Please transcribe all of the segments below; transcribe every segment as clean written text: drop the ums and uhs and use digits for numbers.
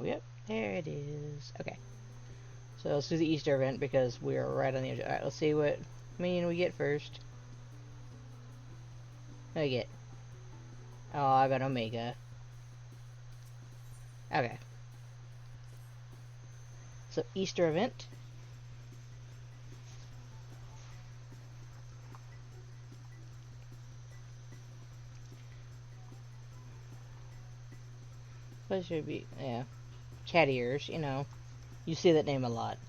Yep, there it is. Okay. So let's do the Easter event because we're right on the edge. Alright, let's see what minion we get first. What do I get? Oh, I got Omega. Okay. So, Easter event. What should be? Yeah. Cat ears, you know. You see that name a lot.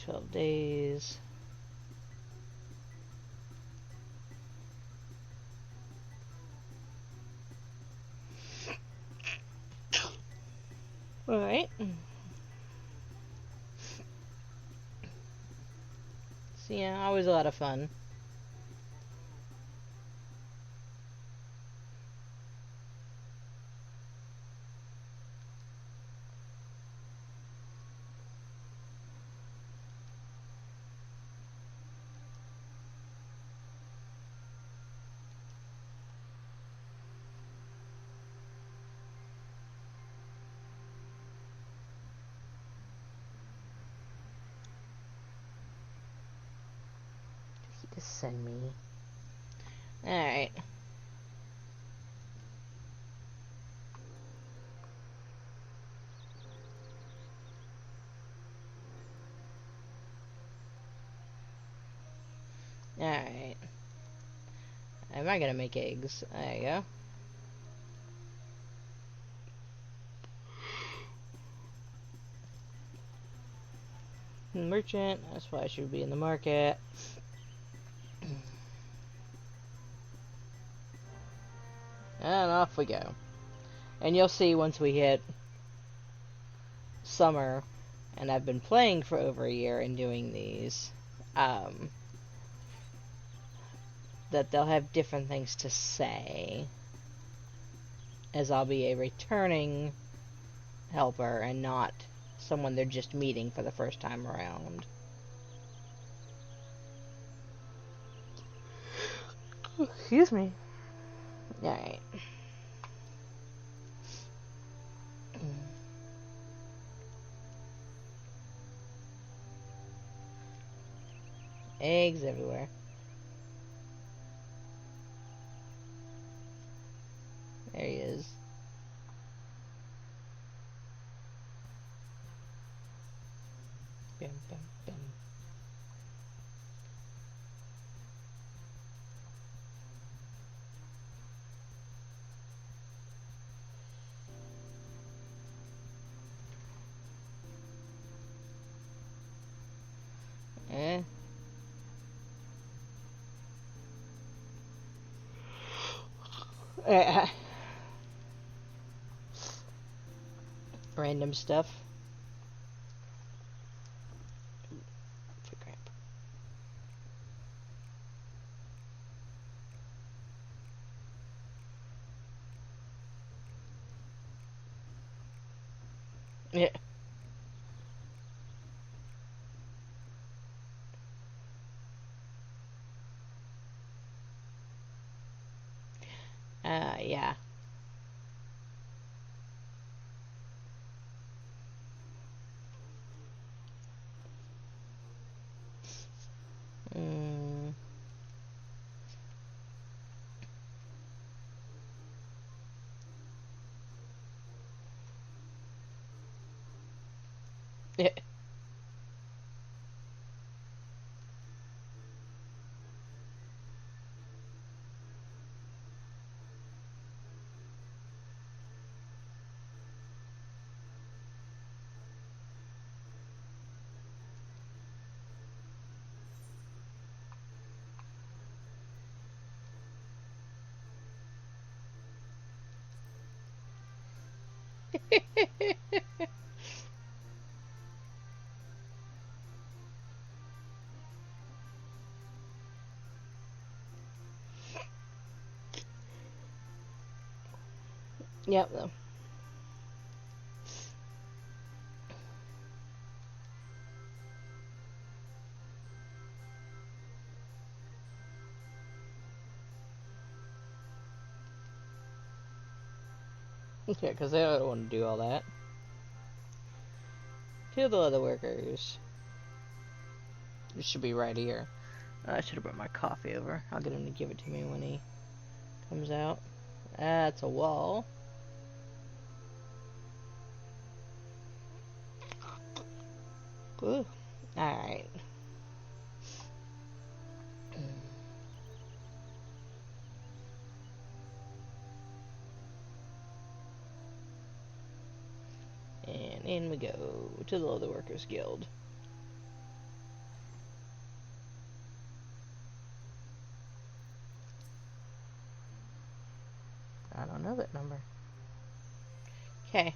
12 days. Alright. So yeah, always a lot of fun. Just send me. Alright. Alright. Am I gonna make eggs? There you go. Merchant, that's why I should be in the market. And off we go. And you'll see once we hit summer, and I've been playing for over a year and doing these, that they'll have different things to say, as I'll be a returning helper and not someone they're just meeting for the first time around. Excuse me. Alright. Eggs everywhere. There he is. Bam, bam, bam. Random stuff. For crap. Yeah. Yeah. Yeah. Yep. Though. Yeah, because they don't want to do all that. To the leather workers. It should be right here. I should have brought my coffee over. I'll get him to give it to me when he comes out. That's a wall. Ooh. Alright. And in we go to the Leather Workers Guild. I don't know that number. Okay.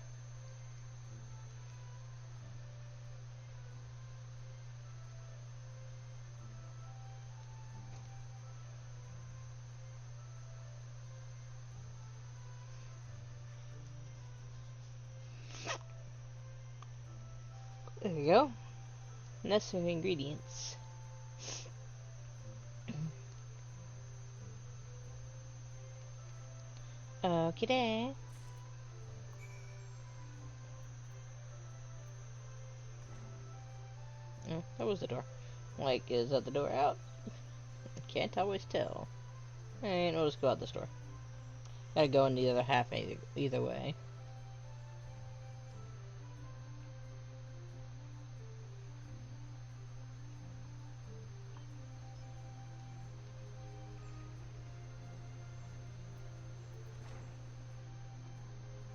There we go. Necessary ingredients. Okay. Oh, that was the door. Like, is that the door out? Can't always tell. Alright, we'll just go out this door. Gotta go in the other half either way.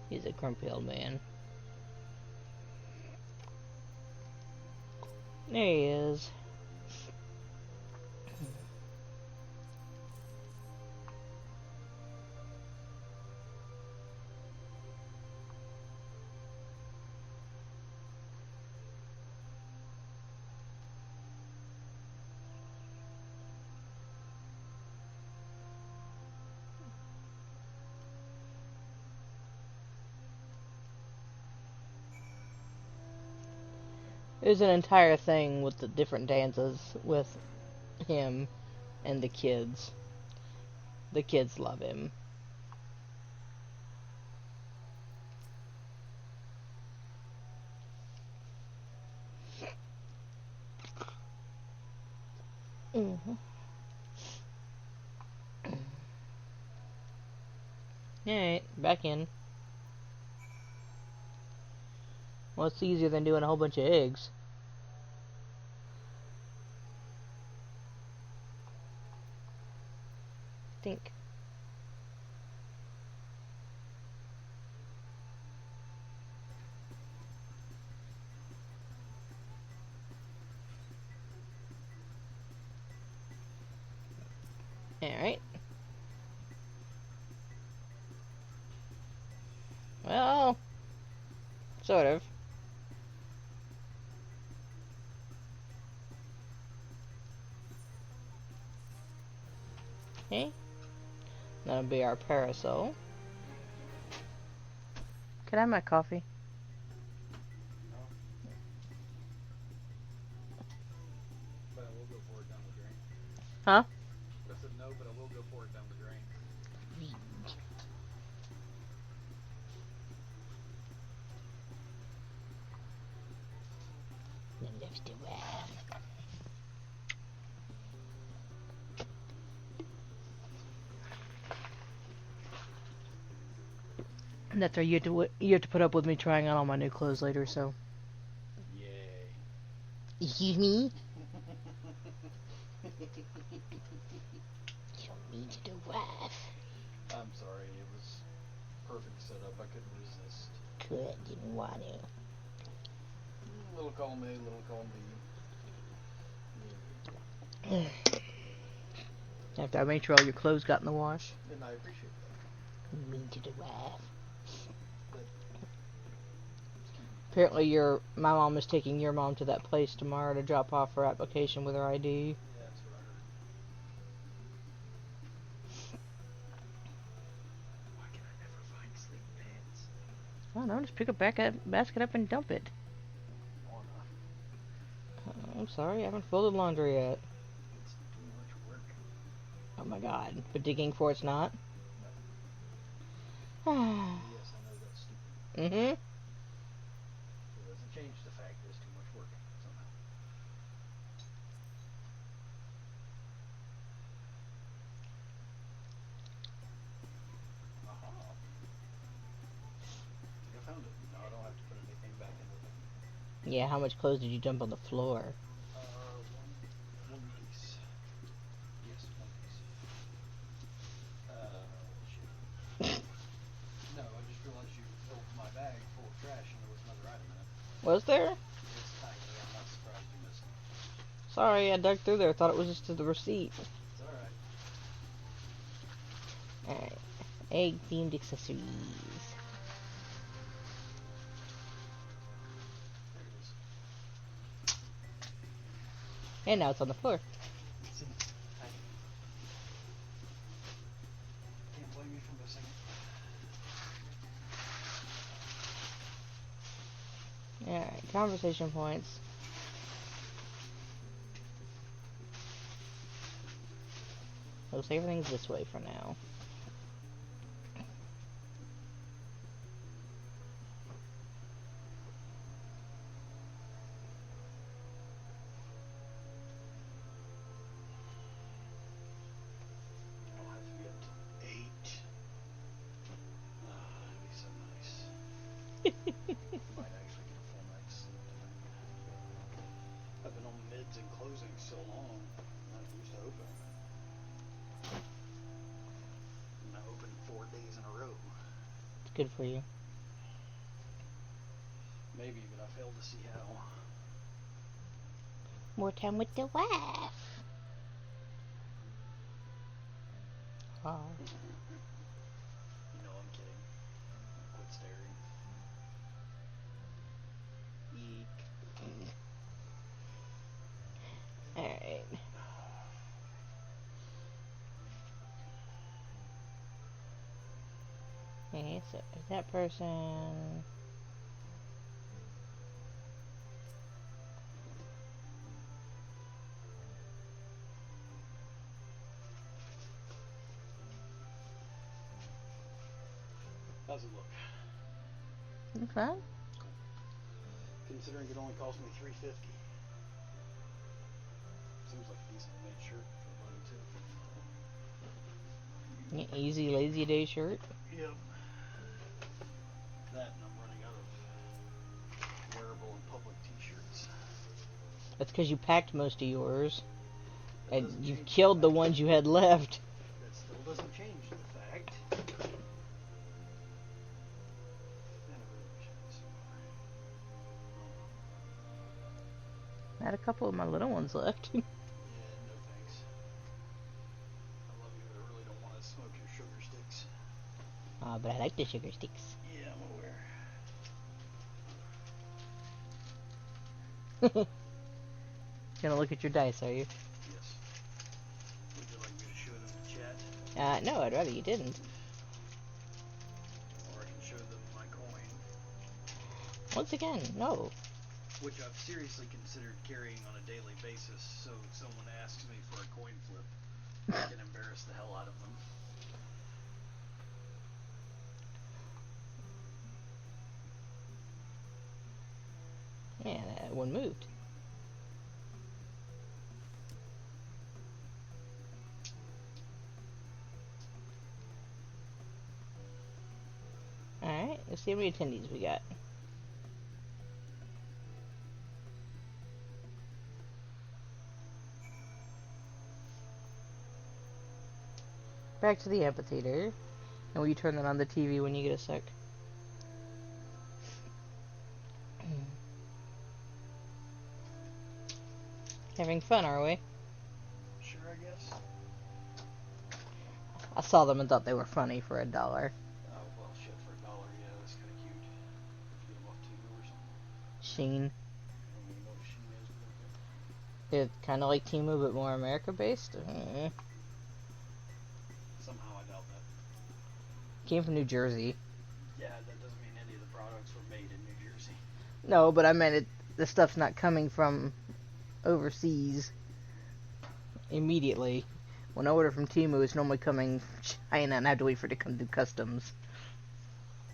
He's a grumpy old man. There he is. There's an entire thing with the different dances with him and the kids. The kids love him. Alright, back in. Well, it's easier than doing a whole bunch of eggs. Think. Alright. Well, sort of. Okay. That'll be our parasol. Can I have my coffee? No. But I will go pour it down the drain. Huh? I said no, but I will go pour it down the drain. That's right. You have to put up with me trying on all my new clothes later. So. Yay. Excuse me. You don't need to do that. I'm sorry, it was perfect setup. I couldn't resist. Good, didn't want to. Little column A, little column B. Yeah. After I made sure all your clothes got in the wash. And I appreciate that. You need to do that. But, Apparently my mom is taking your mom to that place tomorrow to drop off her application with her ID. yeah, that's what I heard. Why can I never find sleeping pants? I don't know, just pick a basket up and dump it. I'm sorry, I haven't folded laundry yet. It's too much work. Oh my god, but digging for it's not? Yes, I know that's Mm-hmm. It doesn't change the fact that it's too much work somehow. Aha. I think I found it. No, I don't have to put anything back in with it. Yeah, how much clothes did you dump on the floor? One piece. Yes, one piece. Shit. No, I just realized you filled my bag full of trash and there was another item in it. Was there? It's tiny. I'm not surprised you missed it. Sorry, I dug through there. Thought it was just the receipt. It's alright. Alright. Egg-themed accessories. There it is. And now it's on the floor. See? Tiny. Can't blame you for missing it. Alright, conversation points. Looks like everything's this way for now. I'll have to get 8. That'd be so nice. Might actually get a full night's sleep tonight. I've been on mids and closing so long. I'm not used to opening. And I opened 4 days in a row. It's good for you. Maybe, but I failed to see how. More time with the wife. Oh. You know I'm kidding. Quit staring. Eek. Alright. Okay, so is that person... How's it look? Okay. Considering it only cost me $3.50. Seems like a decent made shirt for money too. Yeah, easy, lazy day shirt. Yep. That and I'm running out of wearable and public t-shirts. That's because you packed most of yours. That And doesn't you change killed the fact. ones you had left. That still doesn't change the fact. Man, I really wish I had a cigar. I had a couple of my little ones left. Yeah, no thanks. I love you, but I really don't want to smoke your sugar sticks. But I like the sugar sticks. Yeah, I'm aware. Gonna look at your dice, are you? Yes. Would you like me to show them the chat? No, I'd rather you didn't. Or I can show them my coin, Once again, no. which I've seriously considered carrying on a daily basis, so if someone asks me for a coin flip, I can embarrass the hell out of them. Yeah, that one moved. Alright, let's see how many attendees we got. Back to the amphitheater. And will you turn that on the TV when you get a sec? Having fun, are we? Sure, I guess. I saw them and thought they were funny for $1. Oh, well, shit, for $1, yeah, that's kind of cute. Did you get them off Temu or something? Sheen. I don't even know what Shein is, but okay. It's kind of like Temu, but more America-based. Somehow I doubt that. Came from New Jersey. Yeah, that doesn't mean any of the products were made in New Jersey. No, but I meant the stuff's not coming from overseas immediately. When I order from Temu, it's normally coming from China, and I have to wait for it to come through customs.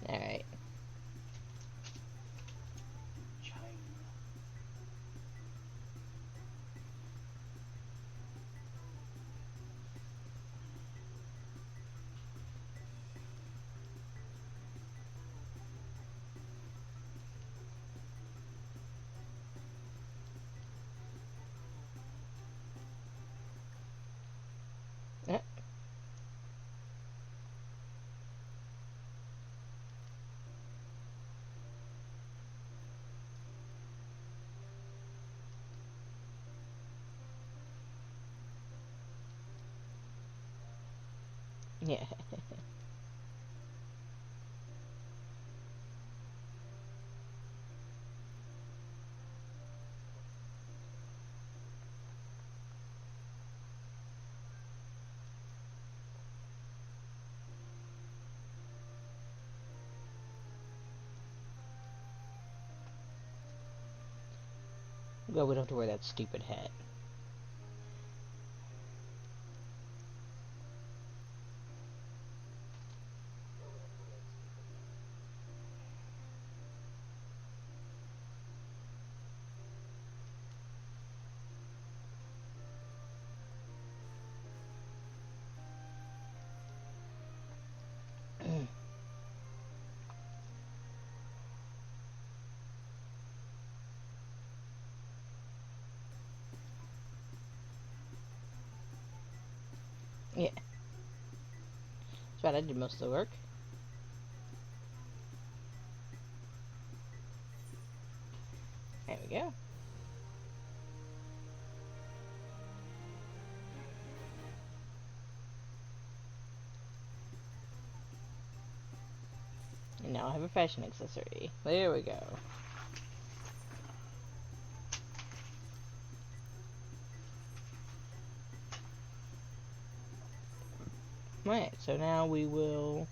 Alright. Yeah. Well, we don't have to wear that stupid hat. Yeah. That's right, I did most of the work. There we go. And now I have a fashion accessory. There we go. Right, so now we will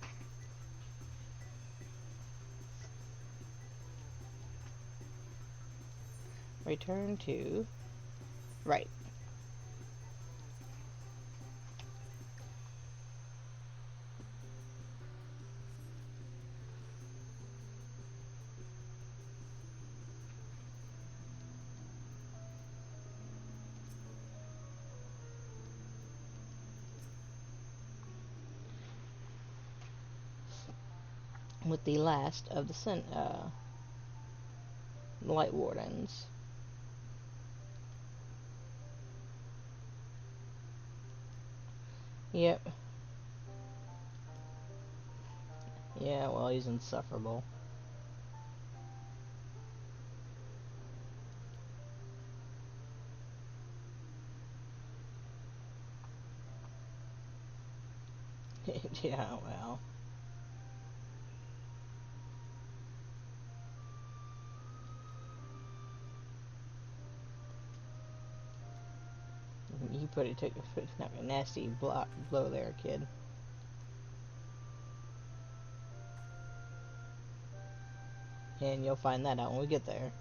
return to... Right. With the last of the Lightwardens. Yep. Yeah, well, he's insufferable. Yeah, well. You took a nasty blow there, kid. And you'll find that out when we get there.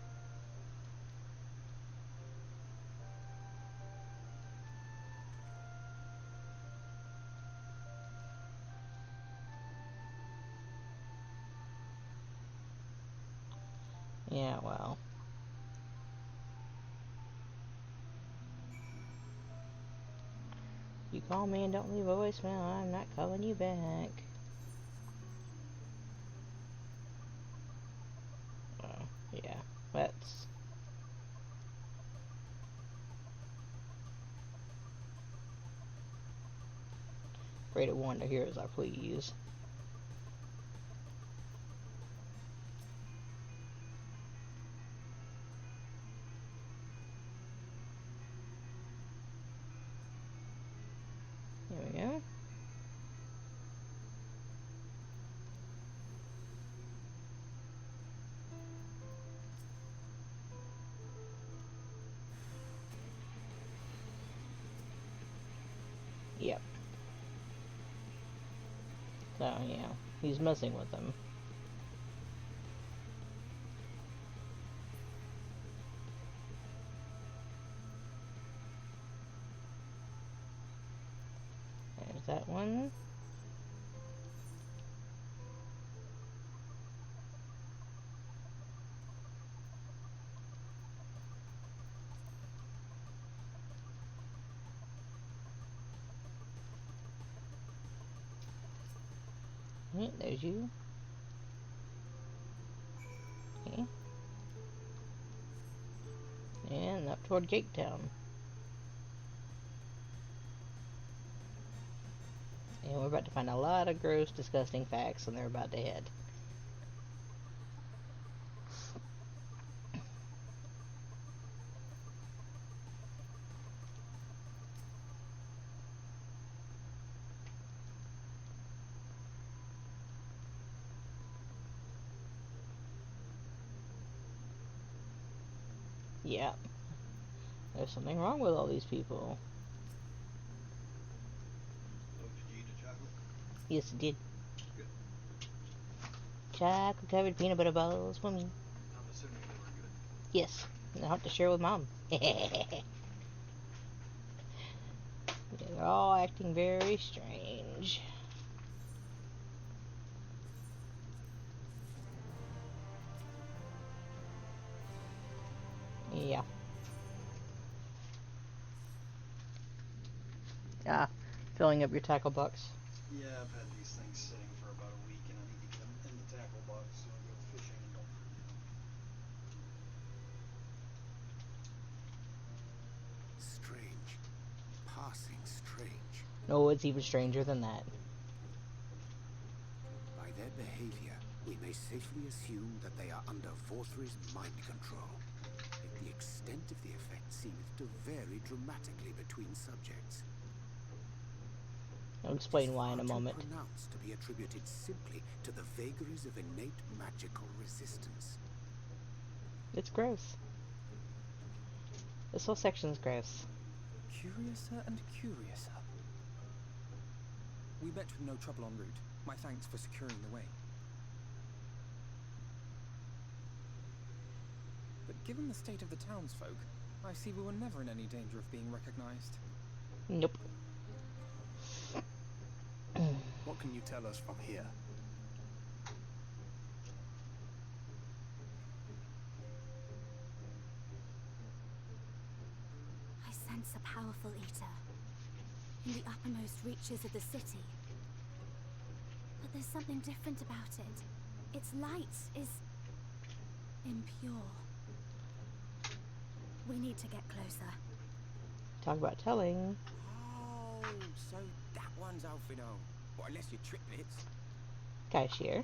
Yeah, well. You call me and don't leave a voicemail, I'm not calling you back. Oh, yeah. That's... Afraid of wander here as I please. There we go. Yep. So, yeah. He's messing with them. There's that one. Yeah, there's you. Okay. And up toward Gate Town. And we're about to find a lot of gross, disgusting facts, and they're about to head. Yeah. There's something wrong with all these people. Oh, did you eat a chocolate? Yes, it did. Good. Chocolate covered peanut butter balls for me. I'm assuming they were good. Yes. I'll have to share with Mom. They're all acting very strange. Yeah. Ah, filling up your tackle box. Yeah, I've had these things sitting for about a week, and I need to get them in the tackle box so I go fishing and don't forget them. Strange. Passing strange. No, it's even stranger than that. By their behavior, we may safely assume that they are under Vorthri's mind control. Yet the extent of the effect seemeth to vary dramatically between subjects. I'll explain why in a moment. It is far too pronounced to be attributed simply to the vagaries of innate magical resistance. It's gross. This whole section's gross. Curiouser and curiouser. We met with no trouble en route. My thanks for securing the way. But given the state of the townsfolk, I see we were never in any danger of being recognized. Nope. What can you tell us from here? I sense a powerful eater in the uppermost reaches of the city. But there's something different about it. Its light is impure. We need to get closer. Talk about telling. Oh, so that one's Alfino. Well, unless you're triplets. Cashier.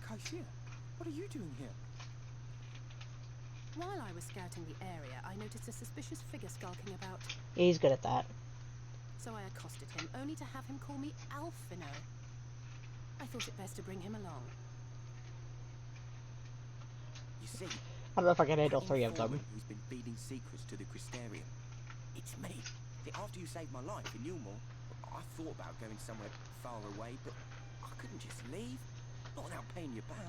Kaishir, what are you doing here? While I was scouting the area, I noticed a suspicious figure skulking about. Yeah, he's good at that. So I accosted him, only to have him call me Alfino. I thought it best to bring him along. You see, I don't know if I can handle that 3 of them. informant who's been feeding secrets to the Crystarium. It's me. After you saved my life in Newmore, I thought about going somewhere far away, but I couldn't just leave. Not without paying you back.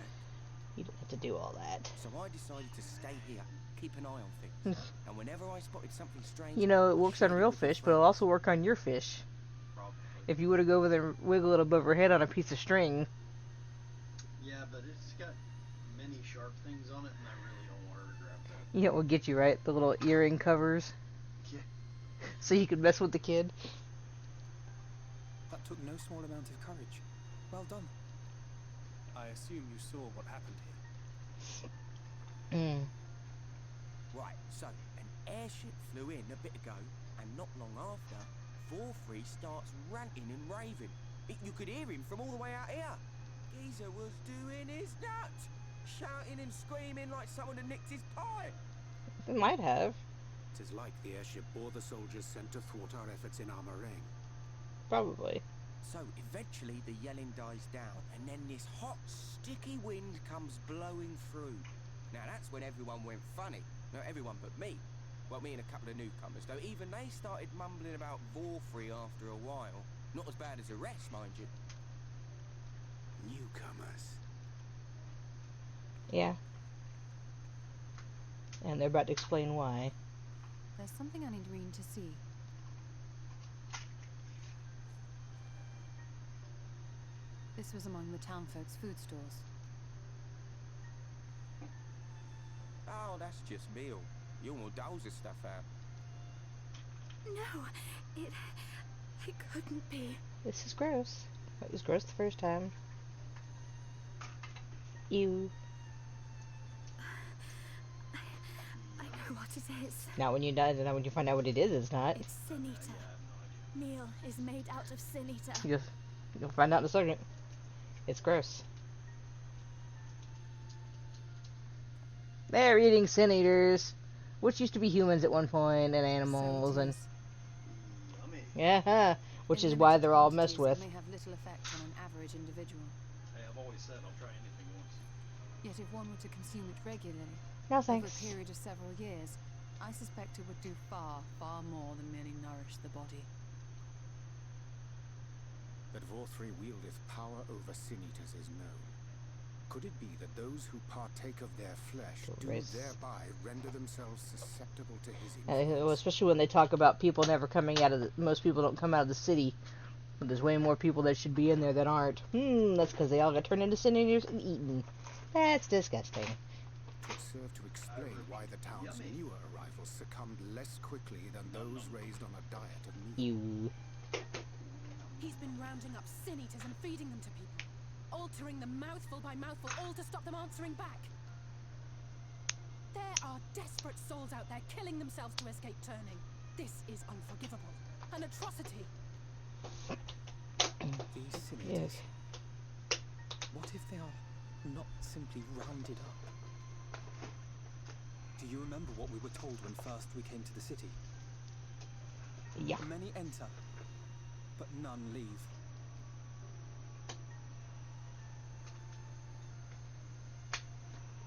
You don't have to do all that. So I decided to stay here, keep an eye on things. And whenever I spotted something strange... You know, it works on real fish, but it'll also work on your fish. Probably. If you were to go over there and wiggle it above her head on a piece of string. Yeah, but it's got many sharp things on it, and I really don't want her to grab that. You know what will get you, right? The little earring covers. Yeah. So you could mess with the kid. That took no small amount of courage. Well done. I assume you saw what happened here. Right, so an airship flew in a bit ago, and not long after, Vorthri starts ranting and raving. You could hear him from all the way out here. Geezer was doing his nuts, shouting and screaming like someone had nicked his pie. It might have. 'Tis like the airship bore the soldiers sent to thwart our efforts in Armoring. Probably. So eventually the yelling dies down, and then this hot, sticky wind comes blowing through. Now that's when everyone went funny. No, everyone but me. Well, me and a couple of newcomers, though even they started mumbling about Vorthri after a while. Not as bad as the rest, mind you. Newcomers. Yeah. And they're about to explain why. There's something I need Reen to see. This was among the townfolk's food stores. Oh, that's just meal. You more doles the stuff out. No, it couldn't be. This is gross. It was gross the first time. Ew. I know what it is. Now when you die, then when you find out what it is, it's not. It's Sin Eater. Meal is made out of Sin Eater. You'll find out in a second. It's gross. They're eating sin eaters, which used to be humans at one point, and animals, and Yummy. yeah, which In is why limited they're all messed quantities, with. it may have little effect on an average individual. Hey, I've always said I'll try anything once. Yet if one were to consume it regularly, No over a thanks. period of several years, I suspect it would do far, far more than merely nourish the body. That Vorthri wieldeth power over sin-eaters is known. Could it be that those who partake of their flesh do Race. thereby render themselves susceptible to his Well, influence? especially when they talk about people never coming out of the... Most people don't come out of the city. But there's way more people that should be in there that aren't. That's because they all got turned into sin eaters and eaten. That's disgusting. Could serve to explain why the town's newer arrivals succumbed less quickly than those raised on a diet of meat. You. He's been rounding up sin-eaters and feeding them to people, altering them mouthful by mouthful, all to stop them answering back. There are desperate souls out there killing themselves to escape turning. This is unforgivable. An atrocity. These sin-eaters. What if they are not simply rounded up? Do you remember what we were told when first we came to the city? Yeah. Many enter, but none leave.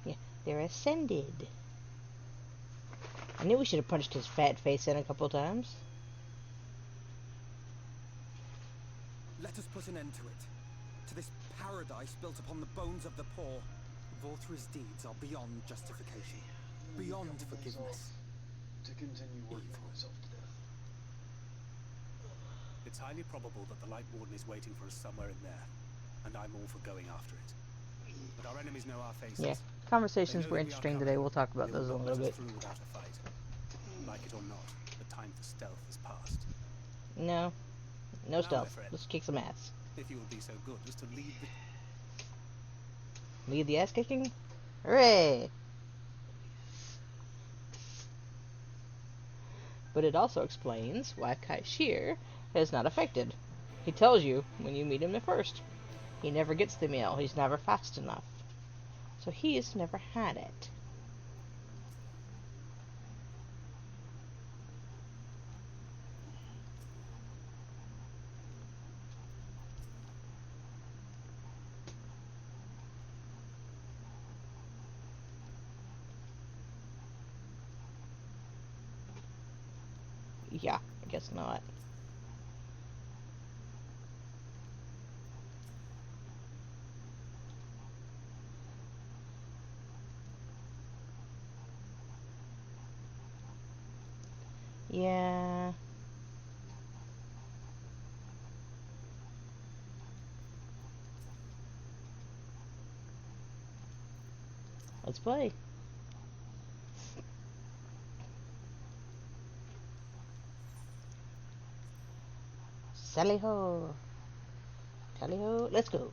Yeah, they're ascended. I knew we should have punched his fat face in a couple times. Let us put an end to it. To this paradise built upon the bones of the poor. Vorthri's deeds are beyond justification. Beyond forgiveness. To continue working Evil. myself to death. It's highly probable that the Lightwarden is waiting for us somewhere in there, and I'm all for going after it. But our enemies know our faces. Yeah, They conversations know were that we are interesting coming. today. We'll talk about They will those in a not little let us bit. through without a fight. Like it or not, the time for stealth is past. No. No Now, stealth. my friend. Let's kick some ass. If you will be so good as to lead the... Lead the ass kicking? Hooray! But it also explains why Kaishir is not affected. He tells you when you meet him at first. He never gets the meal. He's never fast enough. So he's never had it. Yeah, I guess not. Yeah. Let's play. Sally ho. Tally ho. Let's go.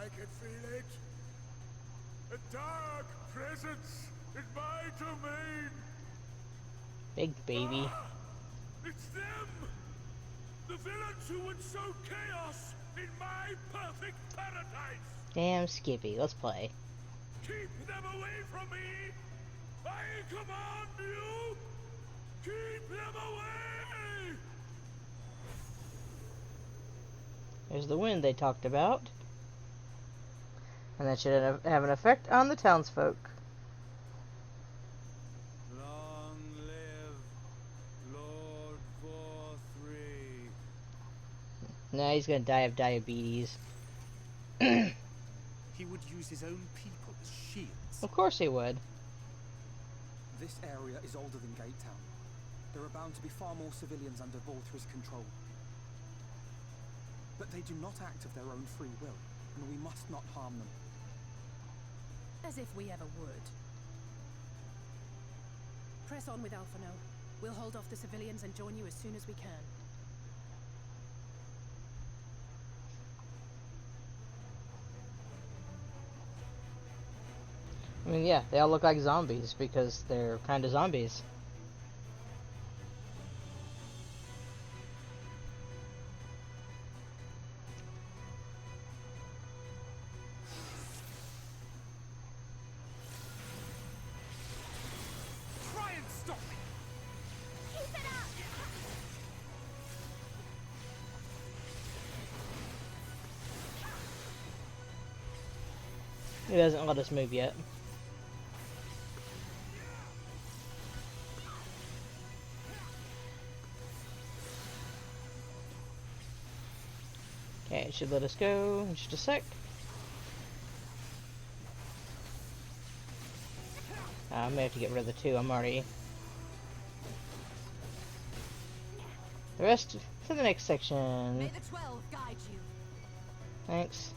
I can feel it. A dark presence in my domain. Big baby. It's them! The villains who would sow chaos in my perfect paradise! Damn Skippy. Let's play. Keep them away from me! I command you! Keep them away! There's the wind they talked about. And that should have an effect on the townsfolk. Long live Lord Vorthri. Nah, he's gonna die of diabetes. He would use his own people as shields. Of course he would. This area is older than Gate Town. There are bound to be far more civilians under Vorthri's control. But they do not act of their own free will, and we must not harm them. As if we ever would. Press on with Alphino. We'll hold off the civilians and join you as soon as we can. I mean, yeah, they all look like zombies because they're kind of zombies. It doesn't let us move yet. Okay, it should let us go in just a sec. I may have to get rid of the two. I'm already... The rest for the next section. May the 12 guide you. Thanks.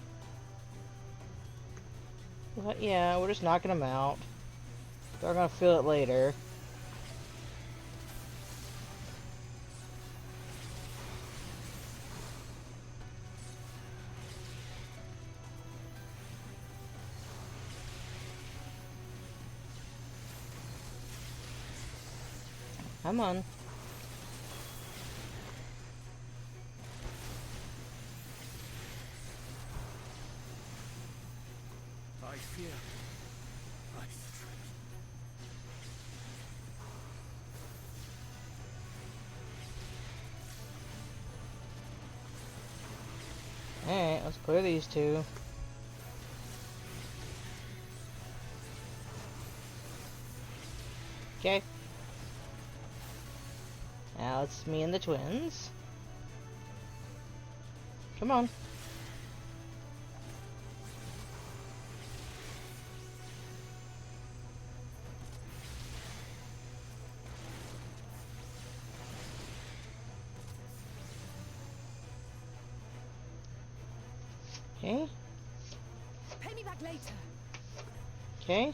But yeah, we're just knocking them out. They're gonna feel it later. Come on. I fear. I threat. Alright, let's clear these two. Okay. Now it's me and the twins. Come on. Okay. Pay me back later. Okay.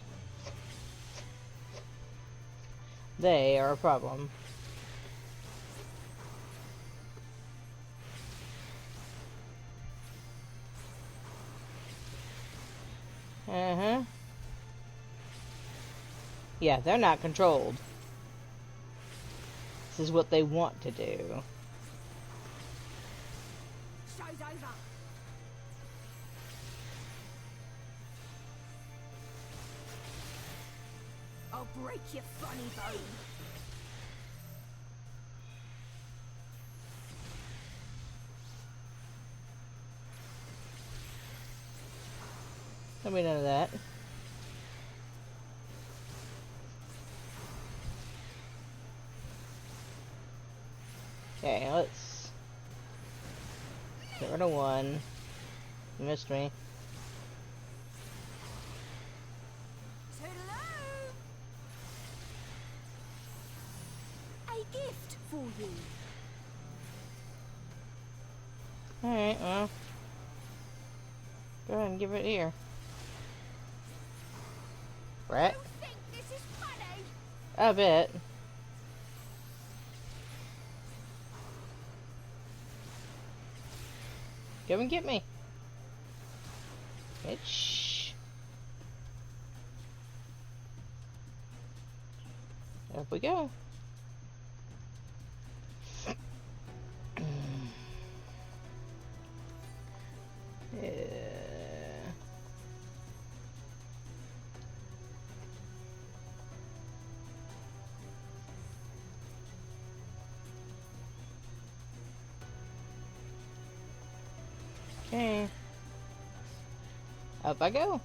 They are a problem. Uh-huh. Yeah, they're not controlled. This is what they want to do. Show's over. I'll break your funny bone. Tell me none of that. Okay, let's get rid of one. You missed me. Toodaloo! A gift for you. Alright, well. Go ahead and give it here. Brett? You think this is funny? I bet. Come and get me. Bitch. Up we go. Yeah. Okay. Up I go.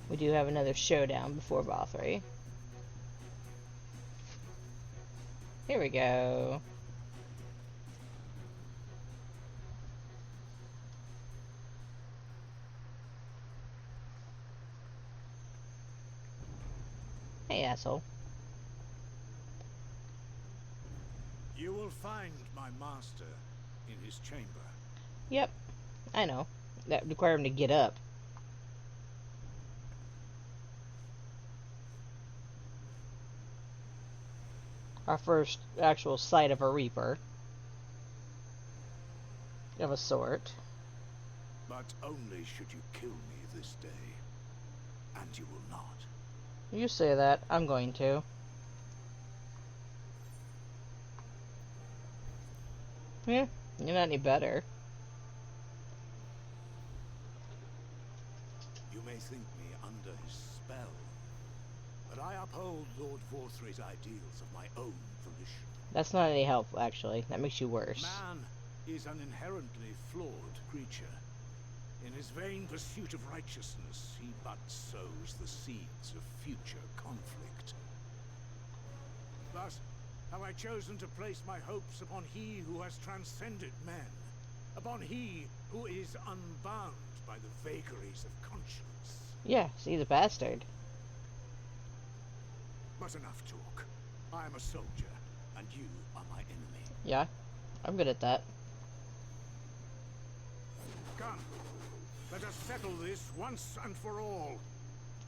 We do have another showdown before Bothry. Here we go. Hey, asshole. You will find my master in his chamber. Yep, I know. That would require him to get up. Our first actual sight of a Reaper. Of a sort. But only should you kill me this day. And you will not. You say that, I'm going to. Yeah, you're not any better. You may think me under his spell, but I uphold Lord Vorthry's ideals of my own volition. That's not any help, actually. That makes you worse. Man is an inherently flawed creature. In his vain pursuit of righteousness, he but sows the seeds of future conflict. Thus, have I chosen to place my hopes upon he who has transcended men, upon he who is unbound by the vagaries of conscience. Yeah, see the bastard. But enough talk. I am a soldier, and you are my enemy. Yeah, I'm good at that. Come, let us settle this once and for all.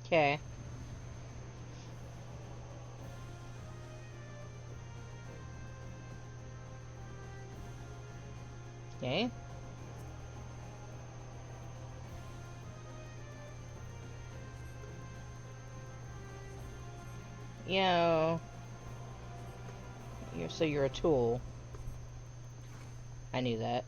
Okay. Okay. You know, you're a tool. I knew that.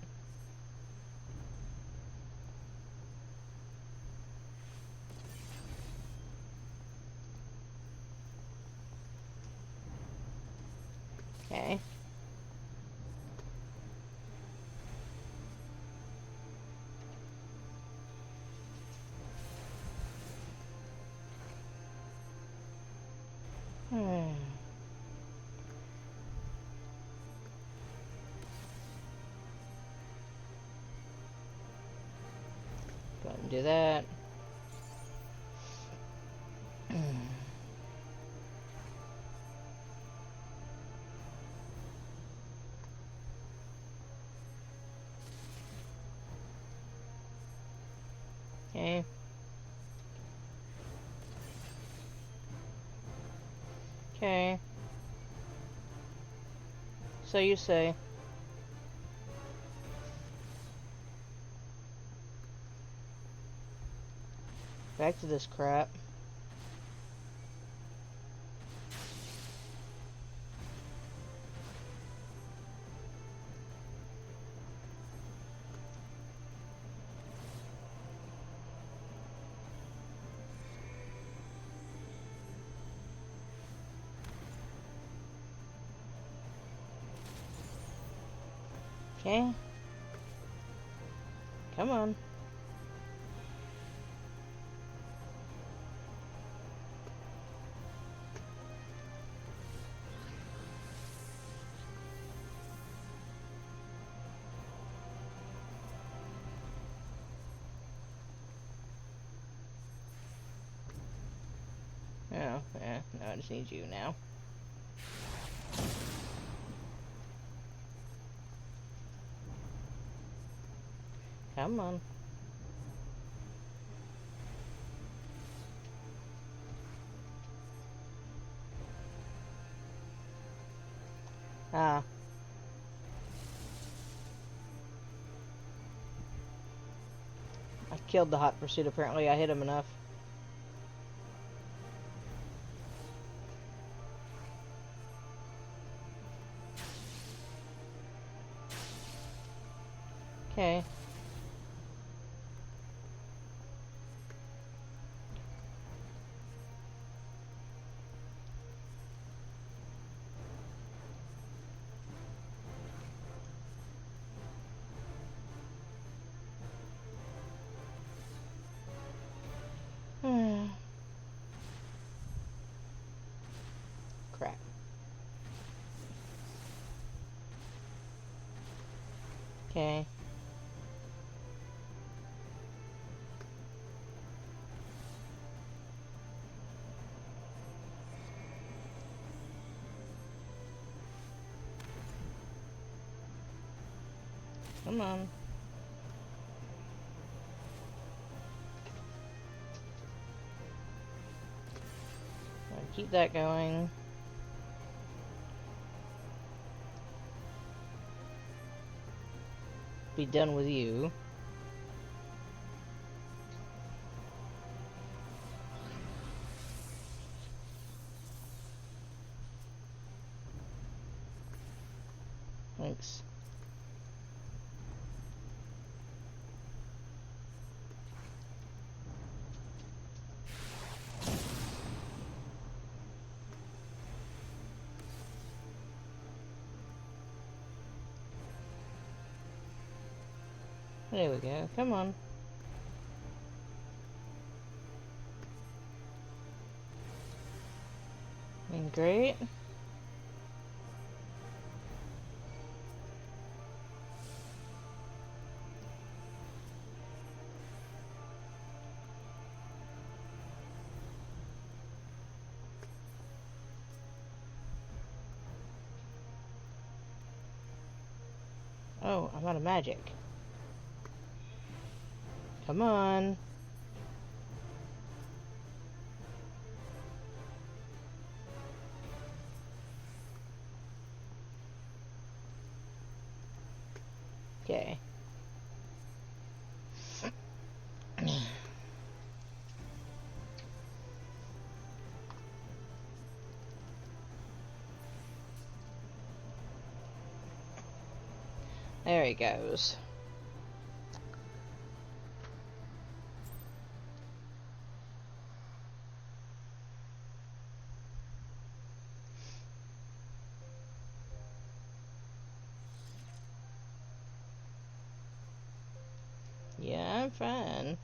Okay. Go ahead and do that. Okay. Okay. So you say. Back to this crap. Okay. Come on. Oh, yeah. No, I just need you now. Come on. Ah. I killed the hot pursuit, apparently. I hit him enough. Okay. Crap. Okay. Come on. Keep that going. Be done with you. Thanks. There we go. Come on. And great. Oh, I'm out of magic. Come on. Okay. There he goes. Yeah, I'm fine.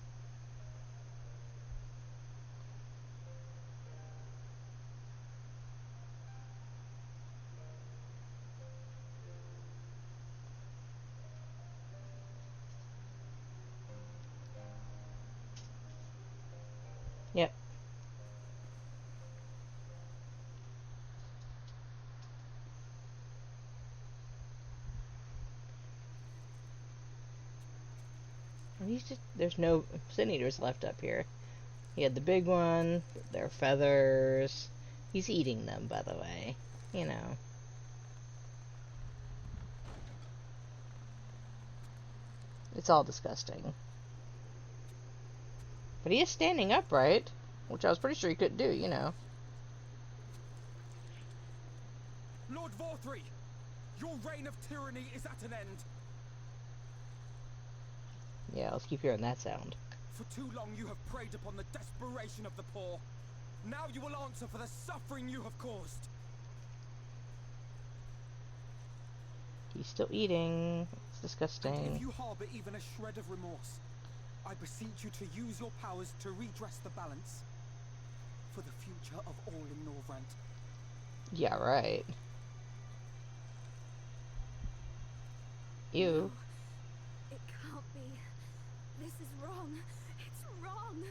Yep. There's no sin eaters left up here. He had the big one, their feathers. He's eating them, by the way. You know. It's all disgusting. But he is standing upright, which I was pretty sure he couldn't do, you know. Lord Vorthri, your reign of tyranny is at an end. Yeah, let's keep hearing that sound. For too long you have preyed upon the desperation of the poor. Now you will answer for the suffering you have caused. He's still eating. It's disgusting. And if you harbor even a shred of remorse, I beseech you to use your powers to redress the balance for the future of all in Norvrant. Yeah, right. Ew. No, it can't be. This is wrong. It's wrong.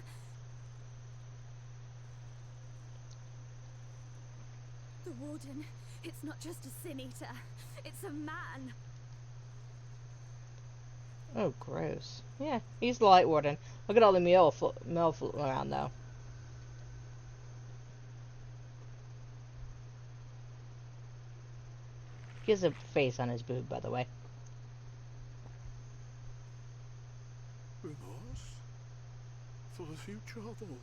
The Warden, it's not just a sin eater. It's a man. Oh, gross. Yeah, he's the Lightwarden. Look at all the mail floating around, though. He has a face on his boob, by the way. Remorse? For the future of all?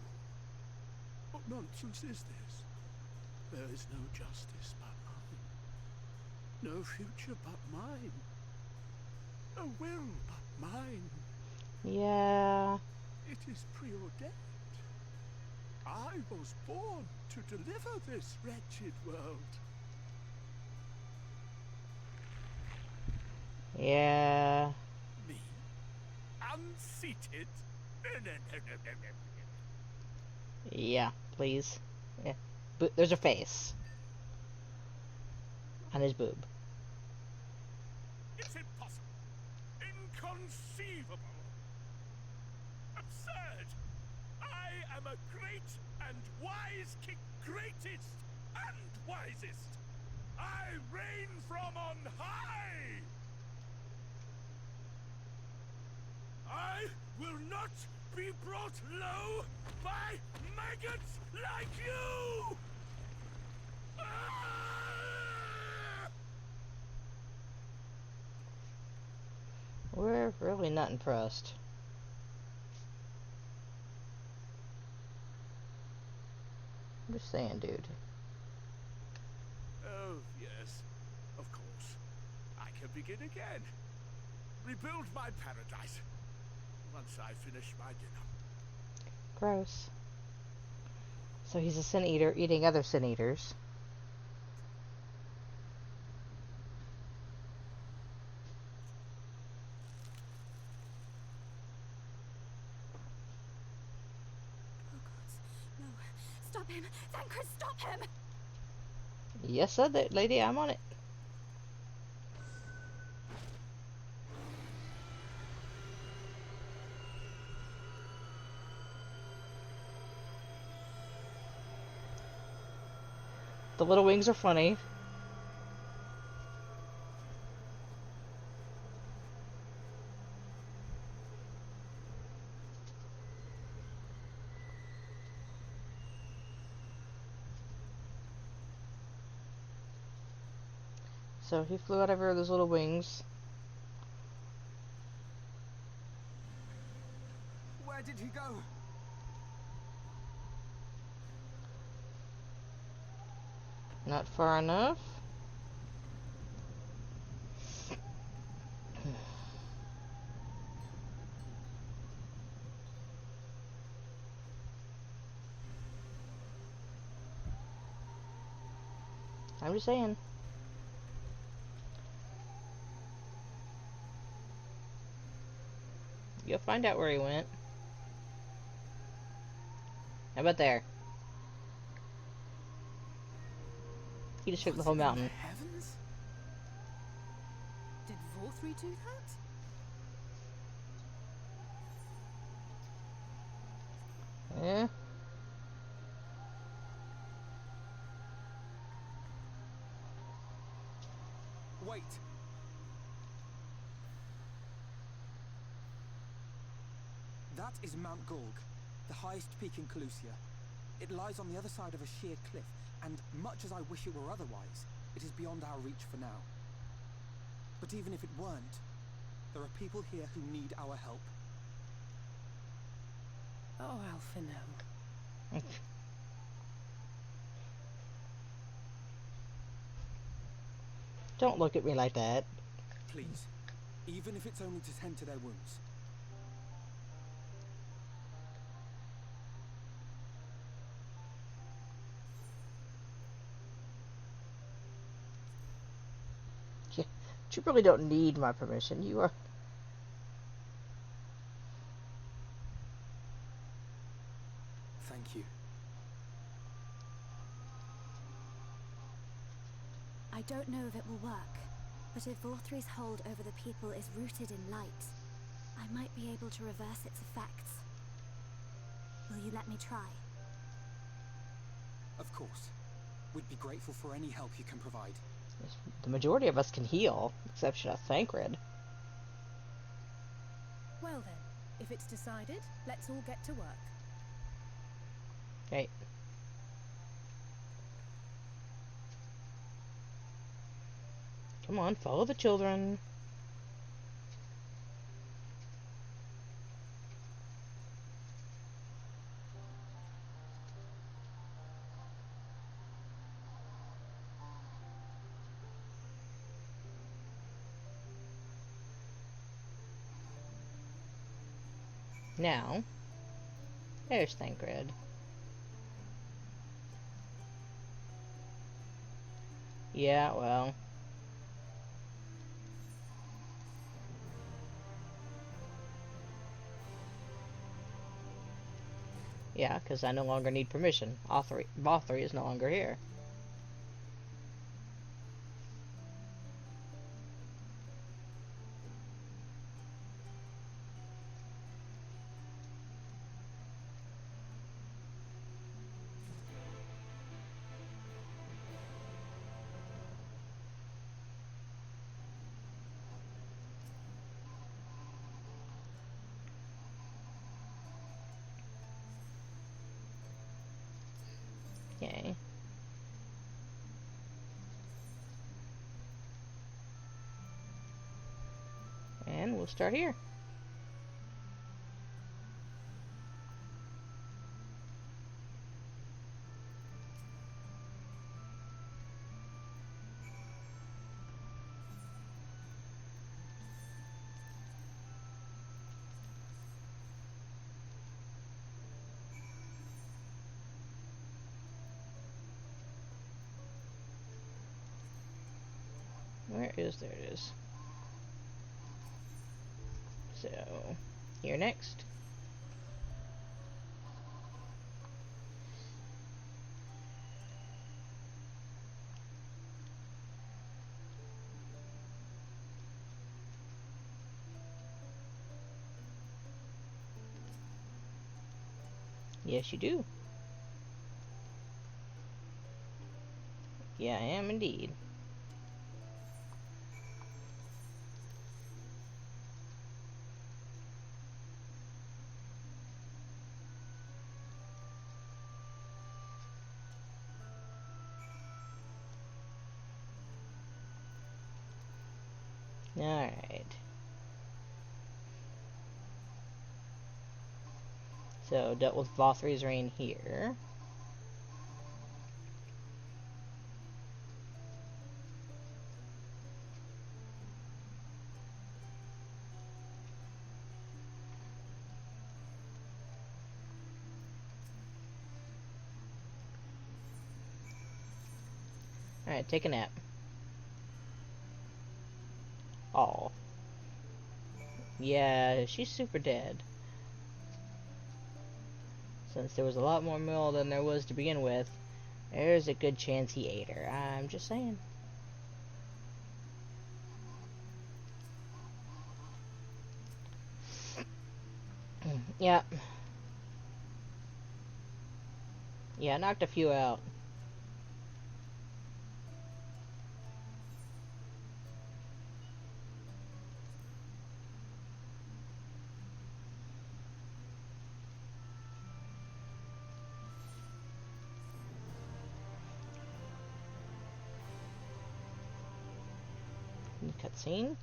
What nonsense is this? There is no justice but mine. No future but mine. No will but mine. Yeah. It is preordained. I was born to deliver this wretched world. Yeah. Me? Unseated? No. Yeah, please. Yeah. There's a face. On his boob. It's impossible. Inconceivable. Absurd. I am a great and wise king. Greatest and wisest. I reign from on high. I will not be brought low by maggots like you! We're really not impressed. I'm just saying, dude. Oh, yes. Of course. I can begin again. Rebuild my paradise. Once I finish my dinner. Gross. So he's a sin eater eating other sin eaters. Stop him! Thancred, stop him! Yes, sir, lady, I'm on it. The little wings are funny. So he flew out over those little wings. Where did he go? Not far enough. I'm just saying. You'll find out where he went. How about there? He just shook the whole mountain. Heavens! Did Vorthree do that? Eh? Wait! That is Mount Gorg, the highest peak in Calusia. It lies on the other side of a sheer cliff, and much as I wish it were otherwise, it is beyond our reach for now. But even if it weren't, there are people here who need our help. Oh, Alphino. Don't look at me like that. Please, even if it's only to tend to their wounds. You really don't need my permission. You are... Thank you. I don't know if it will work, but if Vorthry's hold over the people is rooted in light, I might be able to reverse its effects. Will you let me try? Of course. We'd be grateful for any help you can provide. The majority of us can heal, exception of Thancred. Well then, if it's decided, let's all get to work. Okay. Come on, follow the children. Now, there's Thancred. Yeah, well. Yeah, because I no longer need permission. Vothry is no longer here. Okay. And we'll start here. There it is. So, here next. Yes, you do. Yeah, I am indeed. Alright. So, dealt with Valthry's Reign here. Alright, take a nap. Oh. Yeah, she's super dead. Since there was a lot more meal than there was to begin with, there's a good chance he ate her. I'm just saying. Yeah. Yeah, knocked a few out. Cutscene.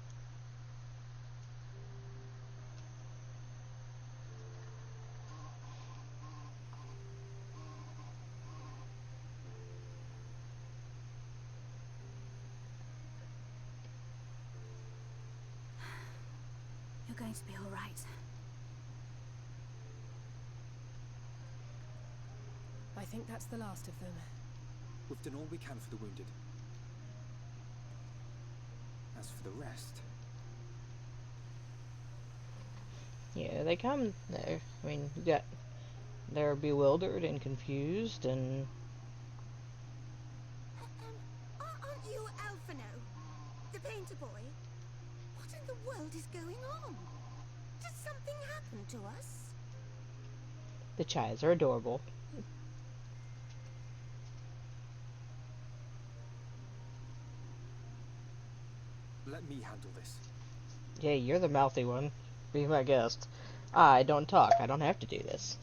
You're going to be all right. I think that's the last of them. We've done all we can for the wounded. As for the rest... Yeah, they come there. I mean, you got... They're bewildered and confused and... Aren't you Alphino? The painter boy? What in the world is going on? Did something happen to us? The Chais are adorable. Let me handle this. Yeah, you're the mouthy one. Be my guest. I don't talk. I don't have to do this.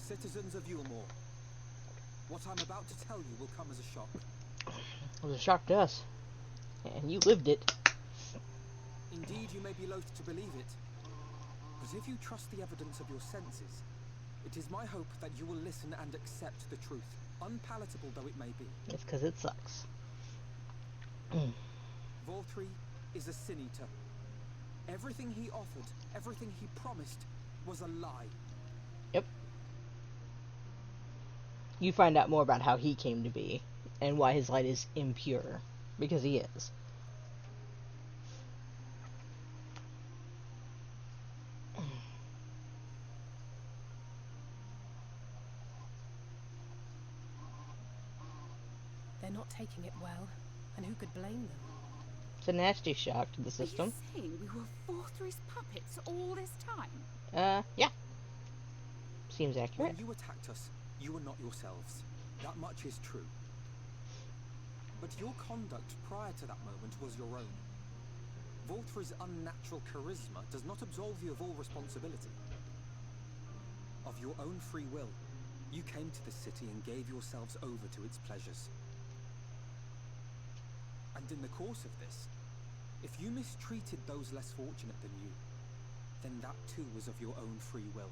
Citizens of Yulmore, what I'm about to tell you will come as a shock. It was a shock to us. And you lived it. Indeed, you may be loath to believe it. But if you trust the evidence of your senses, it is my hope that you will listen and accept the truth, unpalatable though it may be. It's because it sucks. Valthry is a sin eater. Everything he offered, everything he promised, was a lie. Yep. You find out more about how he came to be, and why his light is impure. Because he is. They're not taking it well, and who could blame them? It's a nasty shock to the system. Are you saying we were Valthry's puppets all this time? Yeah. Seems accurate. When you attacked us, you were not yourselves. That much is true. But your conduct prior to that moment was your own. Valthry's unnatural charisma does not absolve you of all responsibility. Of your own free will, you came to the city and gave yourselves over to its pleasures. And in the course of this, if you mistreated those less fortunate than you, then that too was of your own free will.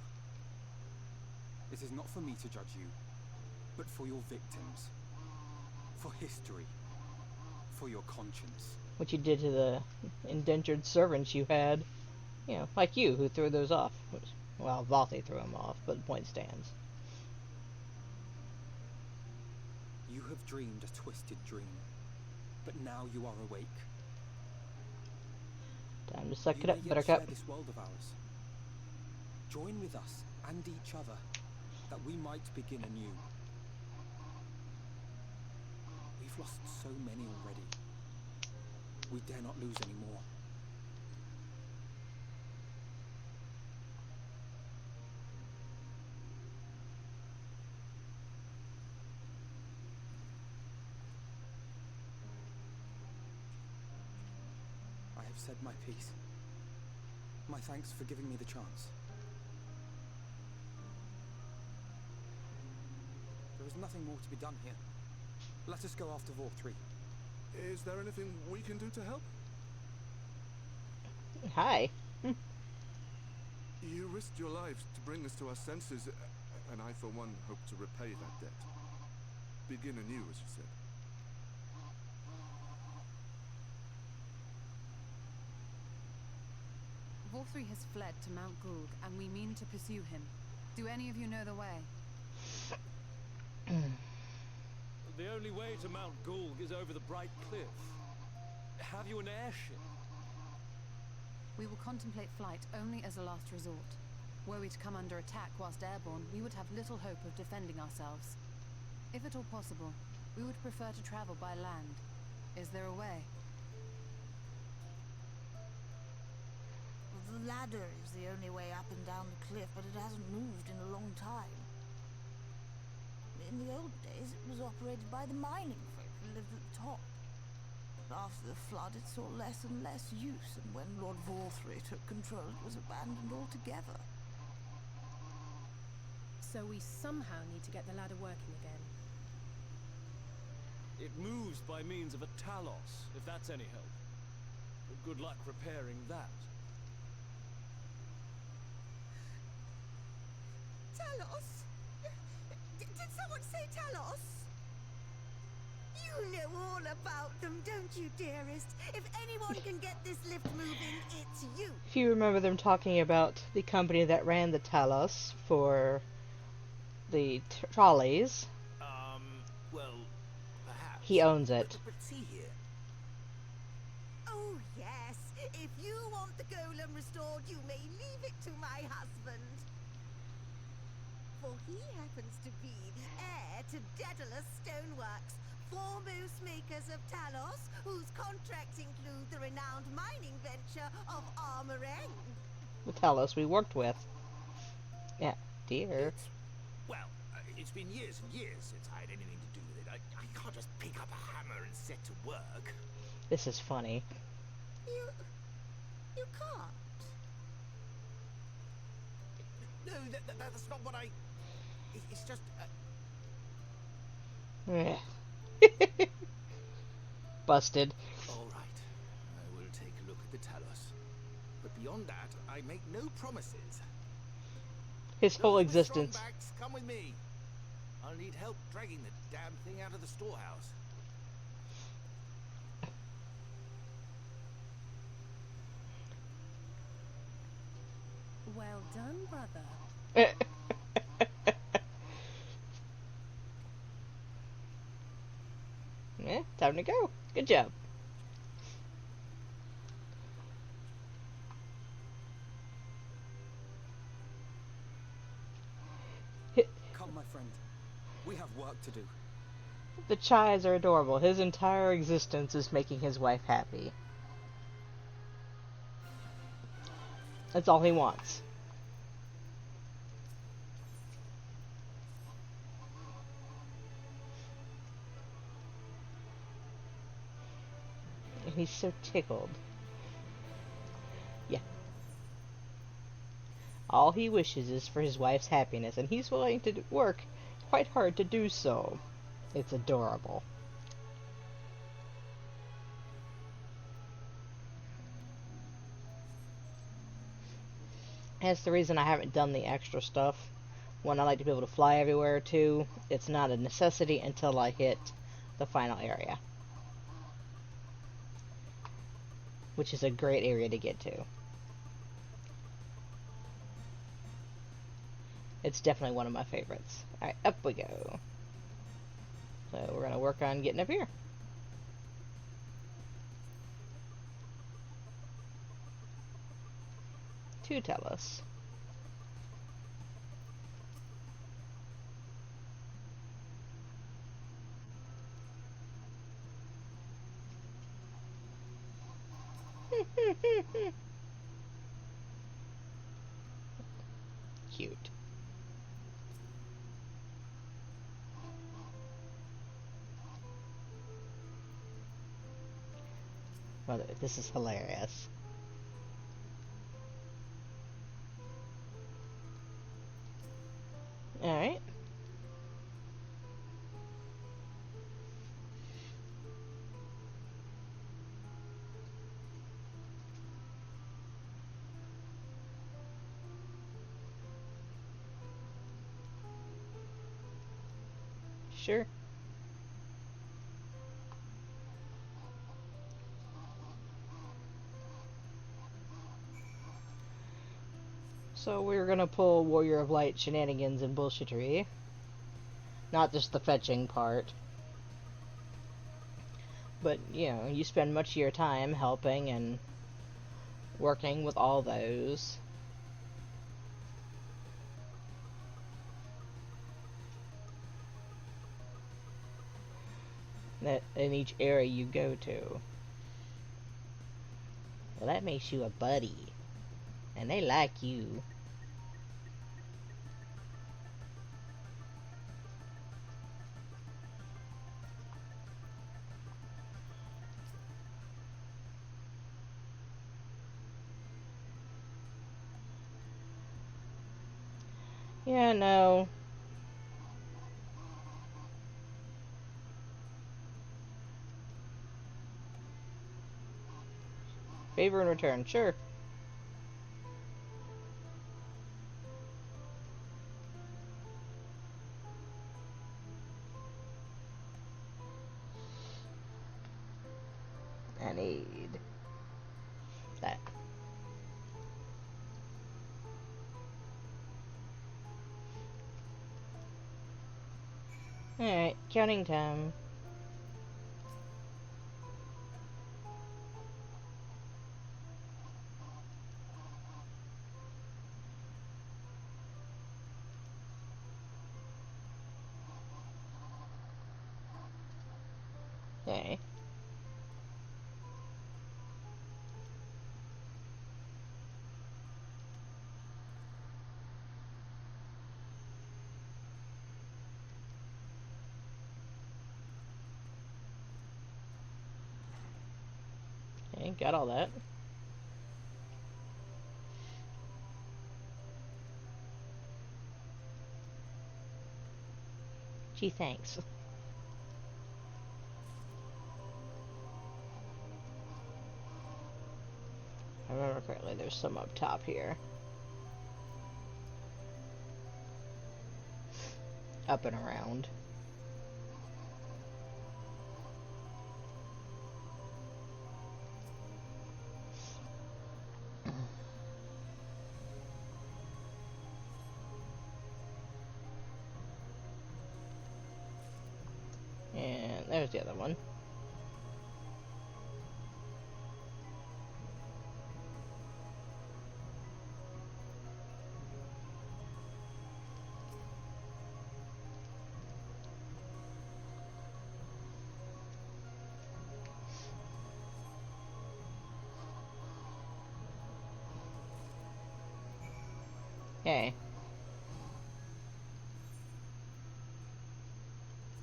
It is not for me to judge you, but for your victims, for history, for your conscience. What you did to the indentured servants you had, you know, like you, who threw those off. Well, Valthy threw them off, but the point stands. You have dreamed a twisted dream, but now you are awake. Time to suck You it up, may yet Buttercup. share this world of ours. Join with us and each other, that we might begin anew. We've lost so many already. We dare not lose any more. I have said my piece. My thanks for giving me the chance. There is nothing more to be done here. Let us go after Vor 3. Is there anything we can do to help? Hi. You risked your lives to bring us to our senses, and I, for one, hope to repay that debt. Begin anew, as you said. Vorthri has fled to Mount Gulg, and we mean to pursue him. Do any of you know the way? The only way to Mount Gulg is over the Bright Cliff. Have you an airship? We will contemplate flight only as a last resort. Were we to come under attack whilst airborne, we would have little hope of defending ourselves. If at all possible, we would prefer to travel by land. Is there a way? The ladder is the only way up and down the cliff, but it hasn't moved in a long time. In the old days, it was operated by the mining folk who lived at the top. But after the flood, it saw less and less use, and when Lord Vorthri took control, it was abandoned altogether. So we somehow need to get the ladder working again. It moves by means of a talos, if that's any help. But good luck repairing that. Talos? Did someone say Talos? You know all about them, don't you, dearest? If anyone can get this lift moving, it's you. If you remember them talking about the company that ran the Talos for the trolleys, Well, perhaps. he owns it. But see here. Oh, yes. If you want the golem restored, you may leave it to my husband. For he happens to be the heir to Daedalus Stoneworks, foremost makers of Talos, whose contracts include the renowned mining venture of Armoreng. The Talos we worked with. Yeah, dear. It's been years and years since I had anything to do with it. I can't just pick up a hammer and set to work. This is funny. You can't. No, that's not what I... It's just... Busted. All right. I will take a look at the Talos. But beyond that, I make no promises. His whole Those with existence. strong backs, come with me. I'll need help dragging the damn thing out of the storehouse. Well done, brother. Yeah, time to go. Good job. Come, my friend. We have work to do. The Chais are adorable. His entire existence is making his wife happy. That's all he wants. And he's so tickled. Yeah. All he wishes is for his wife's happiness, and he's willing to work quite hard to do so. It's adorable. That's the reason I haven't done the extra stuff. One, I like to be able to fly everywhere. Two, it's not a necessity until I hit the final area, which is a great area to get to. It's definitely one of my favorites. Alright, up we go. So we're going to work on getting up here. To tell us. Cute. Mother, this is hilarious. Alright. Sure. So we're gonna pull Warrior of Light shenanigans and bullshittery. Not just the fetching part. But, you know, you spend much of your time helping and working with all those. That in each area you go to. Well, that makes you a buddy. And they like you. Yeah, no. Favor in return, sure. I need that. Alright, counting time. Okay. Okay, got all that. Gee, thanks. If I remember correctly, there's some up top here. Up and around. And there's the other one. Okay.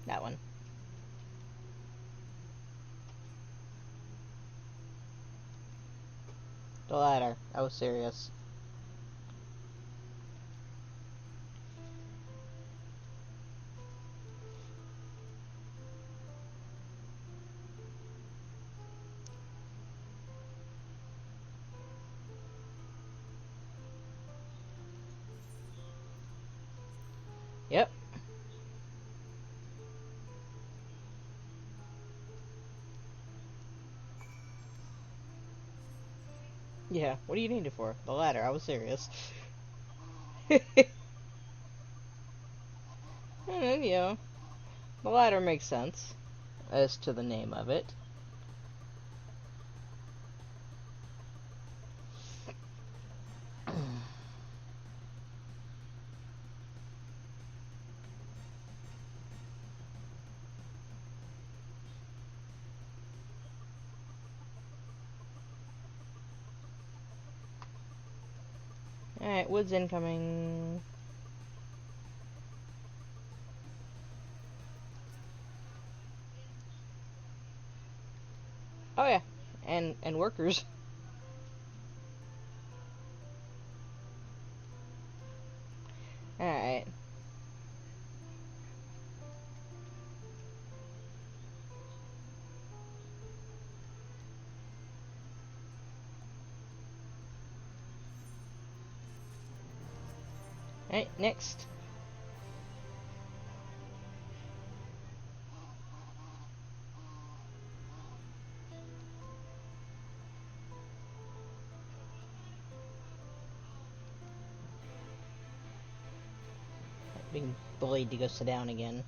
That one. The ladder. I was serious. Yep. Yeah, what do you need it for? The ladder, I was serious. And, you know, the ladder makes sense as to the name of it. Alright, woods incoming. Oh yeah, and workers. Alright. Alright, next. Being bullied to go sit down again.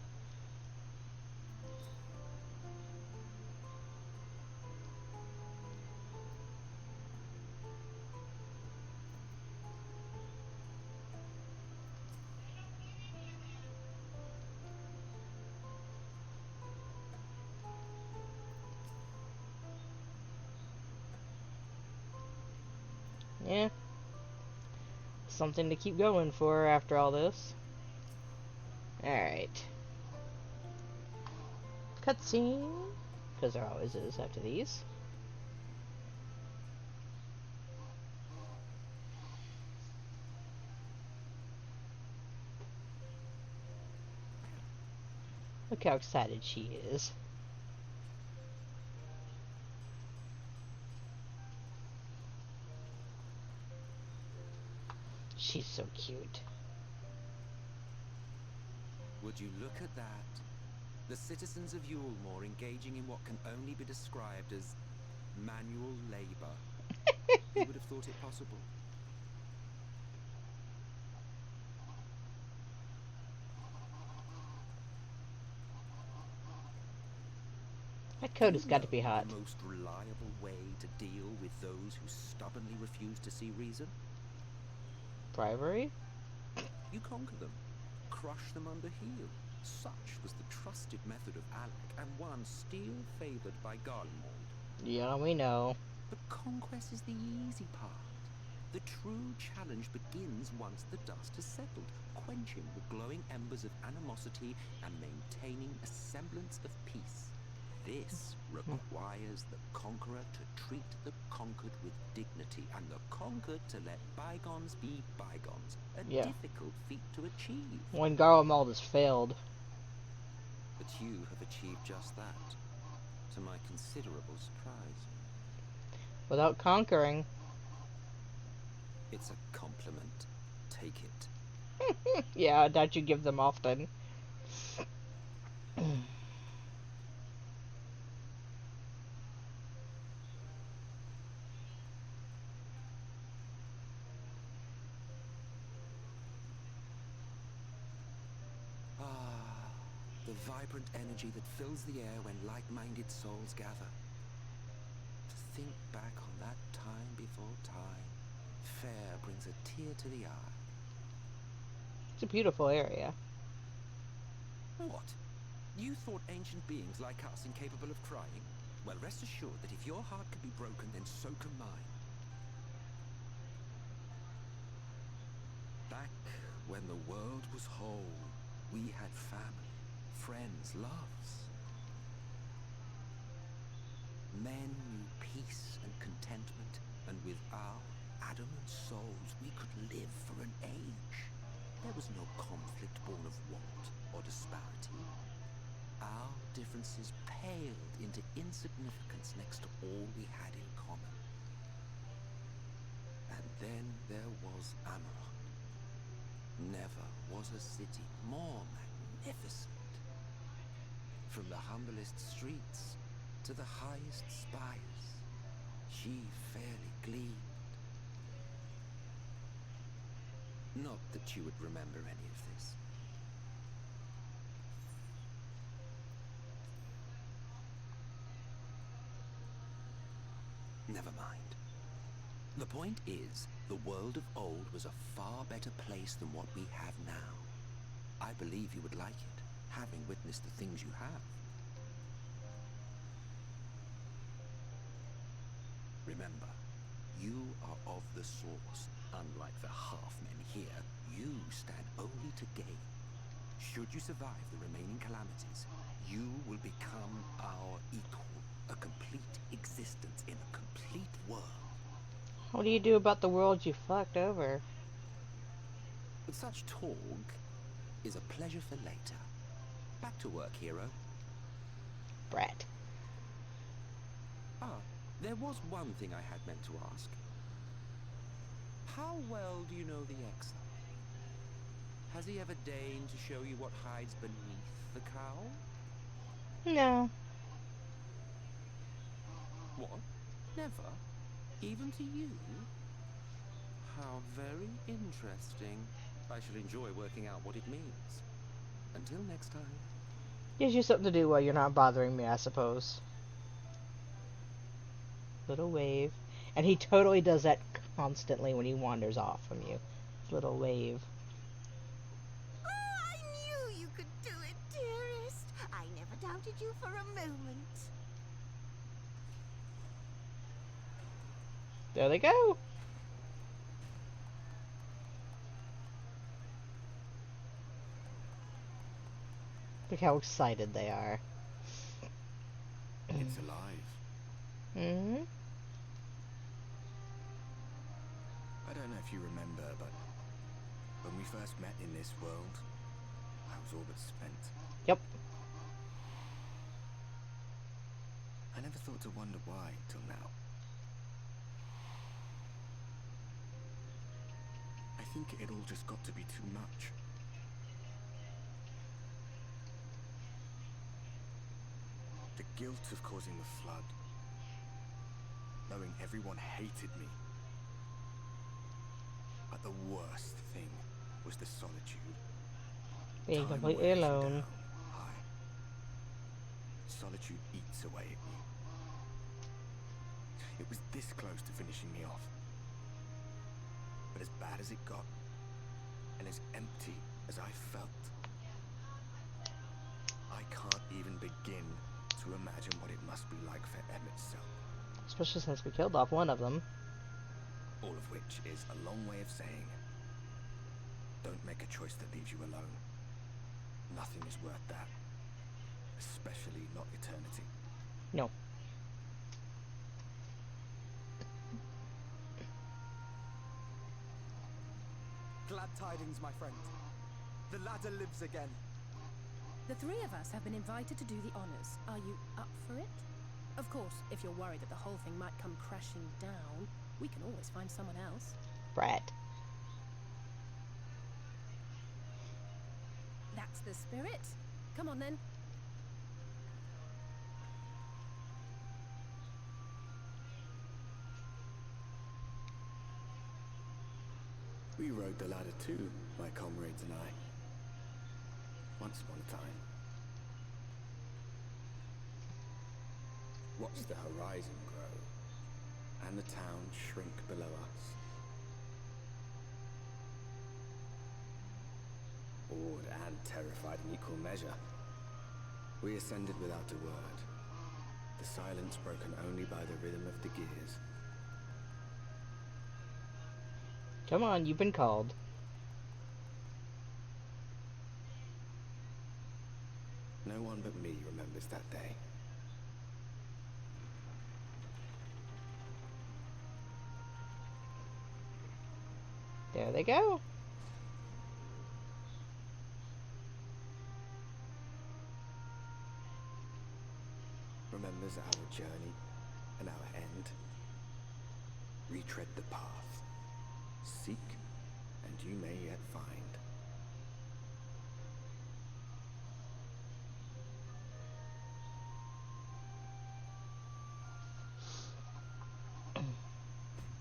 Yeah. Something to keep going for after all this. Alright. Cutscene. Because there always is after these. Look how excited she is. She's so cute. Would you look at that? The citizens of Yulemore engaging in what can only be described as manual labor. Who would have thought it possible? That coat has got to be hot. The most reliable way to deal with those who stubbornly refuse to see reason? Bribery? You conquer them, crush them under heel. Such was the trusted method of Alec, and one still favoured by Garlemald. Yeah, we know. But conquest is the easy part. The true challenge begins once the dust has settled, quenching the glowing embers of animosity and maintaining a semblance of peace. This requires the conqueror to treat the conquered with dignity, and the conquered to let bygones be bygones. A difficult feat to achieve. When Garlemald has failed. But you have achieved just that, to my considerable surprise. Without conquering. It's a compliment. Take it. Yeah, I doubt you give them often. The vibrant energy that fills the air when like-minded souls gather. To think back on that time before time, fair brings a tear to the eye. It's a beautiful area. What? You thought ancient beings like us incapable of crying? Well, rest assured that if your heart can be broken, then so can mine. Back when the world was whole, we had family, friends, loves. Men knew peace and contentment, and with our adamant souls we could live for an age. There was no conflict born of want or disparity. Our differences paled into insignificance next to all we had in common. And then there was Amarok. Never was a city more magnificent. From the humblest streets to the highest spires, she fairly gleamed. Not that you would remember any of this. Never mind. The point is, the world of old was a far better place than what we have now. I believe you would like it, having witnessed the things you have. Remember, you are of the source, Unlike the half-men here, you stand only to gain. Should you survive the remaining calamities, you will become our equal. A complete existence in a complete world. What do you do about the world you fucked over? But such talk is a pleasure for later. Back to work, hero. Brat. Ah, there was one thing I had meant to ask. How well do you know the exile? Has he ever deigned to show you what hides beneath the cowl? No. What? Never? Even to you? How very interesting. I shall enjoy working out what it means. Until next time. Gives you something to do while you're not bothering me, I suppose. Little wave. And he totally does that constantly when he wanders off from you. Little wave. Oh, I knew you could do it, dearest. I never doubted you for a moment. There they go. Look how excited they are. It's alive. Mm-hmm. I don't know if you remember, but when we first met in this world, I was all but spent. Yep. I never thought to wonder why till now. I think it all just got to be too much. The guilt of causing the flood, knowing everyone hated me. But the worst thing was the solitude. Being Time completely wears you alone. down. Aye. Solitude eats away at you. It was this close to finishing me off. But as bad as it got, and as empty as I felt, I can't even begin to imagine what it must be like for Emmett's self. Especially since we killed off one of them. All of which is a long way of saying, don't make a choice that leaves you alone. Nothing is worth that. Especially not eternity. No. Glad tidings, my friend. The ladder lives again. The three of us have been invited to do the honors. Are you up for it? Of course, if you're worried that the whole thing might come crashing down, we can always find someone else. Brat. That's the spirit. Come on then. We rode the ladder too, my comrades and I. Once upon a time. Watched the horizon grow, and the town shrink below us. Awed and terrified in equal measure, we ascended without a word, the silence broken only by the rhythm of the gears. Come on, you've been called. No one but me remembers that day. There they go. Remembers our journey and our end. Retread the path. Seek, and you may yet find.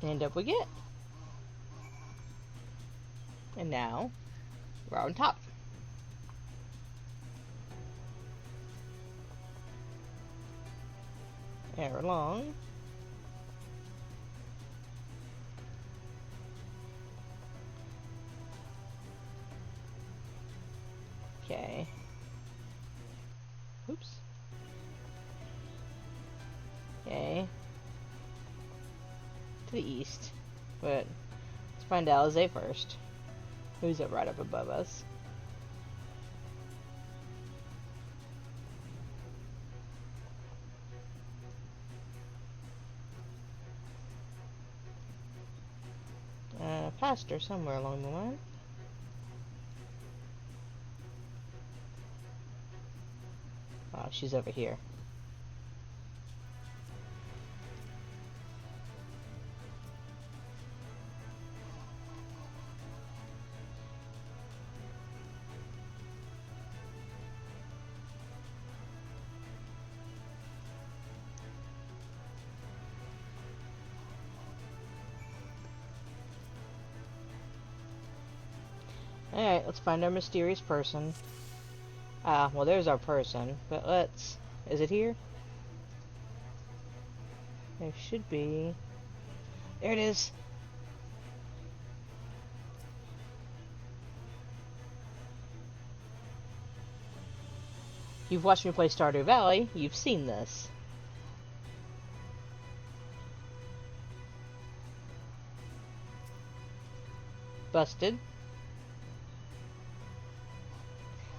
And up we get. And now, we're on top. Ere long. Okay. Oops. Okay. To the east. But Let's find Alize first. Who's it right up above us? Pastor somewhere along the line. Oh, she's over here. Alright, let's find our mysterious person. Ah, well there's our person, but let's... Is it here? There should be... There it is! If you've watched me play Stardew Valley, you've seen this. Busted.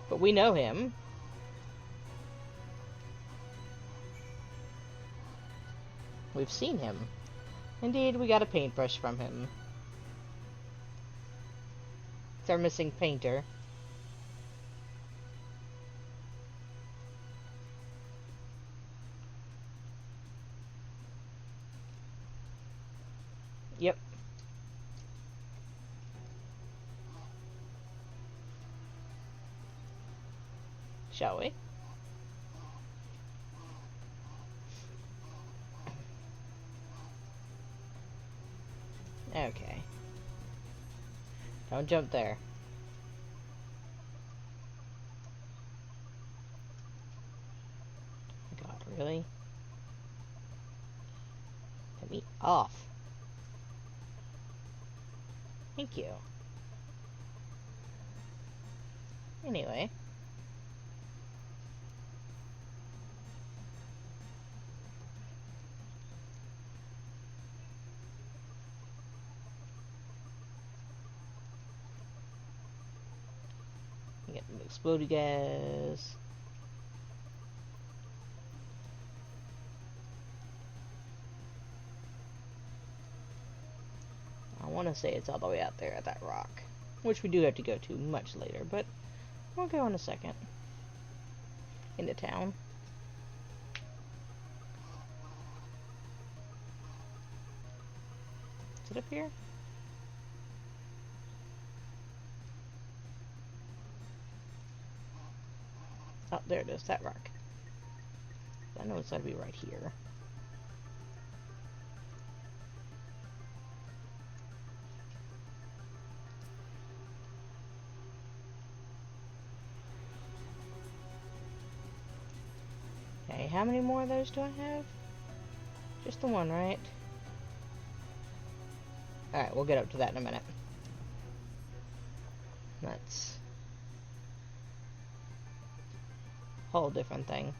But we know him. We've seen him. Indeed, we got a paintbrush from him. It's our missing painter. Yep. Shall we? Okay. Don't jump there. God, really? Get me off. Thank you. Anyway. Get the explodey gas. I want to say it's all the way out there at that rock, which we do have to go to much later, but we'll go in a second. Into town. Is it up here? Oh, there it is, that rock. I know it's gotta be right here. Okay, how many more of those do I have? Just the one, right? Alright, we'll get up to that in a minute. That's a whole different thing.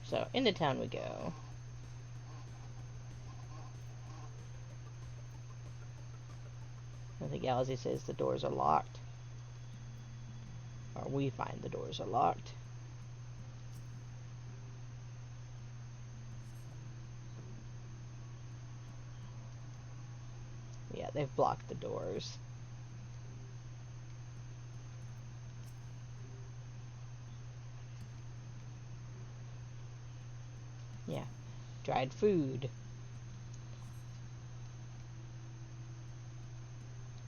So, into town we go. I think Alize says the doors are locked. Or we find the doors are locked. Yeah, they've blocked the doors. Yeah, dried food.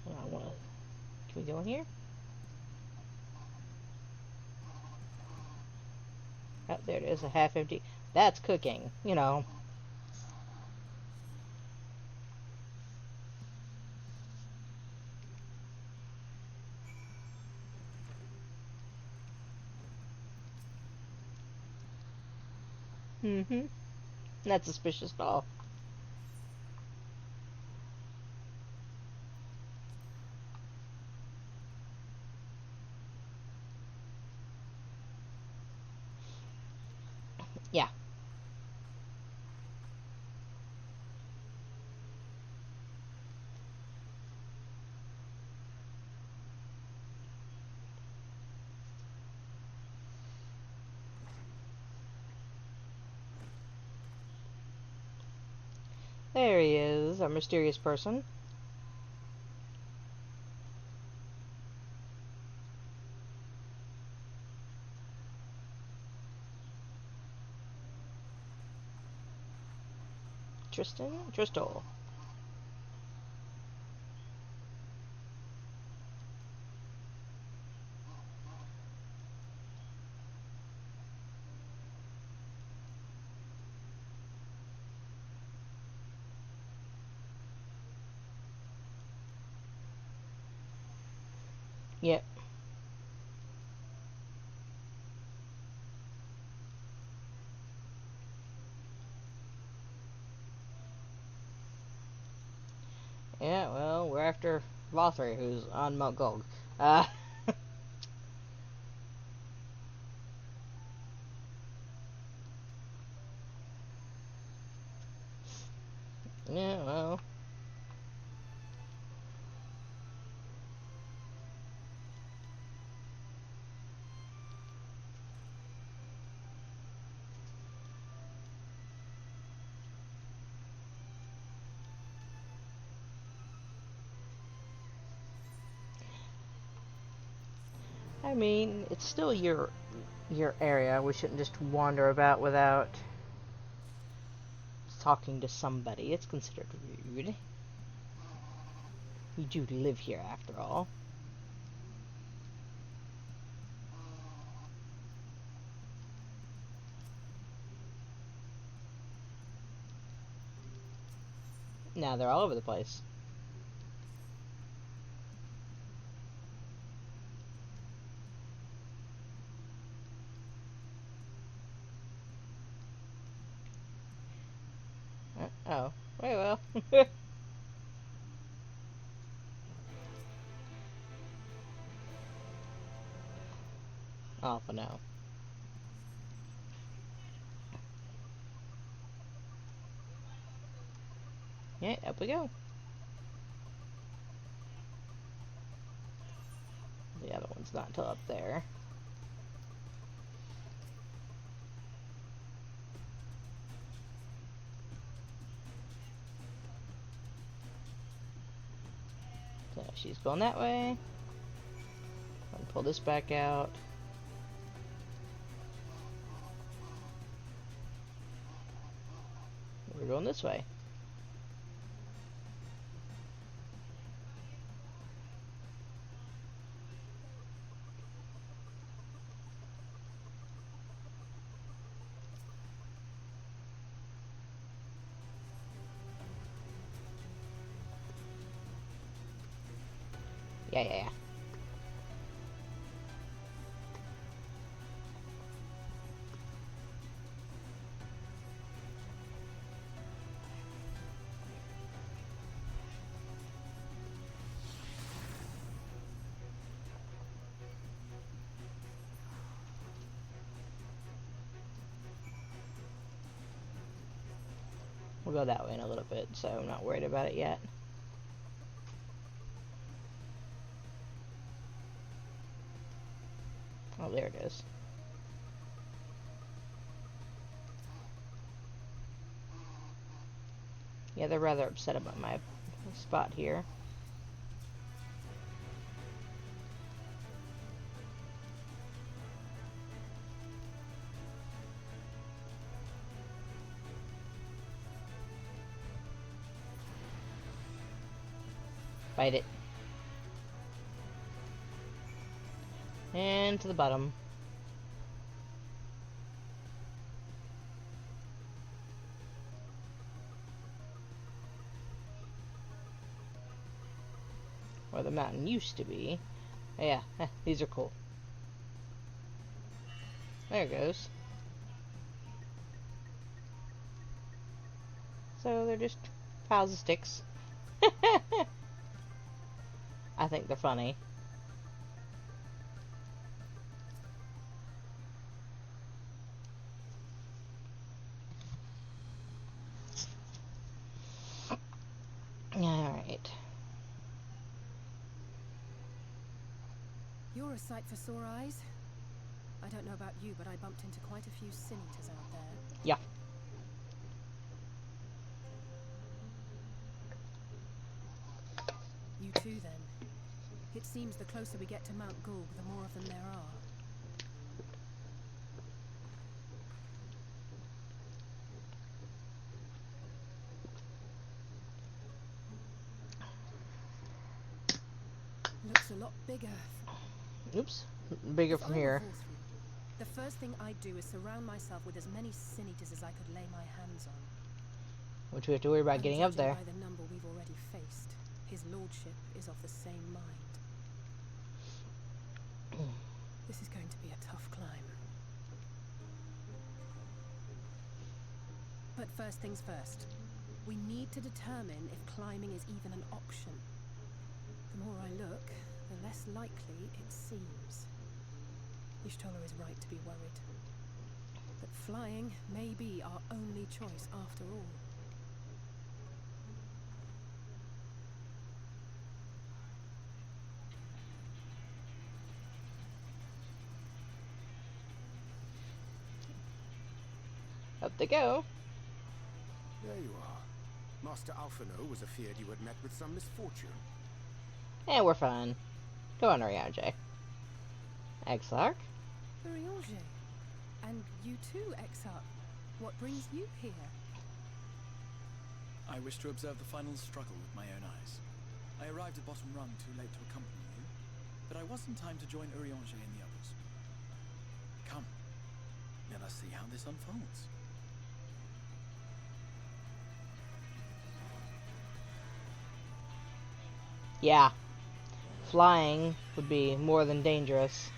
I wanna... Can we go in here? Oh, there it is, a half empty. That's cooking, you know. Mm-hmm. That's suspicious doll. Yeah. There he is, our mysterious person. Tristal. Yep. Yeah, well, we're after Lothar, who's on Mount Gulg. Yeah, well. I mean, it's still your area. We shouldn't just wander about without talking to somebody. It's considered rude. You do live here, after all. Now they're all over the place. Oh, very well. Oh, for now. Yeah, up we go. The other one's not till up there. So she's going that way. I'll pull this back out. We're going this way. Yeah. We'll go that way in a little bit, so I'm not worried about it yet. Oh, there it is. Yeah, they're rather upset about my spot here. Bite it. And to the bottom. Where the mountain used to be. Oh, yeah, these are cool. There it goes. So they're just piles of sticks. I think they're funny. Alright. You're a sight for sore eyes. I don't know about you, but I bumped into quite a few sin eaters out there. Yeah. It seems the closer we get to Mount Gulg, the more of them there are. Looks a lot bigger. Oops. Bigger If from I were here. Hawthorne, the first thing I'd do is surround myself with as many sin eaters as I could lay my hands on. Which we have to worry about And getting up judging there. by the number we've already faced, his lordship is of the same mind. This is going to be a tough climb. But first things first. We need to determine if climbing is even an option. The more I look, the less likely it seems. Ishtola is right to be worried. But flying may be our only choice after all. Up they go. There you are. Master Alphino was afeard you had met with some misfortune. And we're fine. Go on, Oriange. Exarch? Urianger. And you too, Exarch. What brings you here? I wish to observe the final struggle with my own eyes. I arrived at Bottom Rung too late to accompany you, but I was in time to join Urianger and the others. Come, let us see how this unfolds. Yeah. Flying would be more than dangerous.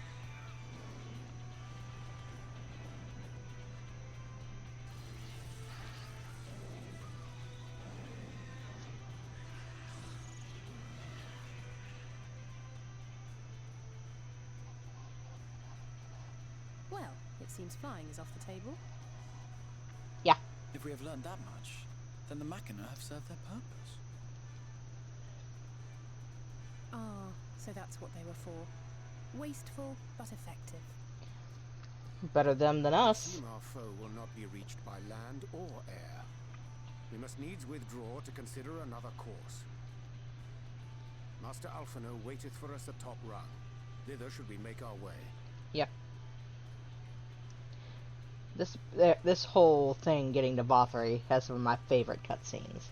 Well, it seems flying is off the table. Yeah. If we have learned that much, then the Machina have served their purpose. Ah, so that's what they were for. Wasteful, but effective. Better them than us. It seems our foe will not be reached by land or air. We must needs withdraw to consider another course. Master Alphino waiteth for us atop Rung. Thither should we make our way. Yep. This whole thing getting to Vothry has some of my favorite cutscenes.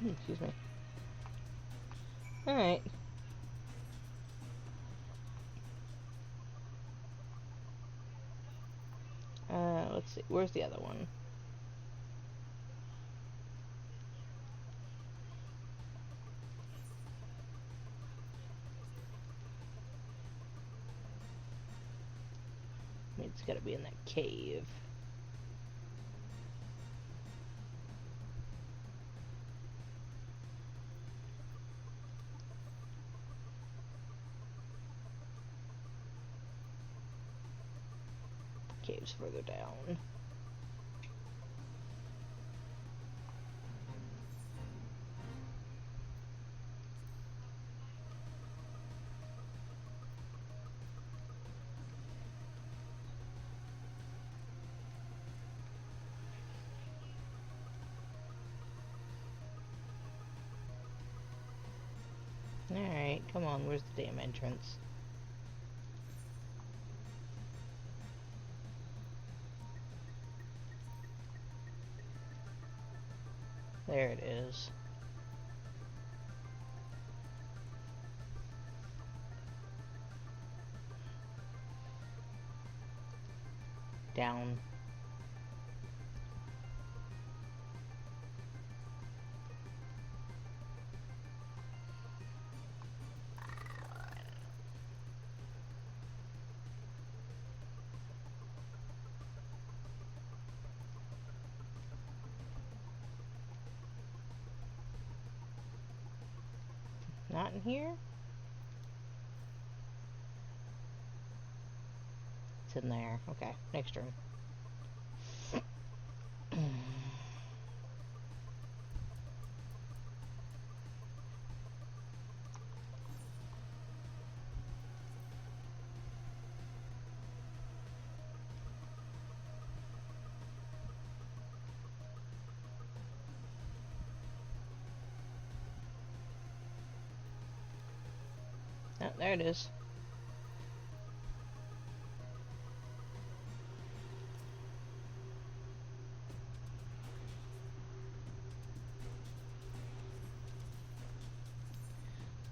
Excuse me. Alright. Let's see. Where's the other one? I mean, it's gotta be in that cave. Caves further down. Alright, come on, where's the damn entrance? There it is. Down. Not in here? It's in there. Okay, next room. there it is.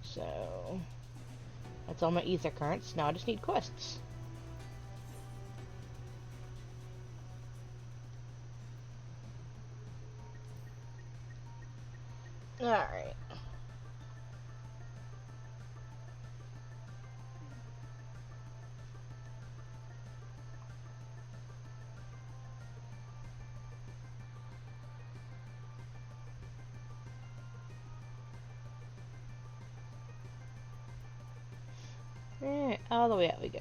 So, that's all my ether currents. Now I just need quests. Alright. Alright, all the way out we go.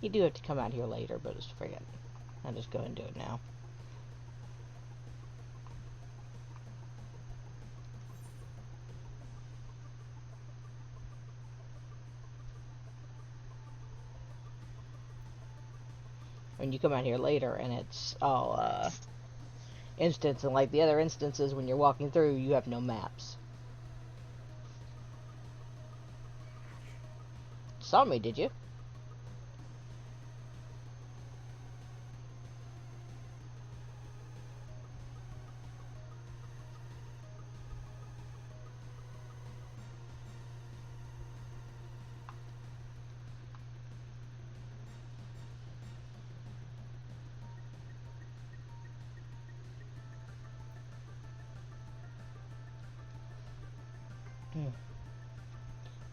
You do have to come out here later, but just forget. I'll just go and do it now. When you come out here later and it's all instance, and like the other instances when you're walking through, you have no maps. Saw me, did you?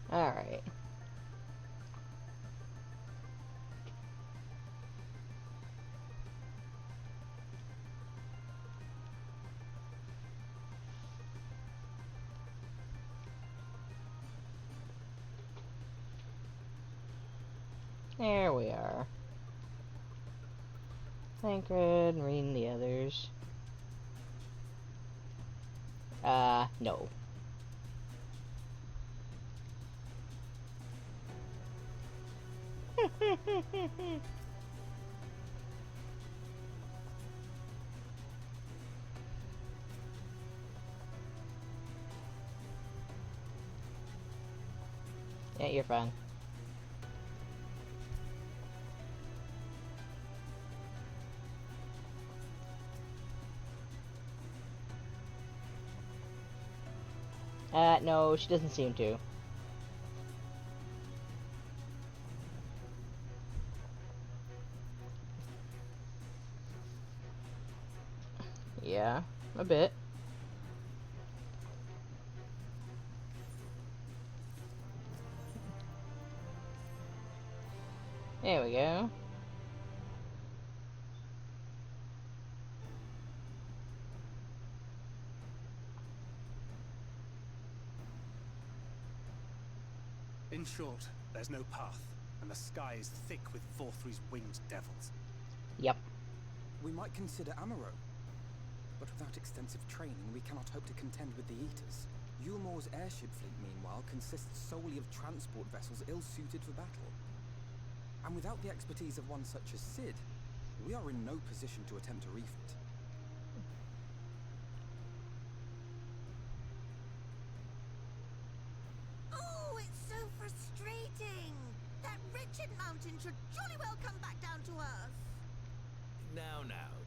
Alright. There we are. Thancred, and reading the others. No. Yeah, you're fine. No, she doesn't seem to. Yeah, a bit. There we go. In short, there's no path, and the sky is thick with Vorthry's winged devils. Yep. We might consider Amaro, but without extensive training, we cannot hope to contend with the Eaters. Yulmor's airship fleet, meanwhile, consists solely of transport vessels ill-suited for battle. And without the expertise of one such as Cid, we are in no position to attempt a refit. Oh, it's so frustrating! That wretched mountain should jolly well come back down to earth! Now,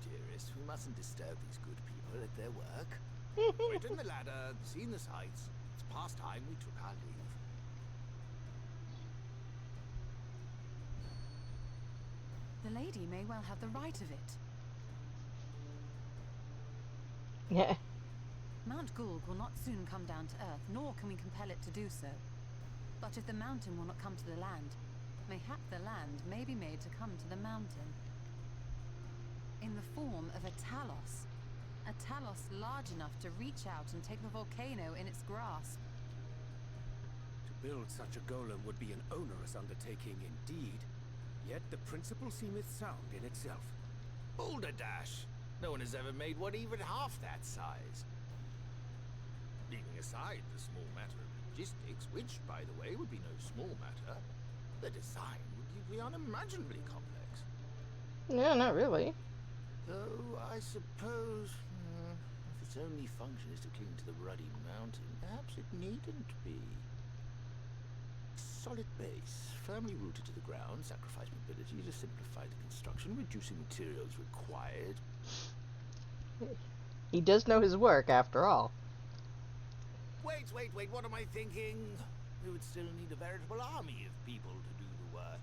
dearest, we mustn't disturb these good people at their work. Ridden the ladder, seen the sights. It's past time we took our leave. The lady may well have the right of it. Yeah. Mount Gulg will not soon come down to earth, nor can we compel it to do so. But if the mountain will not come to the land, mayhap the land may be made to come to the mountain. In the form of a Talos. A Talos large enough to reach out and take the volcano in its grasp. To build such a golem would be an onerous undertaking indeed. Yet the principle seemeth sound in itself. Balderdash! No one has ever made one even half that size. Leaving aside the small matter of logistics, which, by the way, would be no small matter, the design would be unimaginably complex. No, not really. Though, I suppose, if its only function is to cling to the ruddy mountain, perhaps it needn't be. Solid base, firmly rooted to the ground, sacrifice mobility to simplify the construction, reducing materials required. He does know his work, after all. Wait, what am I thinking? We would still need a veritable army of people to do the work.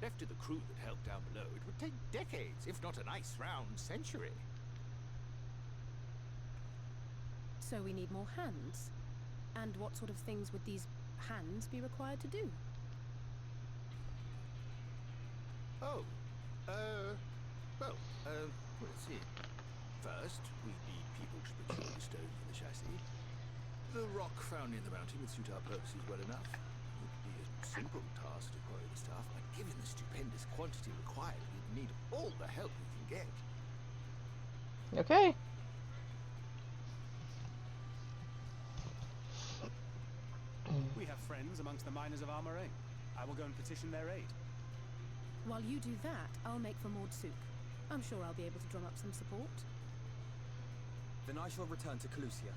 Left to the crew that helped down below, it would take decades, if not a nice round century. So we need more hands. And what sort of things would these hands be required to do? Oh, let's see. First, we need people to procure the stone for the chassis. The rock found in the mountain would suit our purposes well enough. It would be a simple task to quarry the stuff, but given the stupendous quantity required, we'd need all the help we can get. Okay. We have friends amongst the miners of Armoraine. I will go and petition their aid. While you do that, I'll make for Maud soup. I'm sure I'll be able to drum up some support. Then I shall return to Calusia.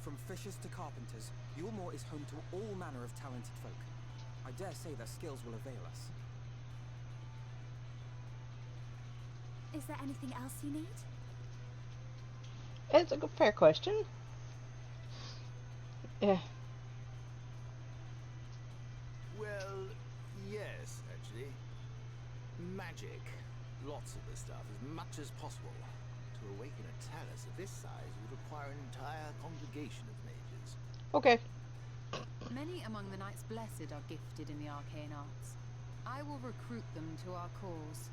From fishers to carpenters, Yulmore is home to all manner of talented folk. I dare say their skills will avail us. Is there anything else you need? It's a fair question. Yeah. Well, yes, actually. Magic. Lots of the stuff, as much as possible. To awaken a talus of this size would require an entire congregation of mages. Okay. Many among the Knights Blessed are gifted in the arcane arts. I will recruit them to our cause.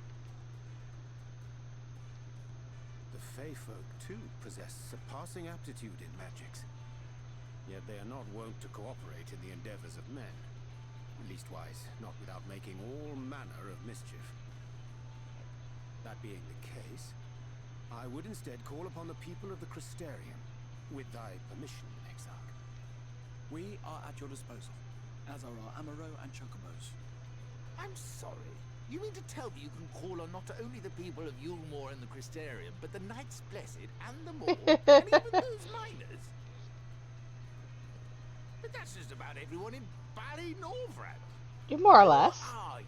The Fey folk, too, possess surpassing aptitude in magics. Yet they are not wont to cooperate in the endeavors of men. Leastwise, not without making all manner of mischief. That being the case, I would instead call upon the people of the Crystarium, with thy permission, Exarch. We are at your disposal, as are our Amaro and Chocobos. I'm sorry. You mean to tell me you can call on not only the people of Yulmore and the Crystarium, but the Knights Blessed and the Moor, and even those miners? But that's just about everyone in Ballynorvrand. More or less. Who are you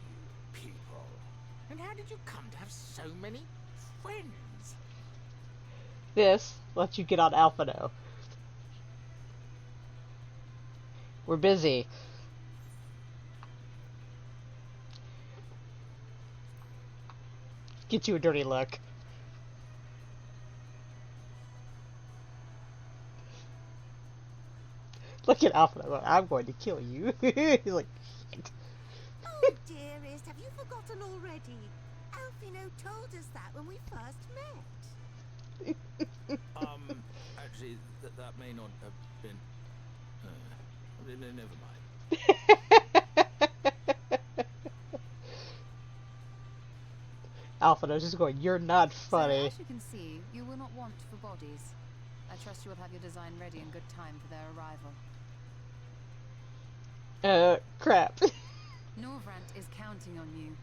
people? And how did you come to have so many friends? This lets you get on Alphino. We're busy. Get you a dirty look. Look at Alphino. I'm going to kill you. He's like, shit. Oh, dearest, have you forgotten already? Alfino told us that when we first met. Actually, that may not have been... never mind. Alphino's just going, you're not funny. So, as you can see, you will not want for bodies. I trust you will have your design ready in good time for their arrival. Crap. Norvrant is counting on you,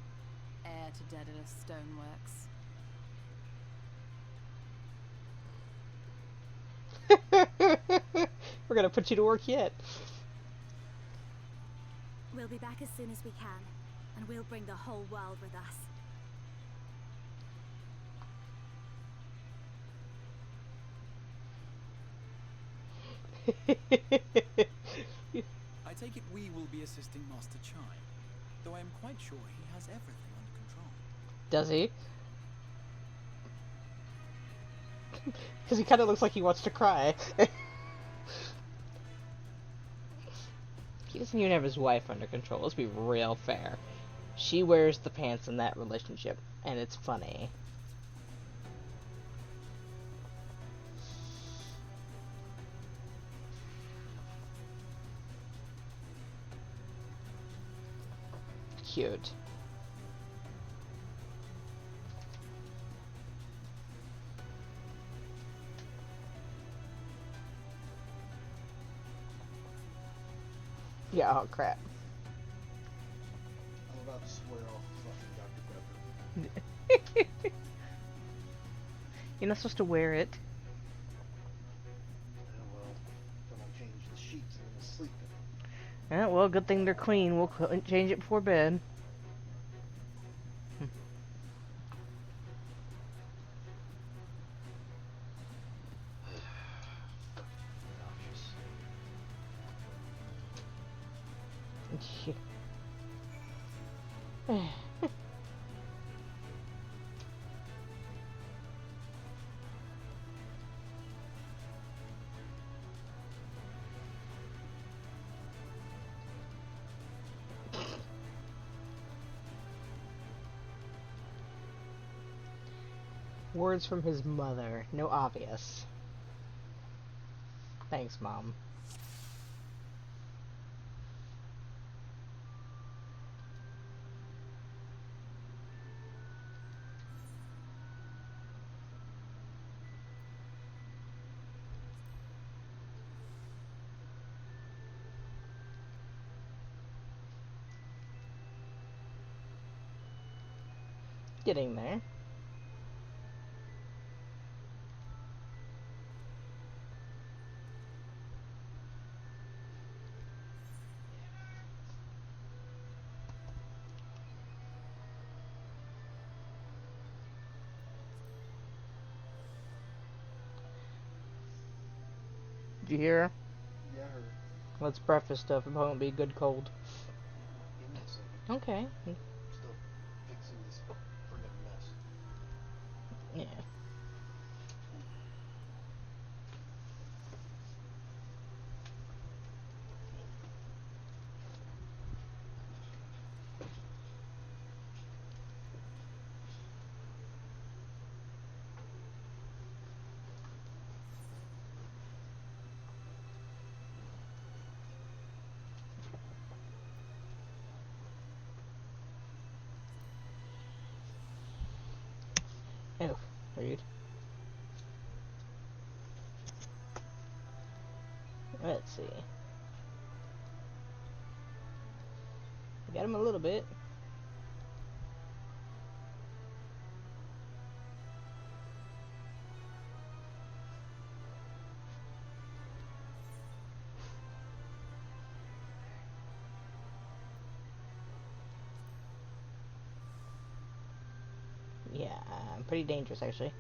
heir to Daedalus Stoneworks. We're gonna put you to work yet. We'll be back as soon as we can, and we'll bring the whole world with us. I take it we will be assisting Master Chai, though I am quite sure he has everything under control. Does he? Because he kind of looks like he wants to cry. He doesn't even have his wife under control. Let's be real fair. She wears the pants in that relationship, and it's funny. Cute. Yeah, oh crap. I'm about to swear off fucking Dr. Pepper. You're not supposed to wear it. Yeah, well, then I'll change the sheets and then sleep in it. Yeah, well, good thing they're clean. We'll change it before bed. Words from his mother. No obvious. Thanks, Mom. Getting there. Did you hear? Yeah, I heard. Let's breakfast stuff. It won't be good cold. Give me a second. Okay. Still fixing this friggin' mess. Yeah. Oh, rude. Let's see. Got him a little bit. Yeah, pretty dangerous actually.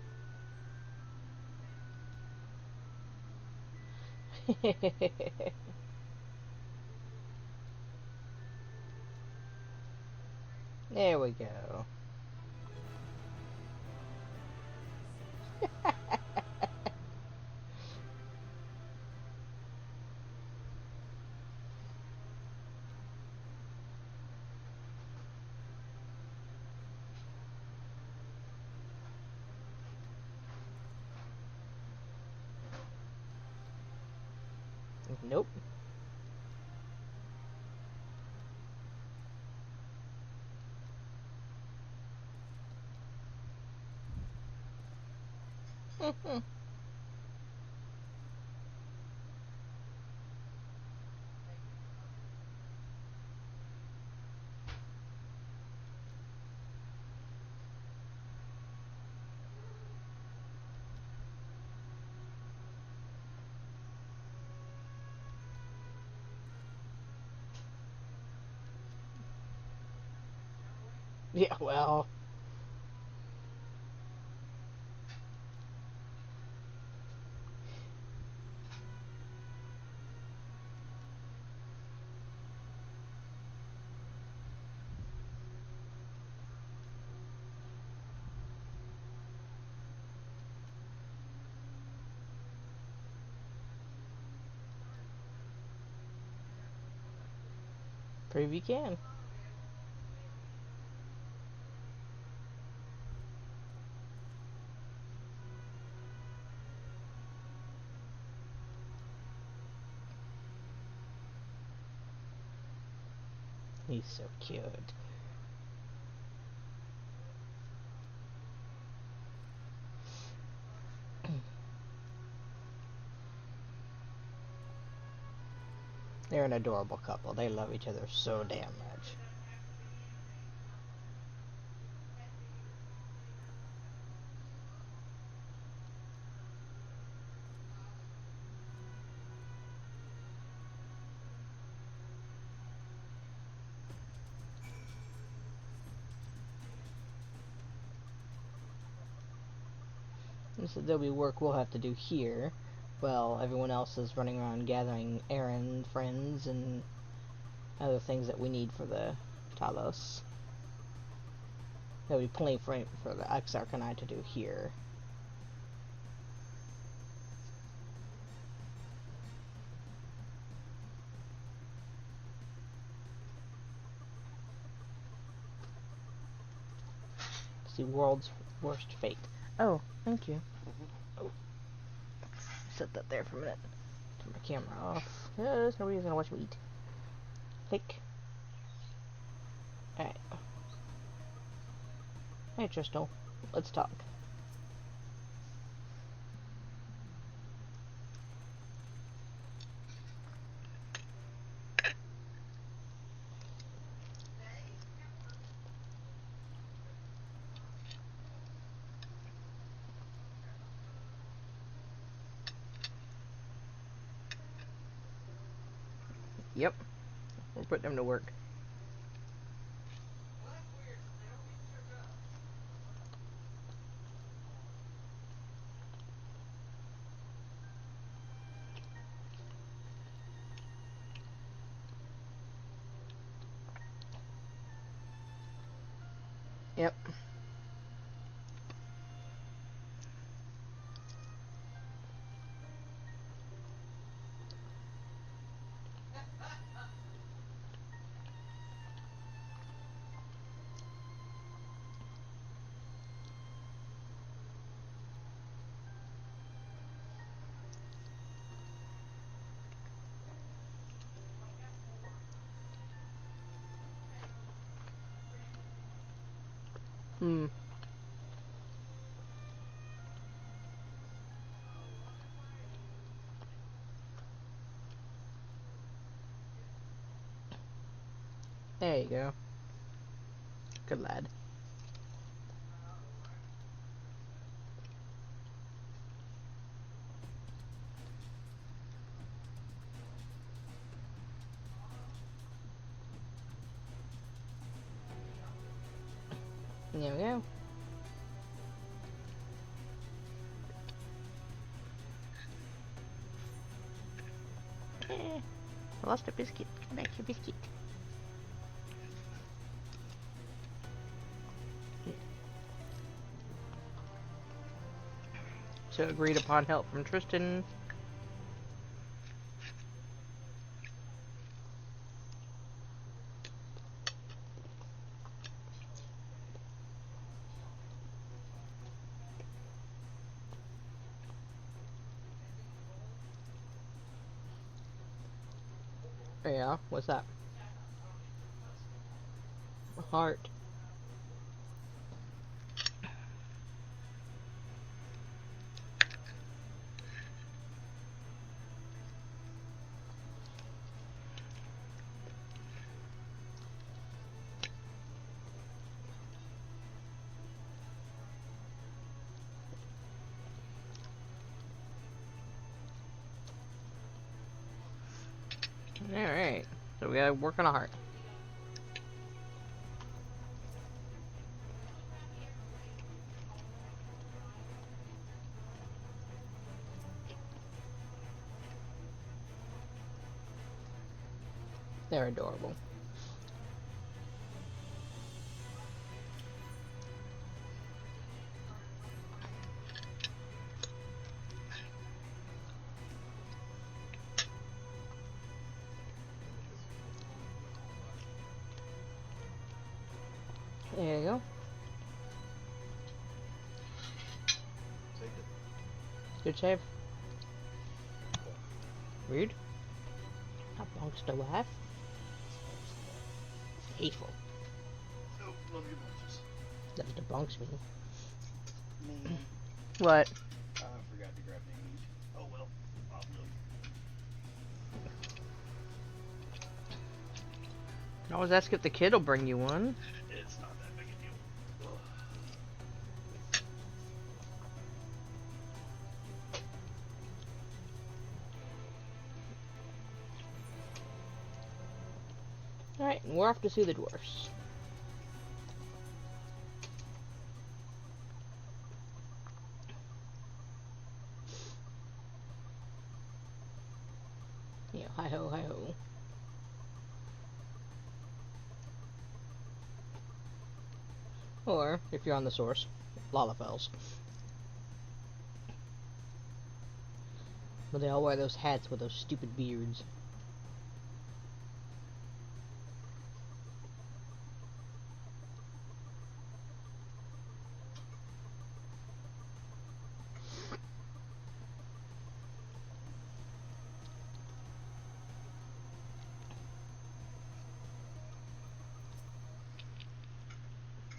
There we go. Nope. Yeah, well. Prove you can. He's so cute. They're an adorable couple. They love each other so damn much. So there'll be work we'll have to do here. Well, everyone else is running around gathering errand friends and other things that we need for the Talos. There'll be plenty for the Exarch and I to do here. See, world's worst fate. Oh, thank you. Oh, set that there for a minute. Turn my camera off. Yes, nobody's gonna watch me eat. Click. Alright. Hey, Tristal. Let's talk. Yep. We'll put them to work. Yep. Hmm. There you go. Good lad. There we go. I lost a biscuit. Come back, your biscuit. So agreed upon help from Tristan. Yeah, what's that? A heart. Alright, so we gotta work on a heart. They're adorable. There you go. Saved it. Good save. Rude. Not bonks to laugh. Hateful. Nope, love your bunches. That's the bonks me. Man, What? I forgot to grab the meat. Oh well, I'll look. I always ask if the kid will bring you one. It's not that big a deal. Ugh. Alright, we're off to see the dwarfs. Hi ho, hi ho. Or, if you're on the source, Lalafels. But they all wear those hats with those stupid beards.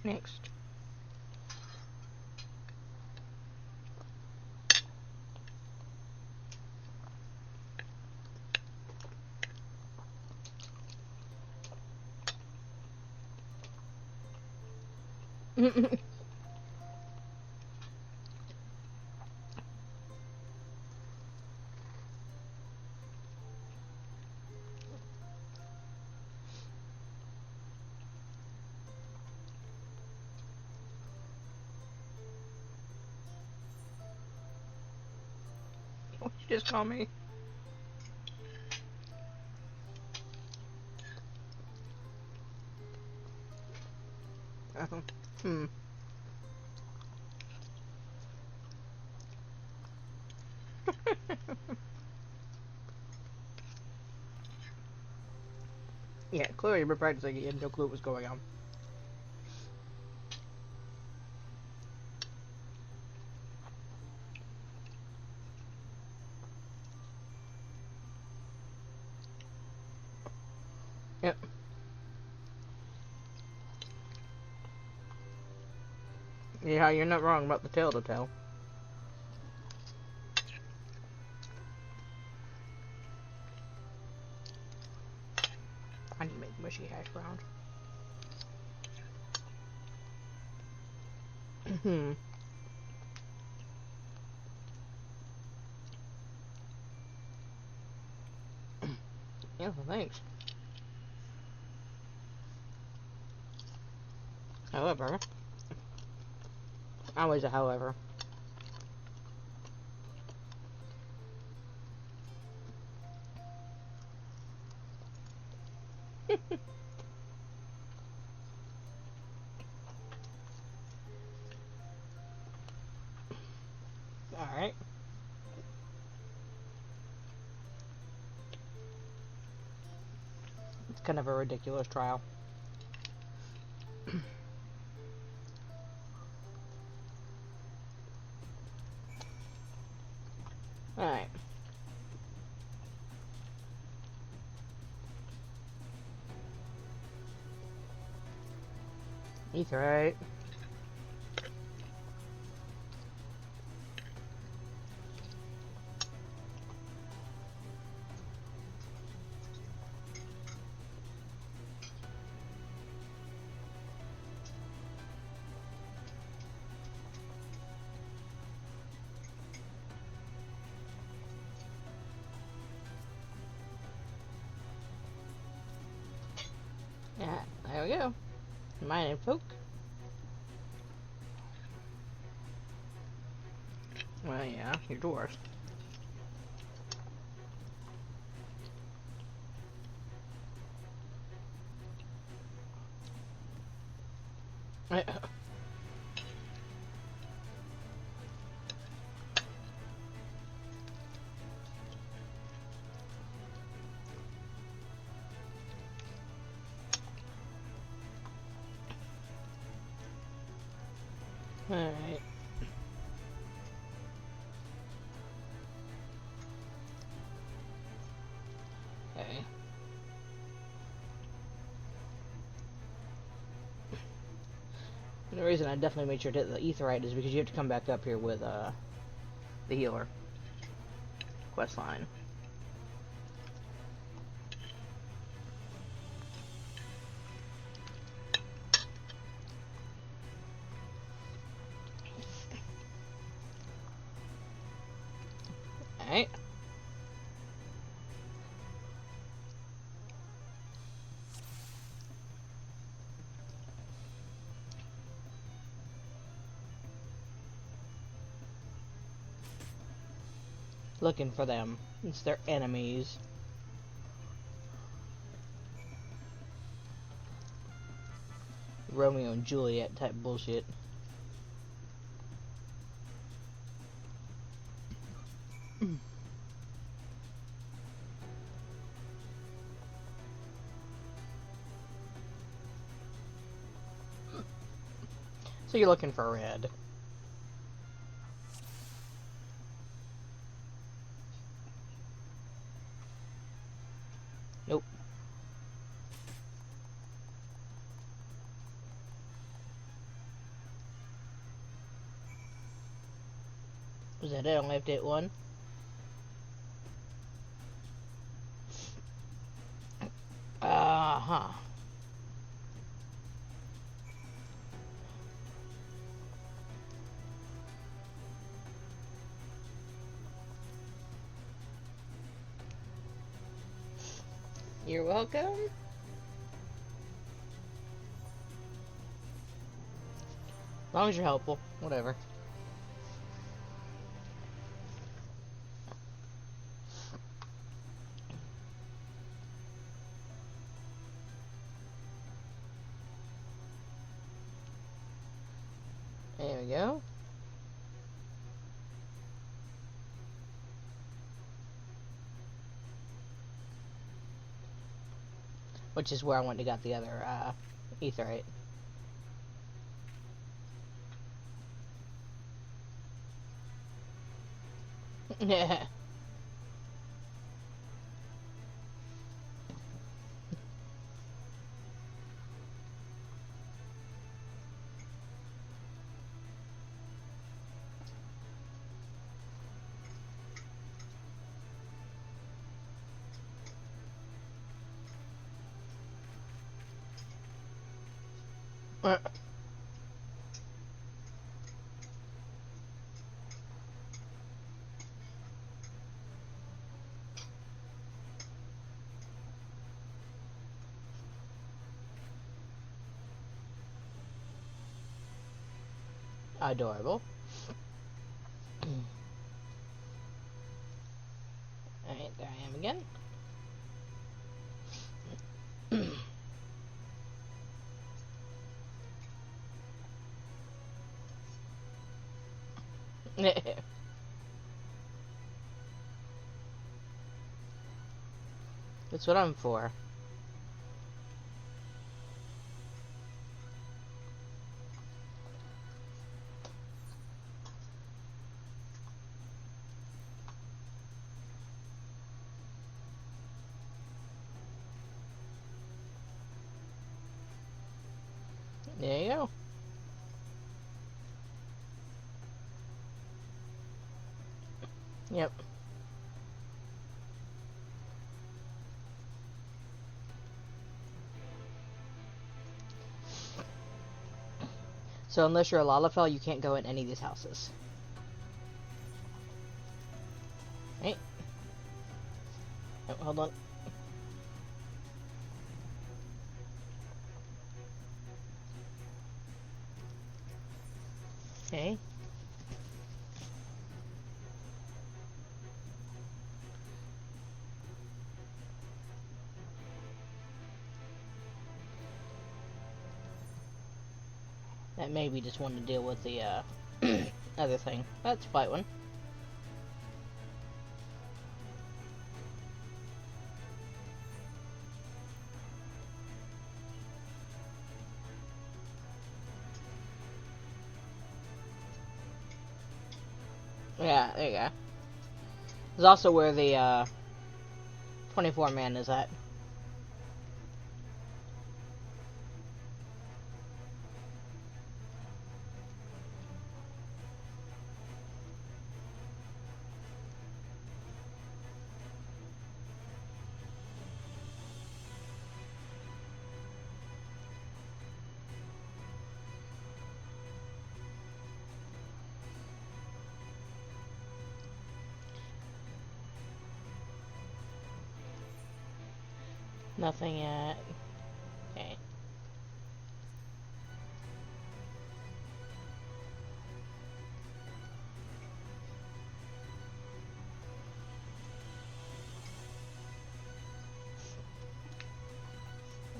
Next. What'd you just call me? Hmm. Yeah, clearly you've been practicing, you had no clue what was going on. Yep. Yeah, you're not wrong about the tale to tell. I need to make mushy hash browns. Yeah, well, thanks. However, always a however. Alright. It's kind of a ridiculous trial. Alright. Etherite. Yeah, there we go. Mining folk. Well, yeah, you're dwarves. Alright. Okay. And the reason I definitely made sure to hit the etherite is because you have to come back up here with the healer quest line. Alright. Looking for them. It's their enemies. Romeo and Juliet type bullshit. So you're looking for red. Nope. Was that it? I only have to hit one? Uh-huh. You're welcome. As long as you're helpful. Whatever. There we go. Which is where I went to get the other etherite. Yeah. Adorable. Alright, there I am again. That's what I'm for. There you go. Yep. So unless you're a Lalafell, you can't go in any of these houses. Right? Oh, hold on. Okay. That maybe just wanted to deal with the other thing. Let's fight one. Yeah, there you go. There's also where the 24 man is at. Nothing yet. Okay.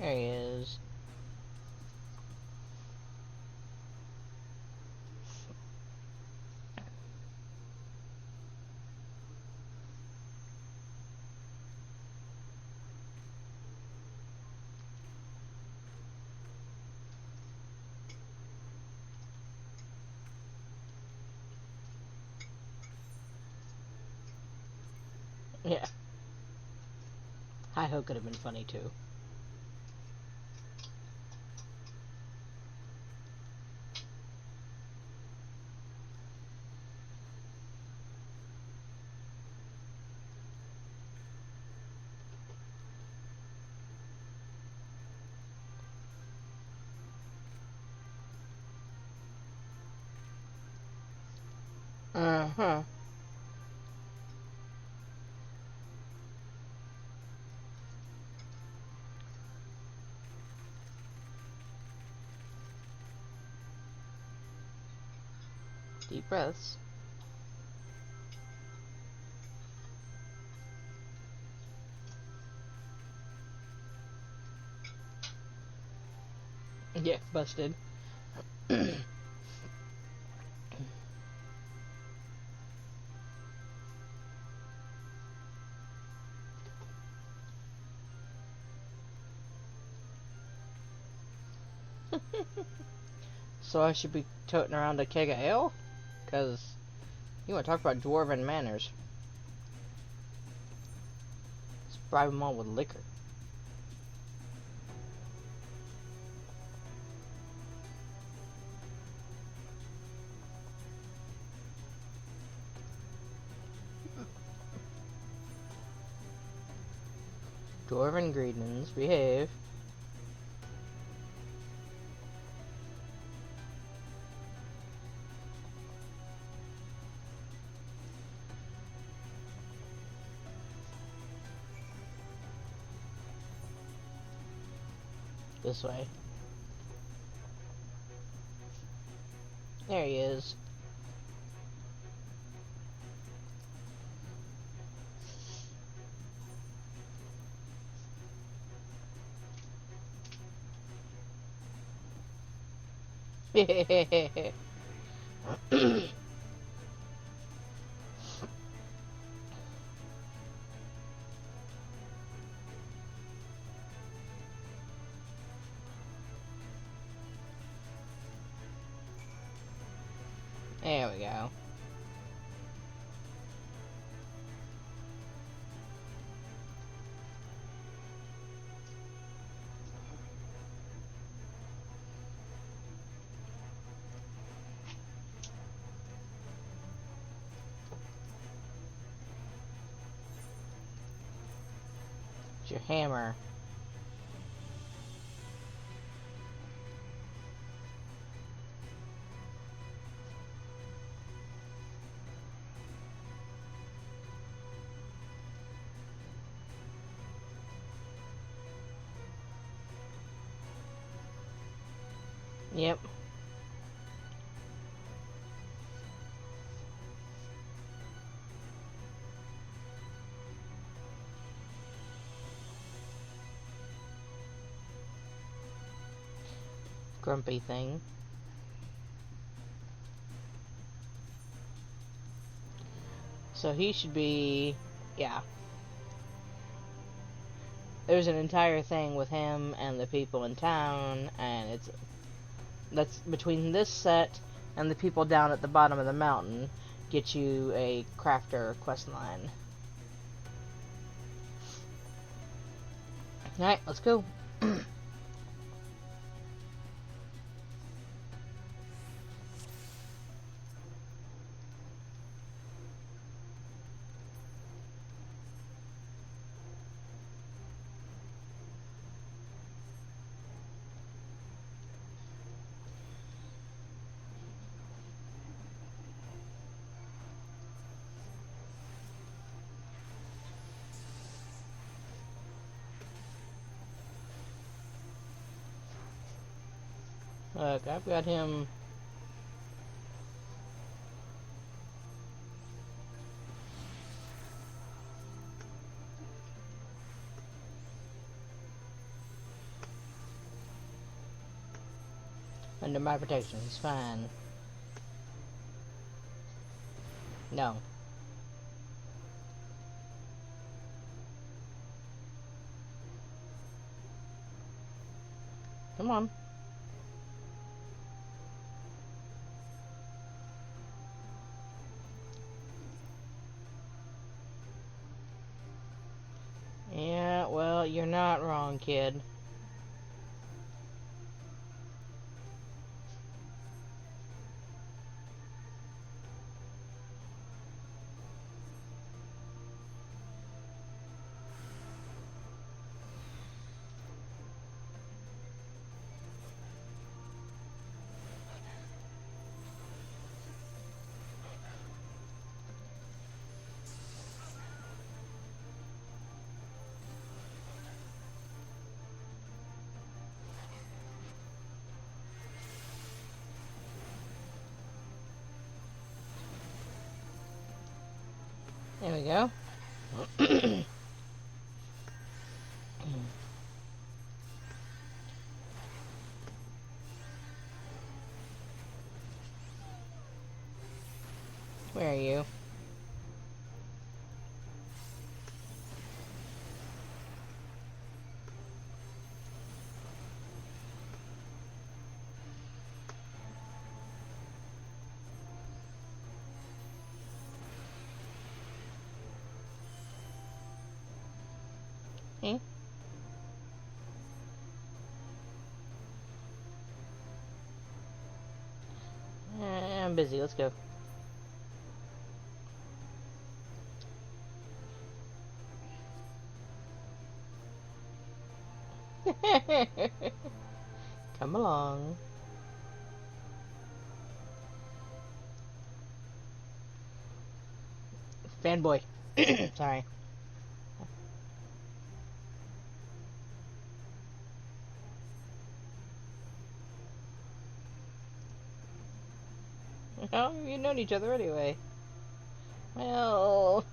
There he is. Yeah. Hi-ho could have been funny too. Uh-huh. Deep breaths. Yeah, busted. So I should be toting around a keg of ale? Because you want to talk about dwarven manners. Let's bribe them all with liquor. Dwarven greetings, behave. This way. There he is. There we go. It's your hammer. Yep. Grumpy thing. So he should be... yeah. There's an entire thing with him and the people in town, and that's between this set and the people down at the bottom of the mountain get you a crafter quest line. Alright, let's go. Look, I've got him. Under my protection, he's fine. No. Come on. Well, you're not wrong, kid. There we go. Where are you? Hey. I'm busy. Let's go. Come along. Fanboy. Sorry. Oh, you've known each other anyway. Well...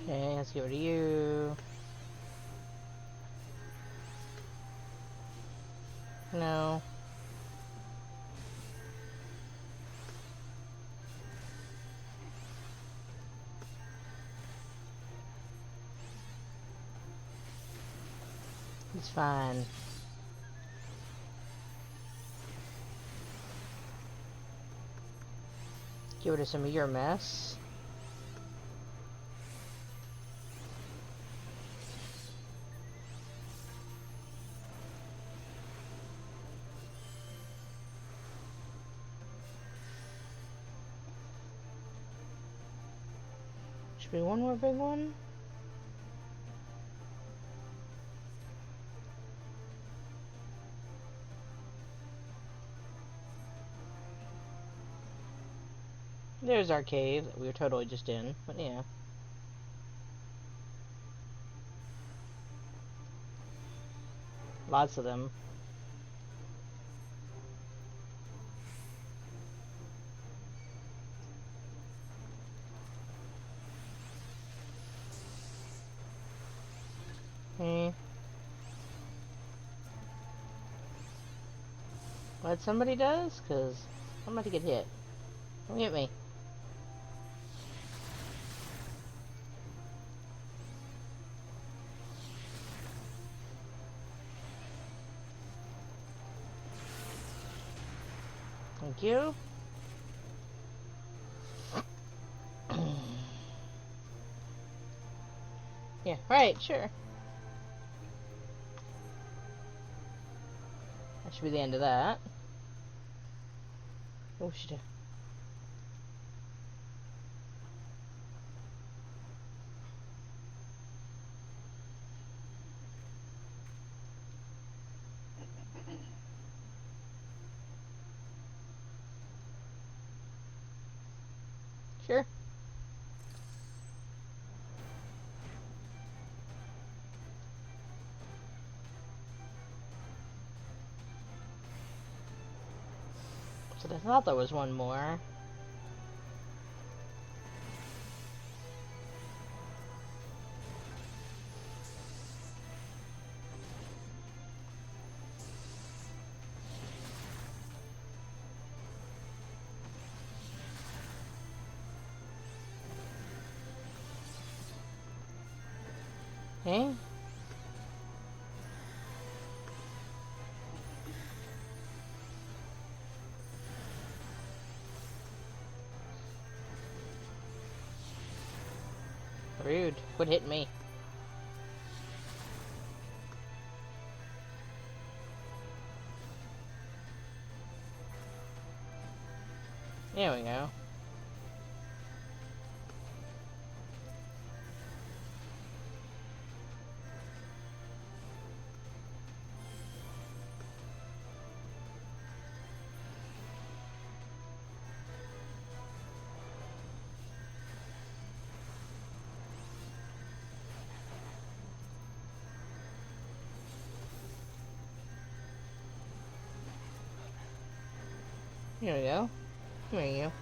Okay, let's go to you. No. It's fine. Get rid of some of your mess. Should be one more big one. There's our cave that we were totally just in, but yeah. Lots of them. Okay. Glad somebody does, because I'm about to get hit. Don't hit me. Thank you. Yeah, right, sure. That should be the end of that. Oh, shit. Sure. So I thought there was one more. Okay. Rude. Quit hitting me. There we go. Here we go. Here we go.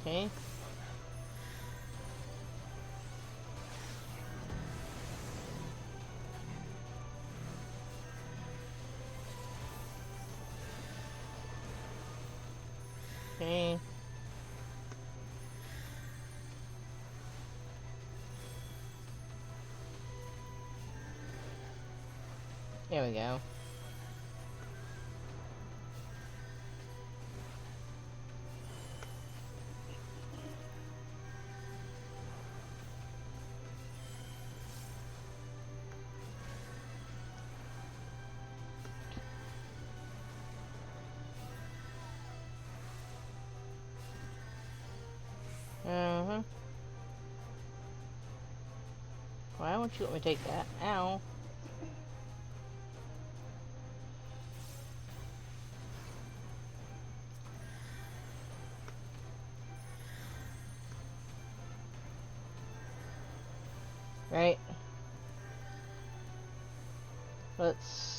Okay. Okay. There we go. Uh-huh. Why won't you let me take that? Ow. Right. Let's...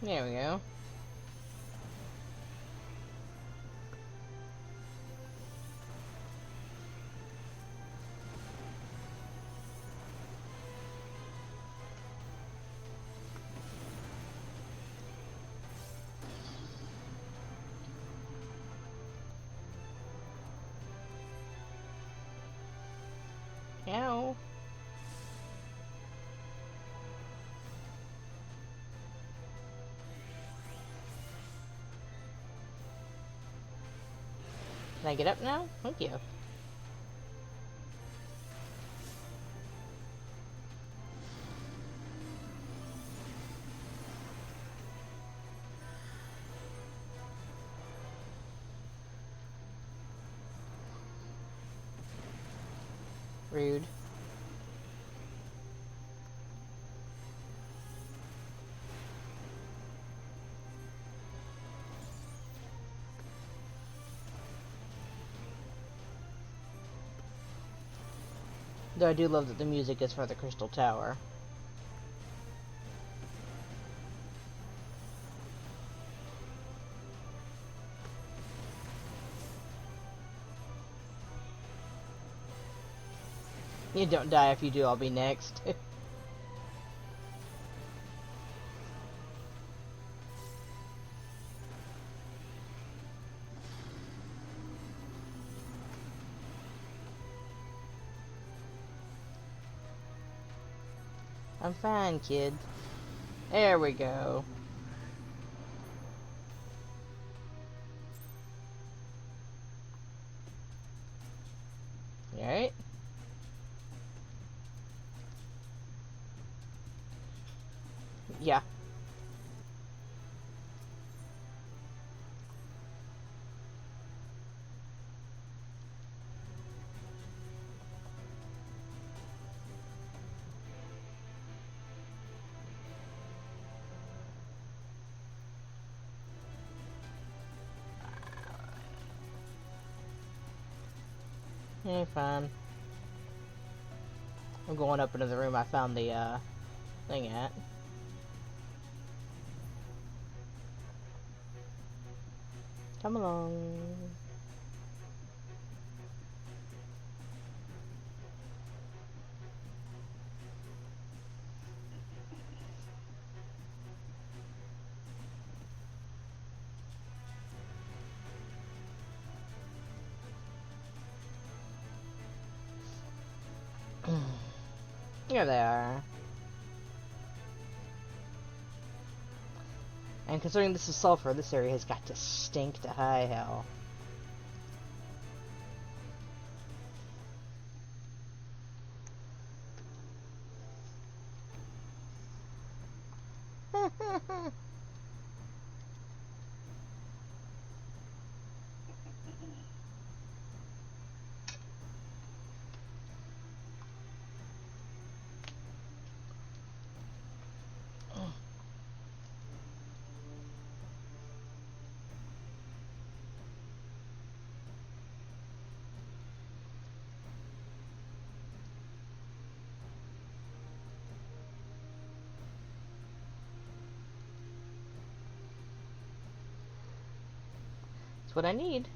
There we go. Ow. Can I get up now? Thank you. Rude. Though I do love that the music is for the Crystal Tower. You don't die. If you do, I'll be next. I'm fine, kid. There we go. Alright. Yeah. Hey, fine. I'm going up into the room I found the, thing at. Come along. Here they are. And considering this is sulfur, this area has got to stink to high hell. That's what I need.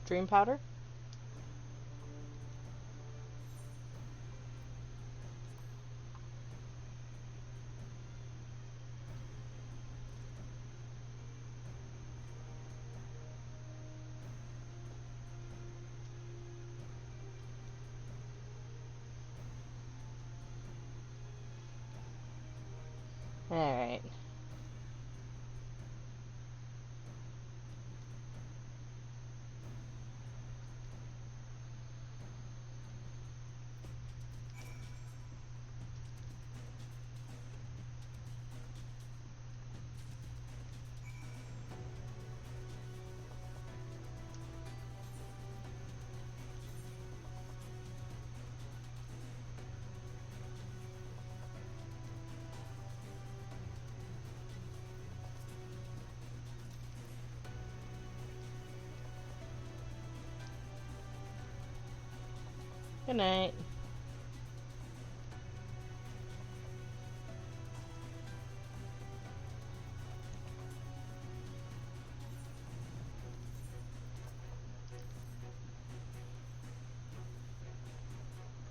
Dream powder? Alright. Good night.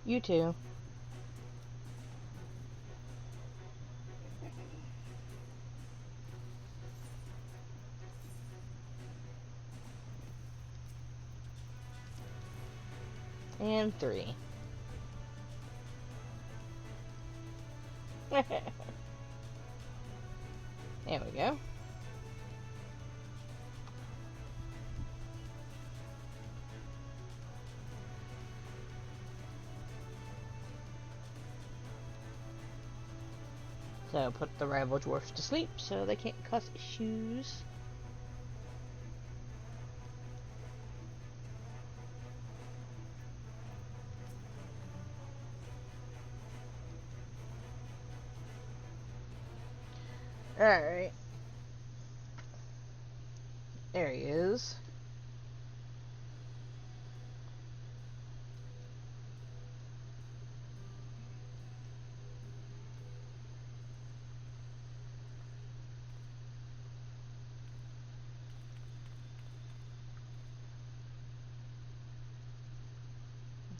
You too. And 3. There we go. So put the rival dwarfs to sleep so they can't cause issues. Alright. There he is.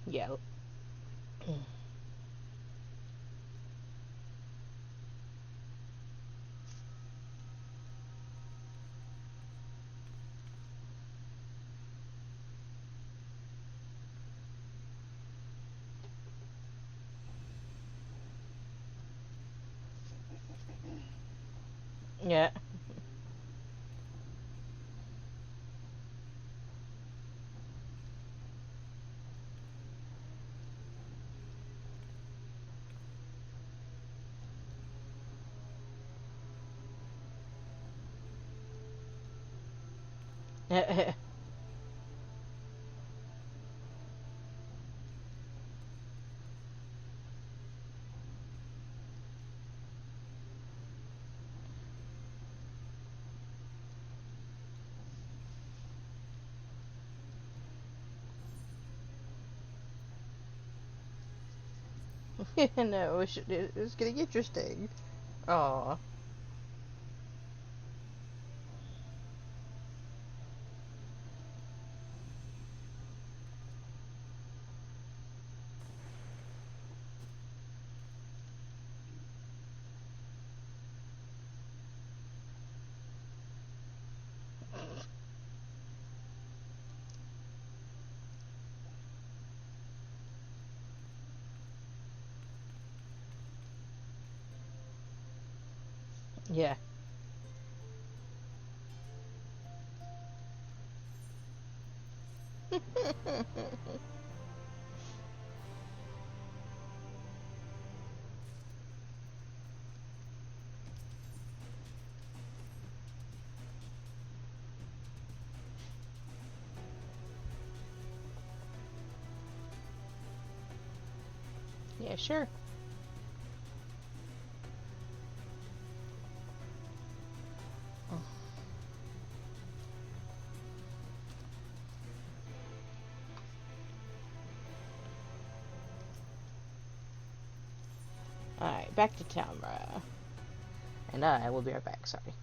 Yeah. Yeah. No, it was getting interesting. Aw. Yeah. Yeah, sure. Alright, back to town, bruh. And I will be right back, sorry.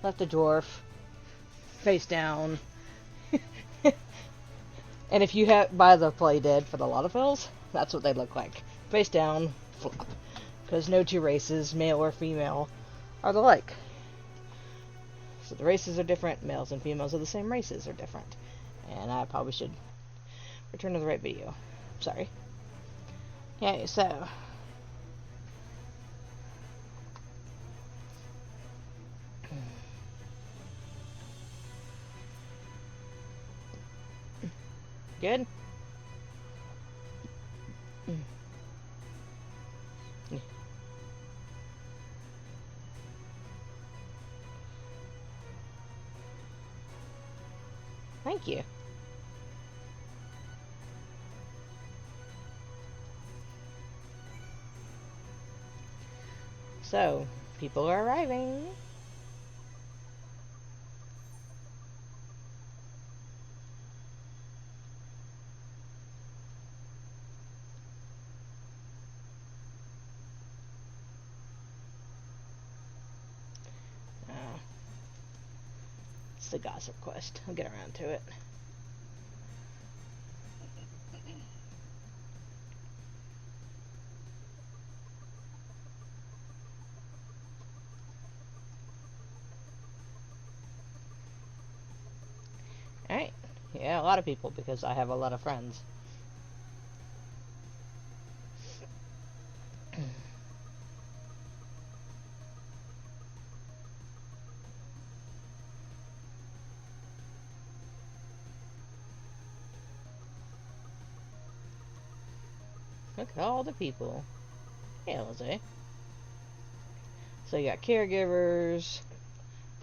left a dwarf face down. And if you buy the Play Dead for the Lauderfills, that's what they look like. Face down, flop. Because no two races, male or female, are the like. So the races are different, males and females of the same races are different. And I probably should return to the right video. Sorry. Okay, so... Good? Thank you. So, people are arriving. It's the gossip quest. I'll get around to it. Alright. Yeah, a lot of people, because I have a lot of friends. Look at all the people. Hey, Jose. So you got caregivers.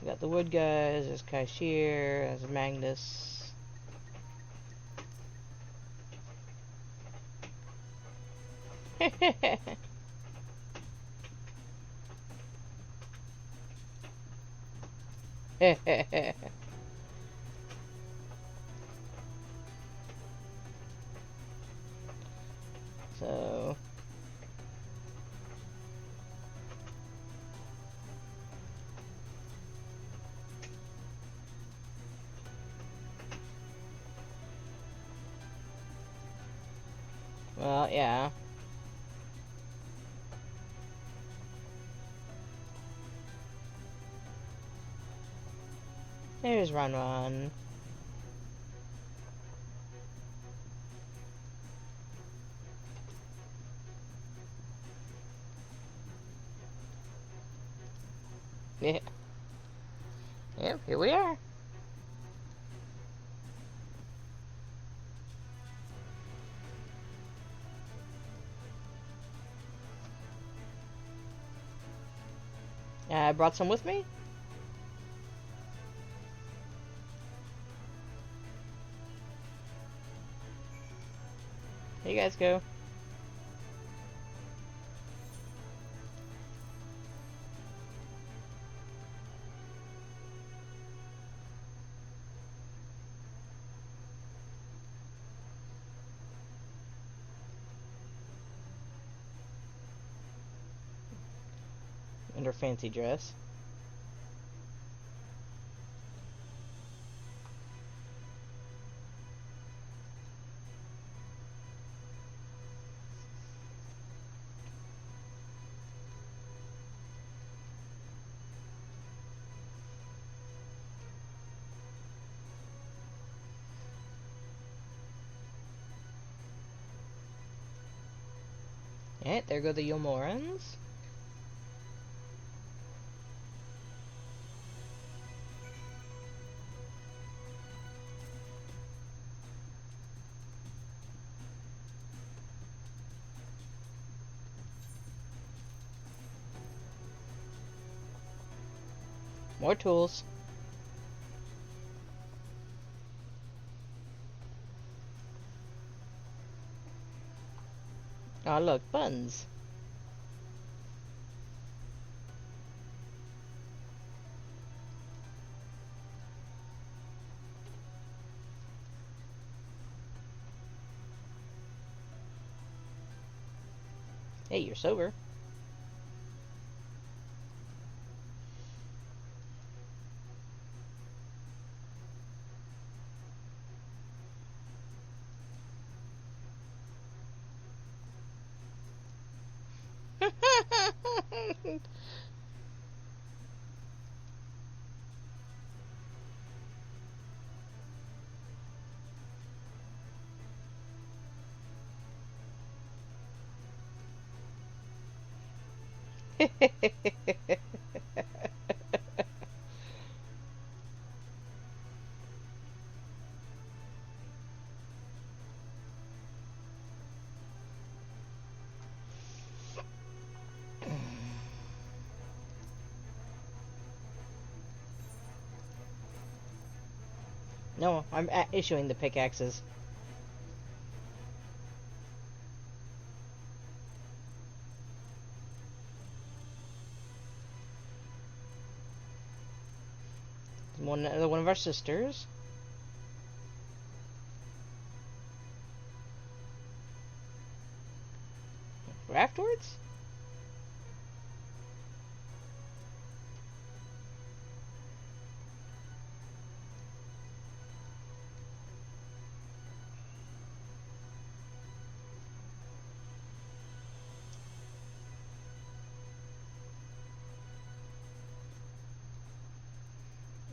We got the wood guys. There's cashier. There's Magnus. So... Well, yeah. There's Run Run. Yeah. Yep, here we are. I brought some with me. Here you guys go. And her fancy dress. Alright, there go the Yomorans. More tools. Oh, look, buns. Hey, you're sober. No, I'm issuing the pickaxes. Another one of our sisters. Afterwards?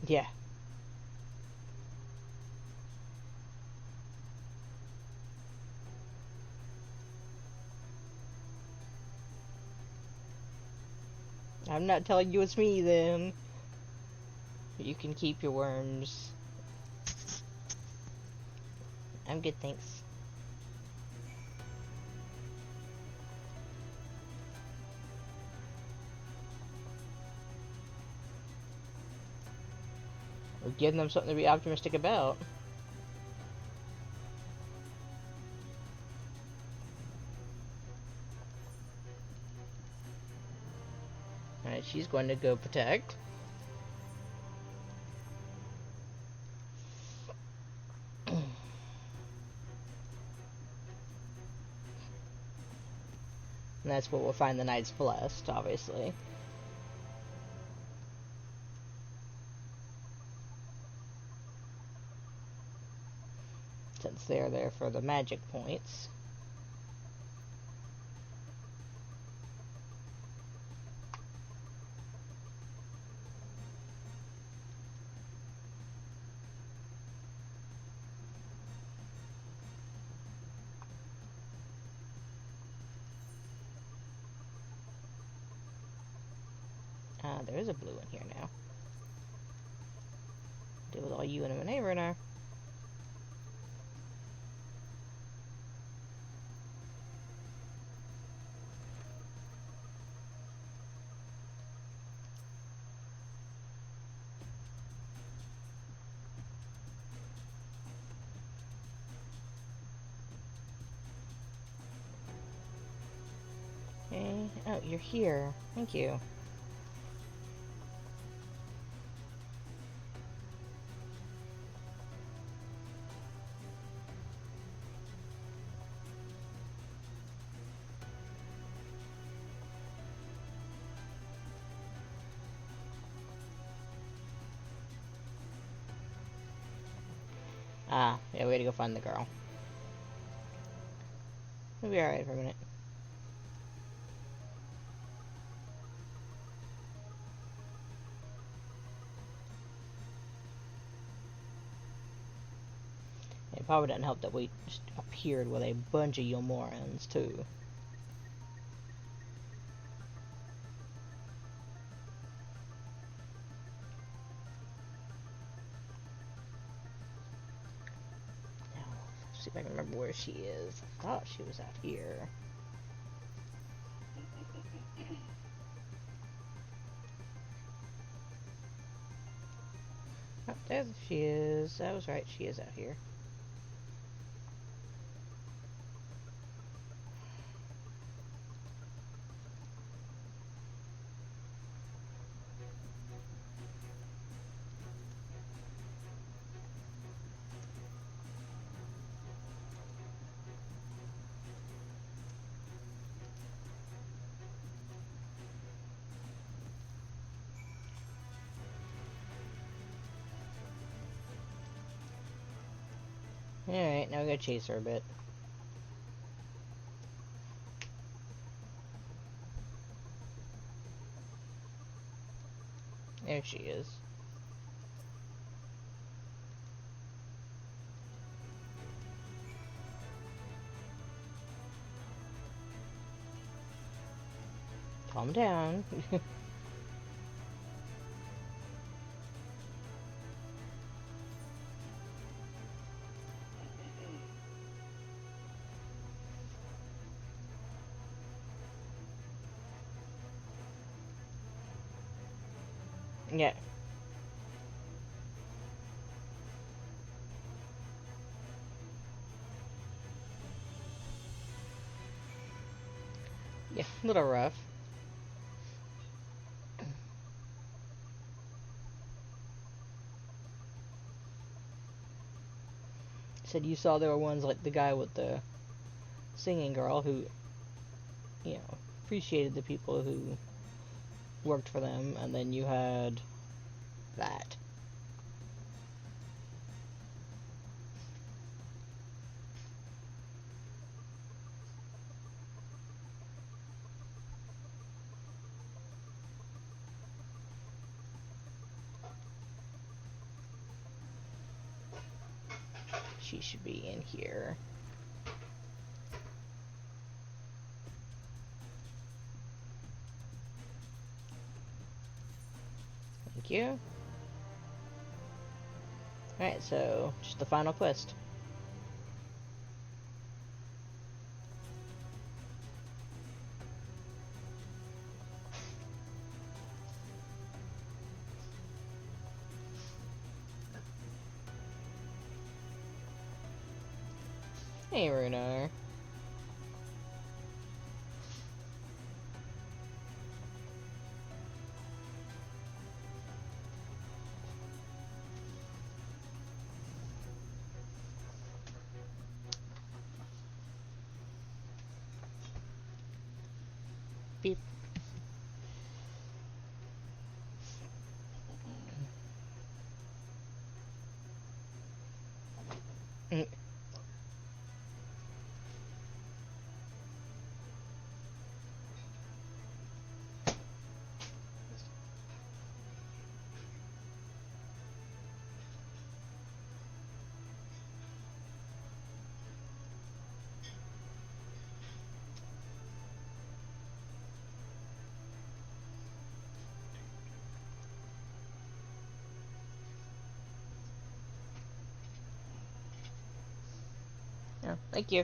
Yeah. I'm not telling you it's me then. You can keep your worms. I'm good, thanks. We're giving them something to be optimistic about. Alright, she's going to go protect. And that's where we'll find the Knights Blessed, obviously. Since they're there for the magic points. Ah, there is a blue in here now. Deal with all you and a neighbor now. Okay. Oh, you're here. Thank you. Ah, yeah, we had to go find the girl. We'll be alright for a minute. It probably didn't help that we just appeared with a bunch of Yomorans, too. Now, let's see if I can remember where she is. I thought she was out here. Oh, there she is. I was right, she is out here. Alright, now we gotta chase her a bit. There she is. Calm down. Yeah. Yeah, a little rough. Said you saw there were ones like the guy with the singing girl who, you know, appreciated the people who worked for them, and then you had that. She should be in here. Thank you. Alright, so just the final quest. Hey, Runar. Beep. Mm. Oh, thank you.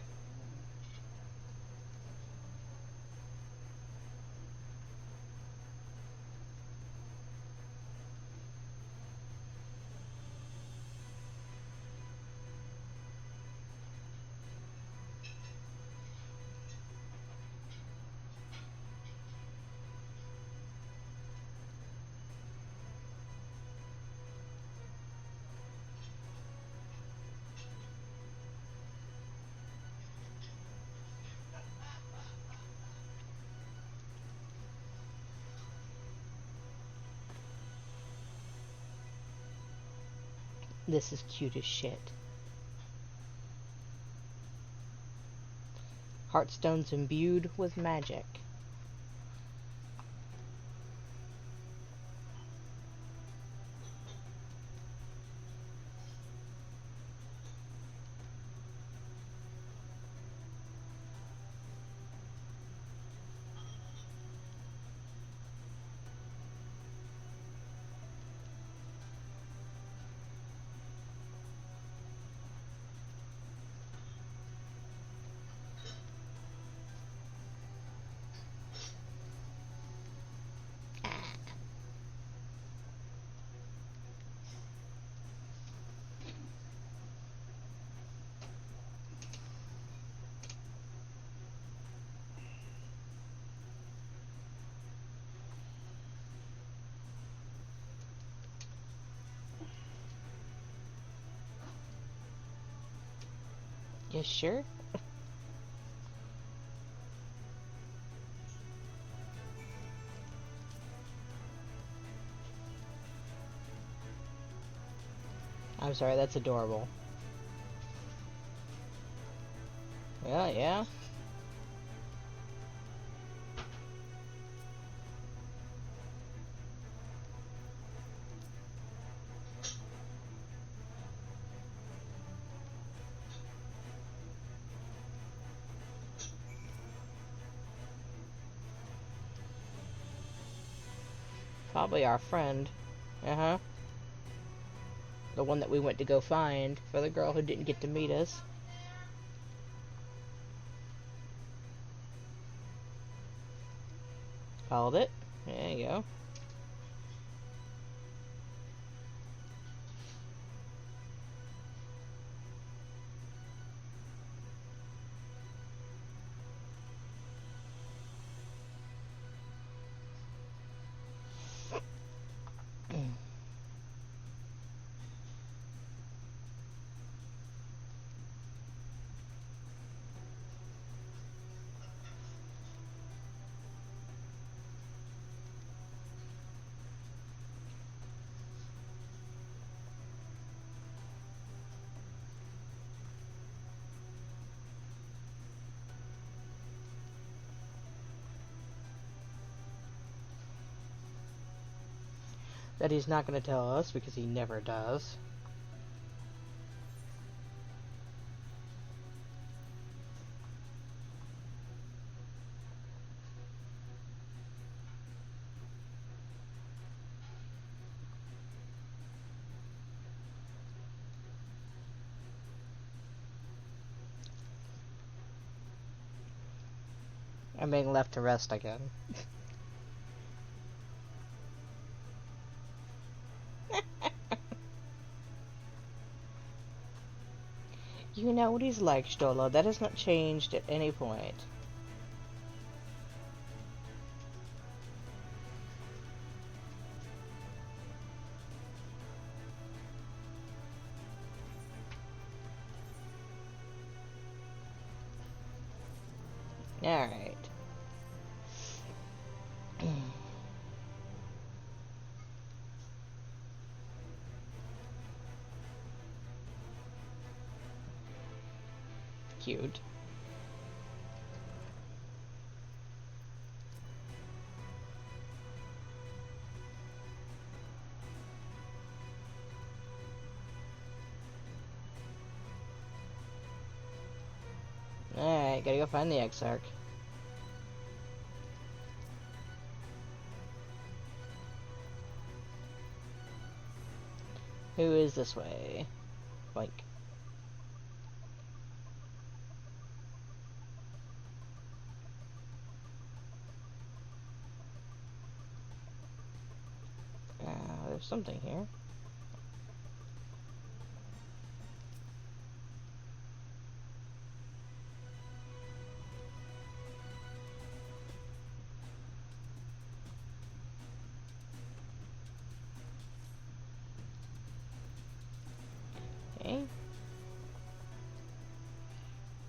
This is cute as shit. Heartstones imbued with magic. You sure? I'm sorry, that's adorable. Yeah. Probably our friend. Uh-huh. The one that we went to go find for the girl who didn't get to meet us. Called it. There you go. That he's not going to tell us because he never does. I'm being left to rest again. You know what he's like, Stola. That has not changed at any point. Alright. Cute. Alright, gotta go find the Exarch. Who is this way? Like. There's something here. Okay.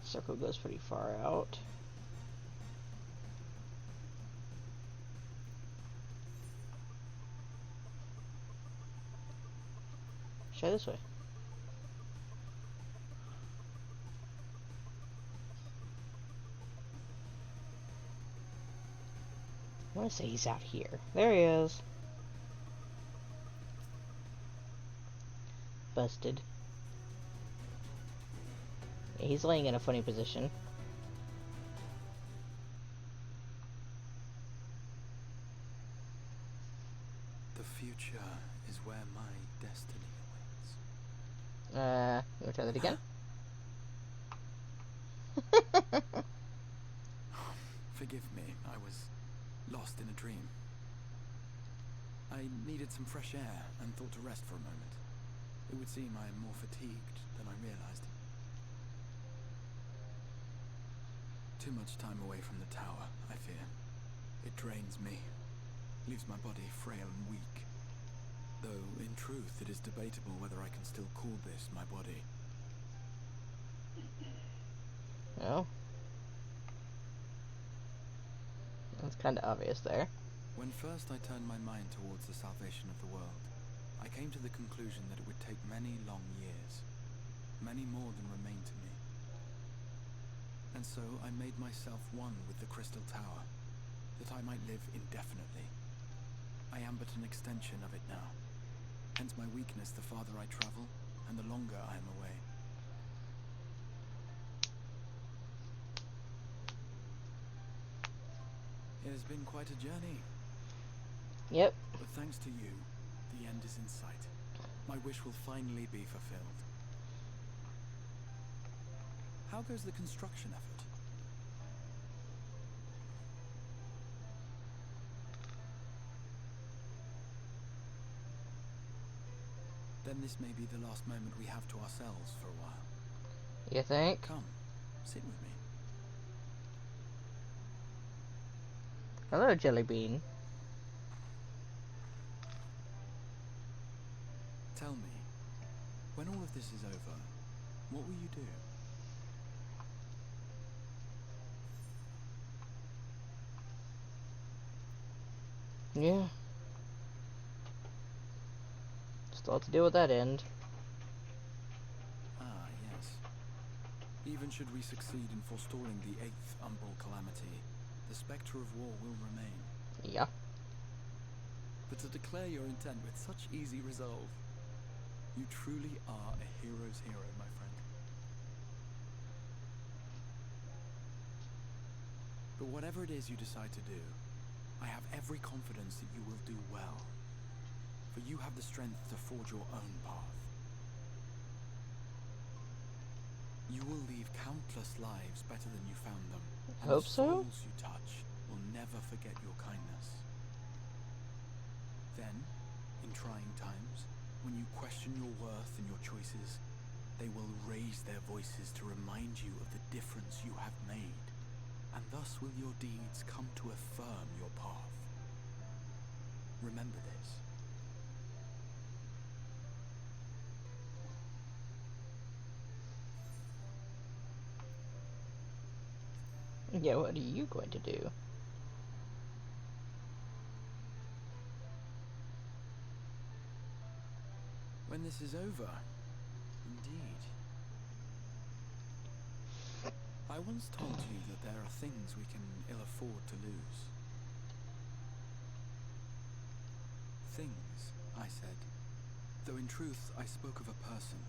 Circle goes pretty far out. Try this way. I want to say he's out here. There he is. Busted. Yeah, he's laying in a funny position. The future is where my destiny awaits. You wanna try that again? Forgive me, I was lost in a dream. I needed some fresh air and thought to rest for a moment. It would seem I am more fatigued than I realized. Too much time away from the tower, I fear. It drains me, leaves my body frail and weak. Though, in truth, it is debatable whether I can still call this my body. Well, that's kind of obvious there. When first I turned my mind towards the salvation of the world, I came to the conclusion that it would take many long years, many more than remain to me. And so I made myself one with the Crystal Tower, that I might live indefinitely. I am but an extension of it now. Hence my weakness the farther I travel, and the longer I am away. It has been quite a journey. Yep. But thanks to you, the end is in sight. My wish will finally be fulfilled. How goes the construction effort? Then this may be the last moment we have to ourselves for a while. You think? Come, sit with me. Hello, Jellybean. Tell me, when all of this is over, what will you do? Yeah. Still have to deal with that end. Ah, yes. Even should we succeed in forestalling the 8th Umbral calamity, the spectre of war will remain. Yeah. But to declare your intent with such easy resolve, you truly are a hero's hero, my friend. But whatever it is you decide to do, I have every confidence that you will do well. For you have the strength to forge your own path. You will leave countless lives better than you found them. And Hope the so? souls you touch will never forget your kindness. Then, in trying times, when you question your worth and your choices, they will raise their voices to remind you of the difference you have made. And thus will your deeds come to affirm your path. Remember this. Yeah, what are you going to do? When this is over, indeed. I once told you that there are things we can ill afford to lose. Things, I said, though in truth I spoke of a person.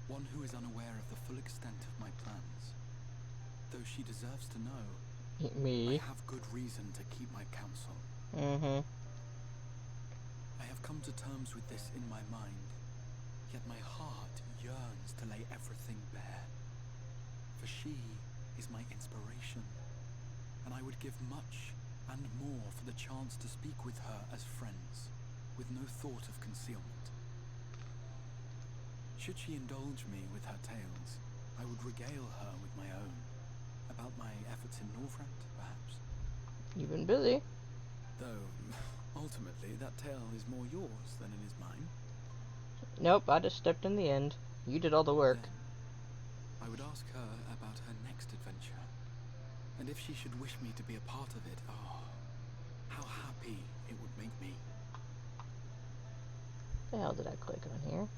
One who is unaware of the full extent of my plans. Though she deserves to know, Me? I have good reason to keep my counsel. Mm-hmm. I have come to terms with this in my mind, yet my heart yearns to lay everything bare. For she is my inspiration, and I would give much and more for the chance to speak with her as friends, with no thought of concealment. Should she indulge me with her tales, I would regale her with my own, about my efforts in Northrend, perhaps. You've been busy. Though, ultimately, that tale is more yours than it is mine. Nope, I just stepped in the end. You did all the work. Then, I would ask her about her next adventure. And if she should wish me to be a part of it, oh, how happy it would make me. The hell did I click on here?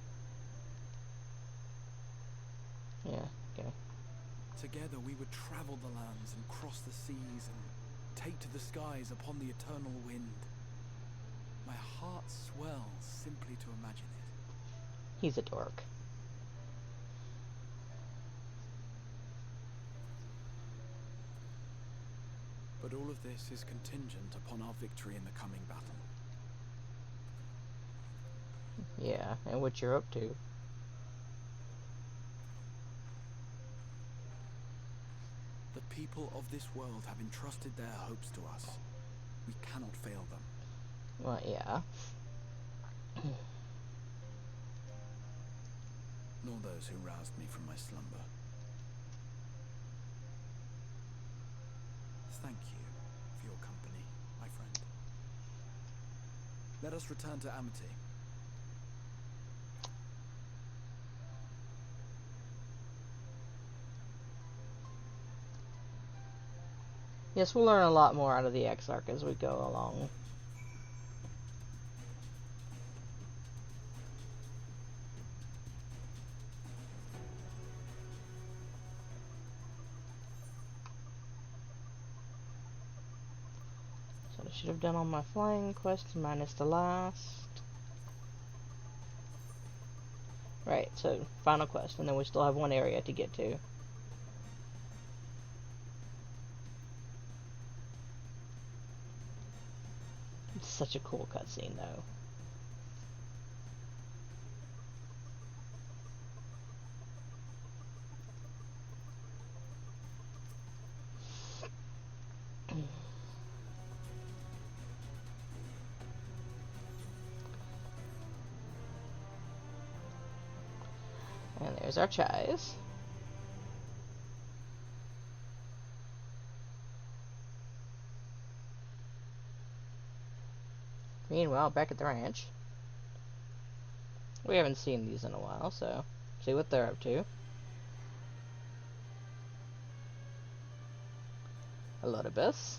Yeah, okay. Together we would travel the lands and cross the seas and take to the skies upon the eternal wind. My heart swells simply to imagine it. He's a dork. But all of this is contingent upon our victory in the coming battle. Yeah, and what you're up to. The people of this world have entrusted their hopes to us. We cannot fail them. Well, yeah. Nor those who roused me from my slumber. Thank you for your company, my friend. Let us return to Amity. Yes, we'll learn a lot more out of the Exarch as we go along. So I should have done all my flying quests minus the last. Right, so final quest, and then we still have one area to get to. such a cool cutscene, though. And there's our chais. Meanwhile, back at the ranch. We haven't seen these in a while, so see what they're up to. Elodibus.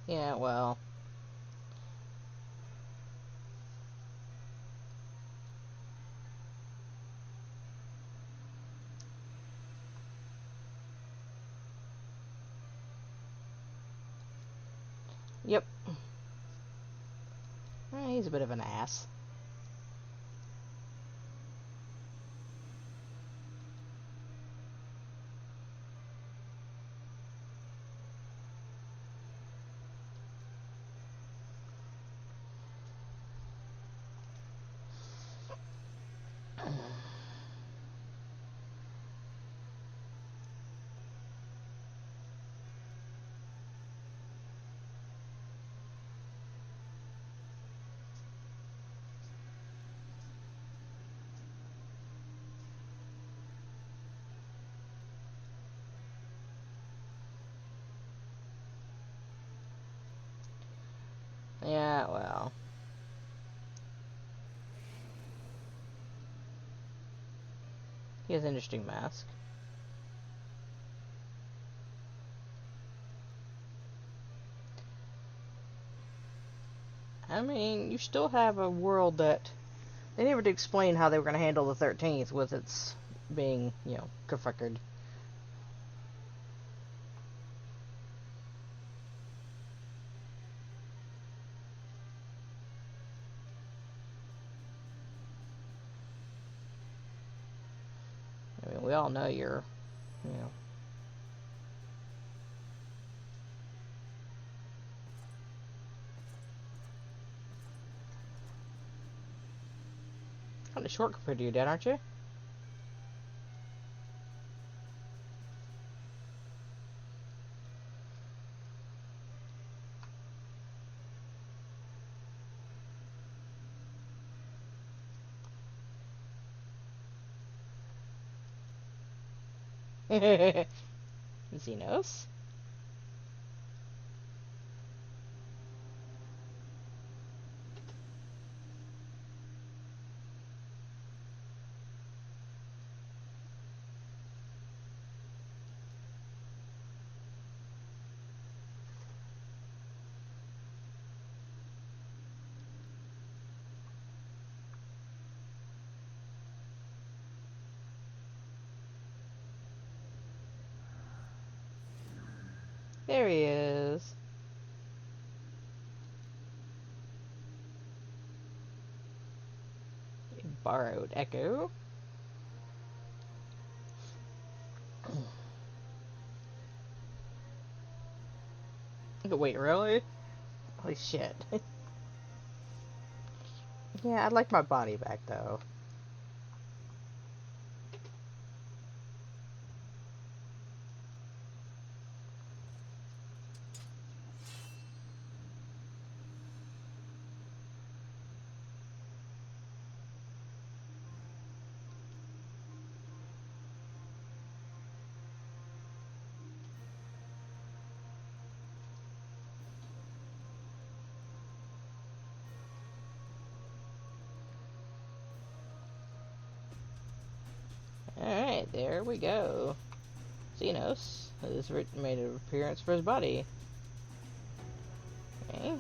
Yeah, well. Yep. He's a bit of an ass. Yeah, well. He has an interesting mask. I mean, you still have a world that... They never did explain how they were going to handle the 13th with its being, you know, conquered. I mean, we all know you're, you know... Kind of short compared to your dad, aren't you? Xenos? There he is. Borrowed Echo. Wait, really? Holy shit. Yeah, I'd like my body back, though. Alright, there we go. Xenos has made an appearance for his body. Okay.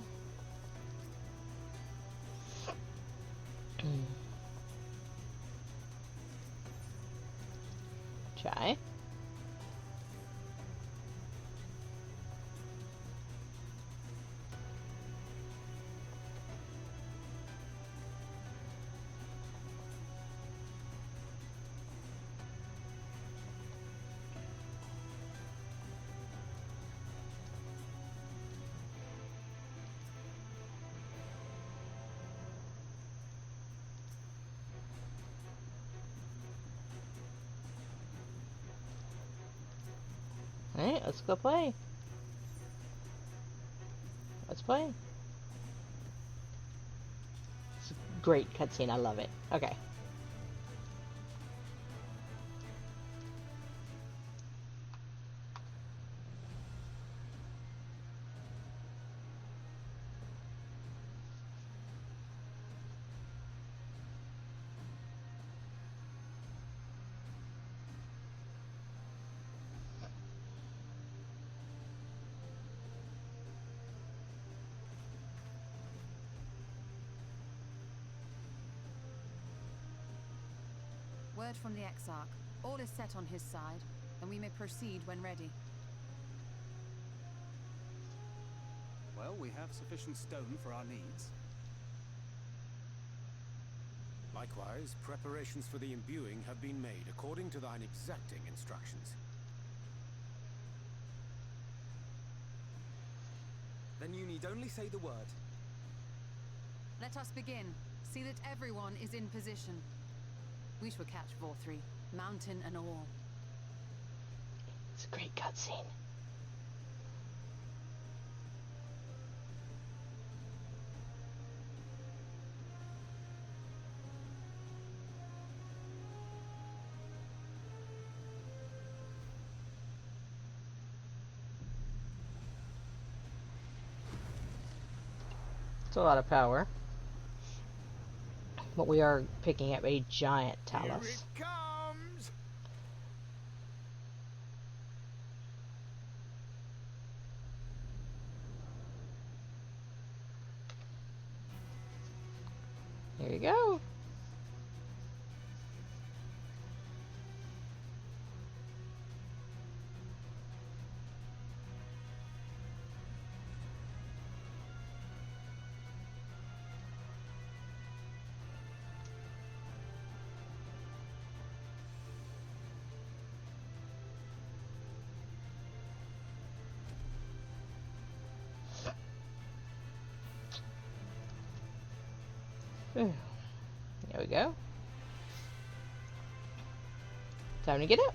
Chai. Alright, let's go play. Let's play. It's a great cutscene, I love it. Okay. Word from the Exarch. All is set on his side, and we may proceed when ready. Well, we have sufficient stone for our needs. Likewise, preparations for the imbuing have been made according to thine exacting instructions. Then you need only say the word. Let us begin. See that everyone is in position. We shall catch Vorthree, mountain and all. It's a great cutscene. It's a lot of power. But we are picking up a giant Talus. Here it comes! Here you go. There we go. Time to get up.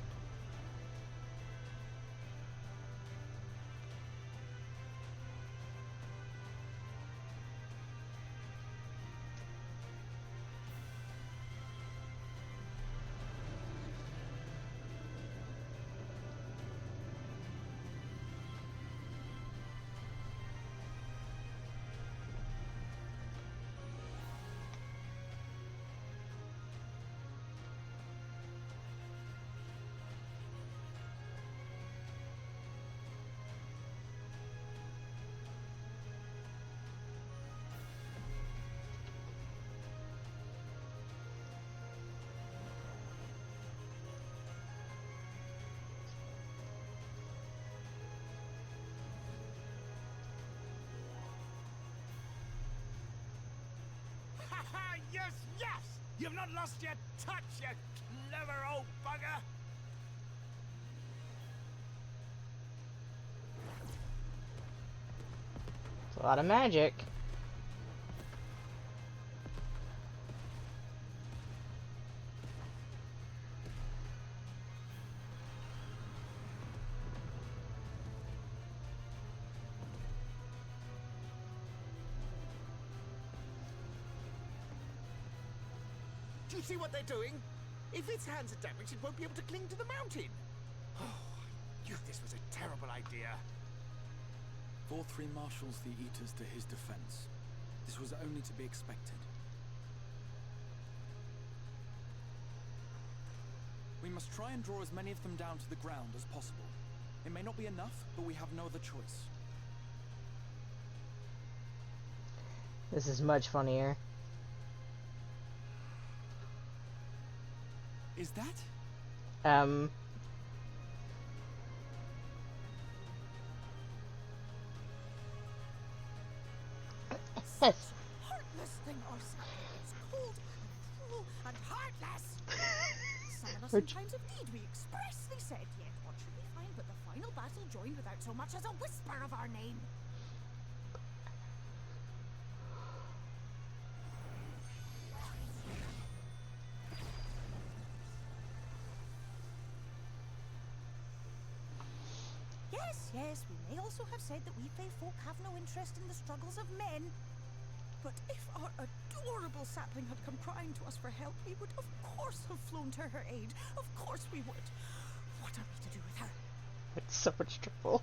Yes, yes! You've not lost your touch, you clever old bugger! It's a lot of magic. Do you see what they're doing? If its hands are damaged, it won't be able to cling to the mountain. Oh, I knew this was a terrible idea. Vorthree marshals the Eaters to his defense. This was only to be expected. We must try and draw as many of them down to the ground as possible. It may not be enough, but we have no other choice. This is much funnier. Is that? Such heartless thing, Orsa. It's cold and cruel and heartless. Summon us in times of need, we expressly said, yet what should we find but the final battle joined without so much as a whisper of our name? Yes, we may also have said that we Fae folk have no interest in the struggles of men. But if our adorable sapling had come crying to us for help, we would of course have flown to her aid. Of course we would. What are we to do with her? It's so much trouble.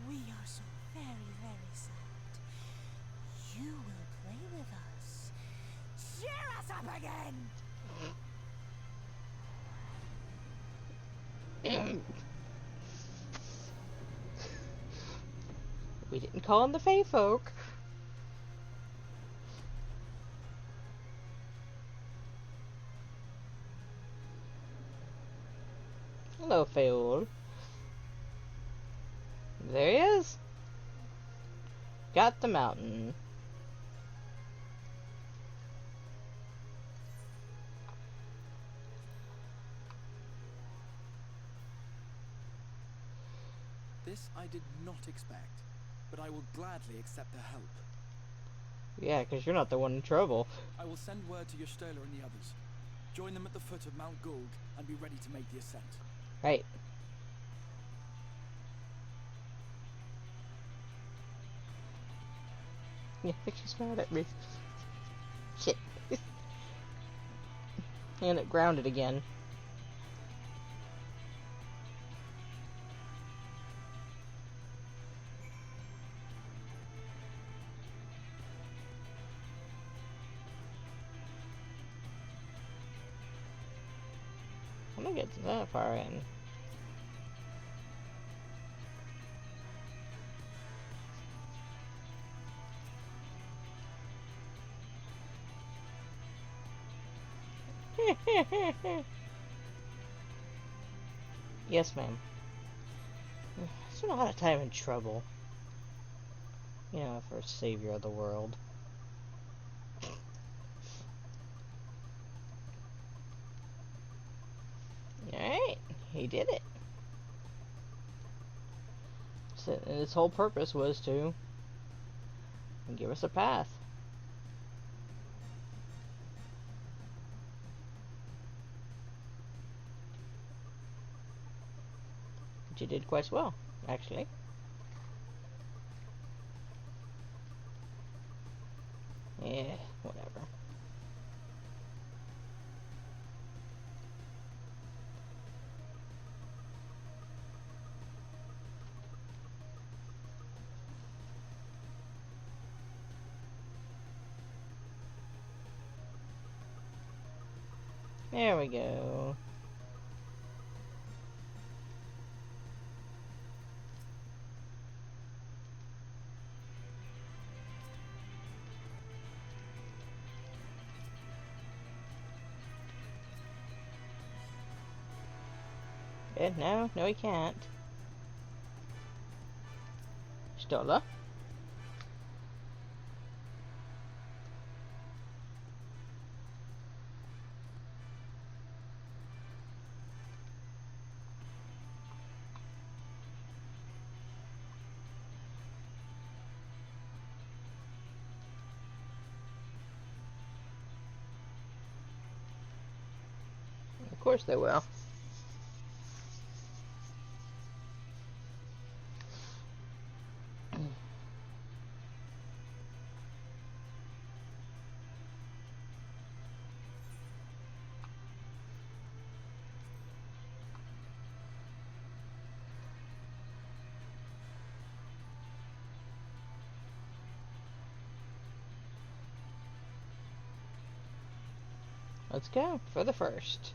We are so very, very sad. You will play with us. Cheer us up again! We didn't call them the Fae folk. Hello, Faol. There he is. Got the mountain. This I did not expect, but I will gladly accept the help. Yeah, because you're not the one in trouble. I will send word to Ysteller and the others. Join them at the foot of Mount Gulg and be ready to make the ascent. Right. Yeah, I think she's mad at me. Shit. And it grounded again. I'm gonna get to that far in. Yes, ma'am. I spent a lot of time in trouble. You know, for savior of the world. Alright, he did it. So, and its whole purpose was to give us a path. Which you did quite well, actually. Yeah, whatever. There we go. Good, no, he can't. Stola. Of course they will. Let's go for the first.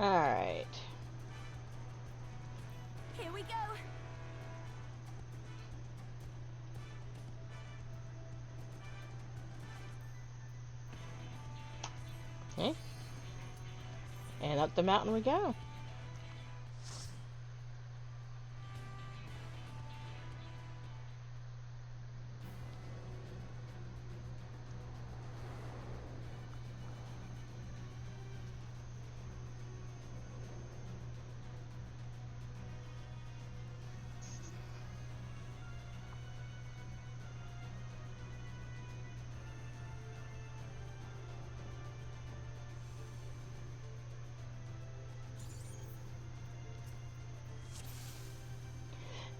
Alright. Here we go. Okay. And up the mountain we go.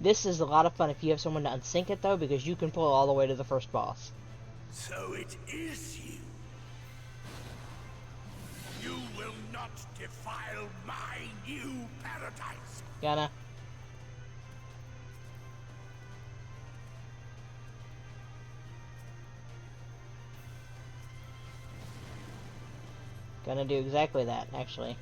This is a lot of fun if you have someone to unsync it, though, because you can pull all the way to the first boss. So it is you. You will not defile my new paradise. Gonna. Gonna do exactly that, actually.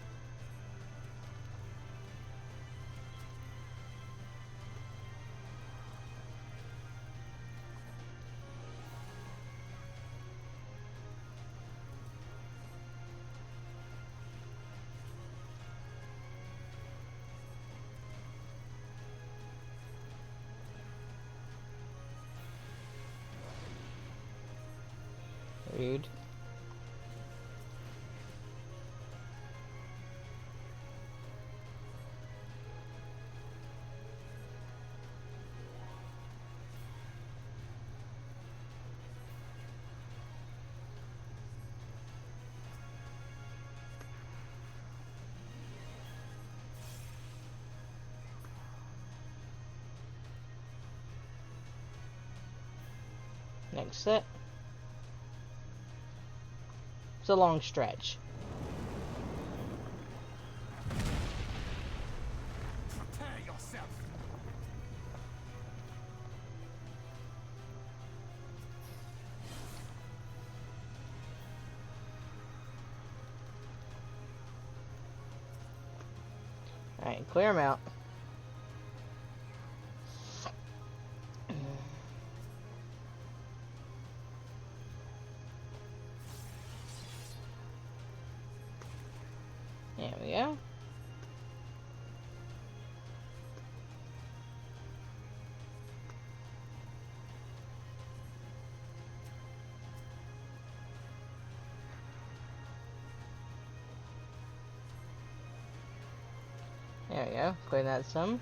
Rude. Next set. It's a long stretch. Prepare yourself. Alright, clear them out. There we go. There we go. Clear that some.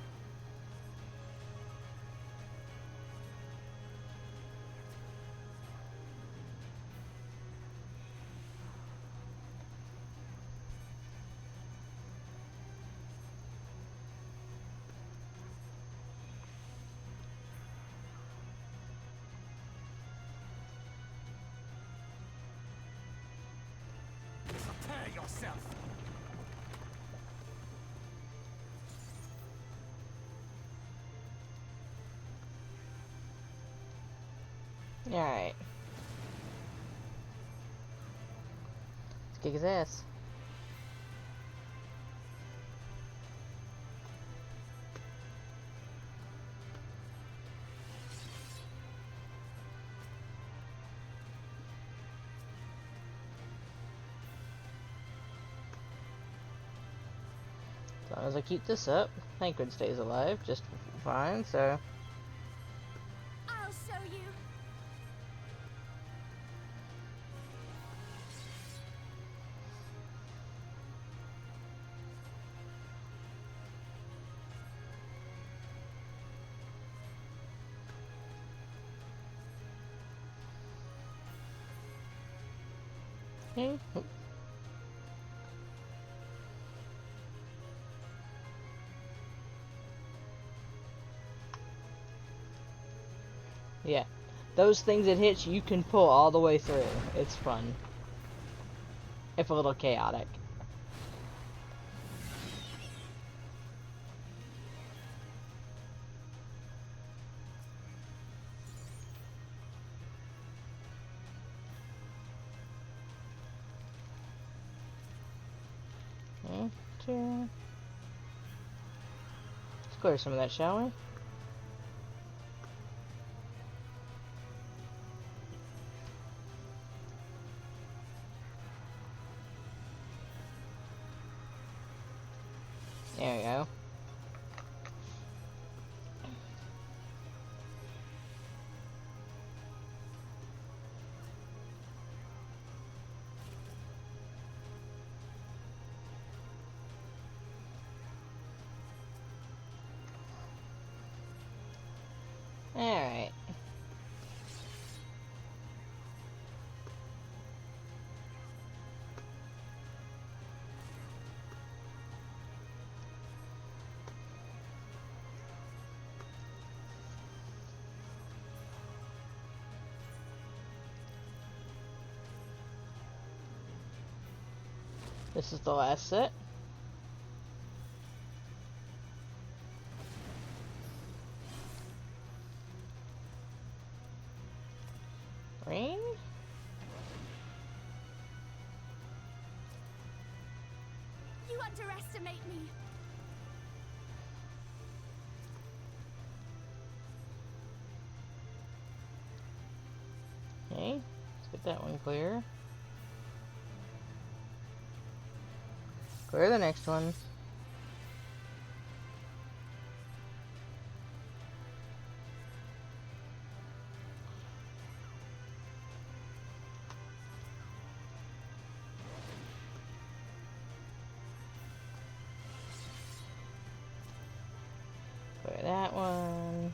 Prepare yourself. Alright. Let's kick his ass. As long as I keep this up, Tancred stays alive just fine, so... I'll show you. Okay. Yeah. Those things it hits, you can pull all the way through. It's fun. If a little chaotic. Okay. Let's clear some of that, shall we? There we go. Alright. This is the last set. Green? You underestimate me. Okay, let's get that one clear. Clear the next one. Clear that one.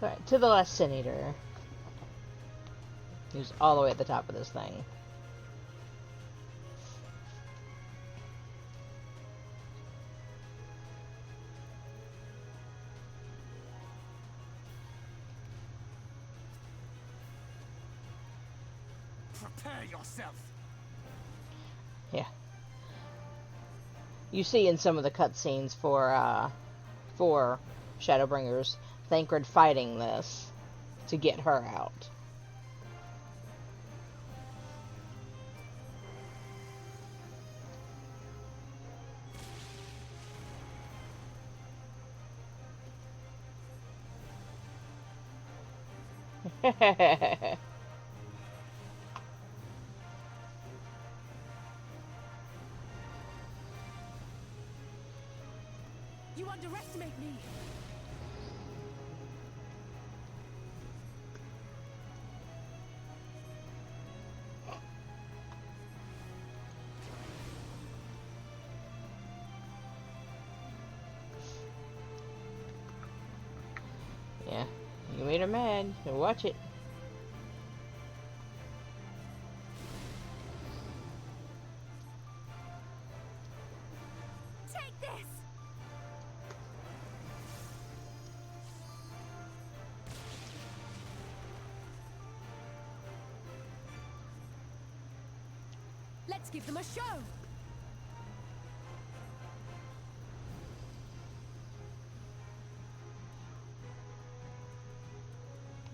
Alright, to the last Sin Eater. Who's all the way at the top of this thing. Prepare yourself. Yeah. You see in some of the cutscenes for Shadowbringers, Thancred fighting this to get her out. You underestimate me. Yeah, you made her mad. Watch it. Take this. Let's give them a show.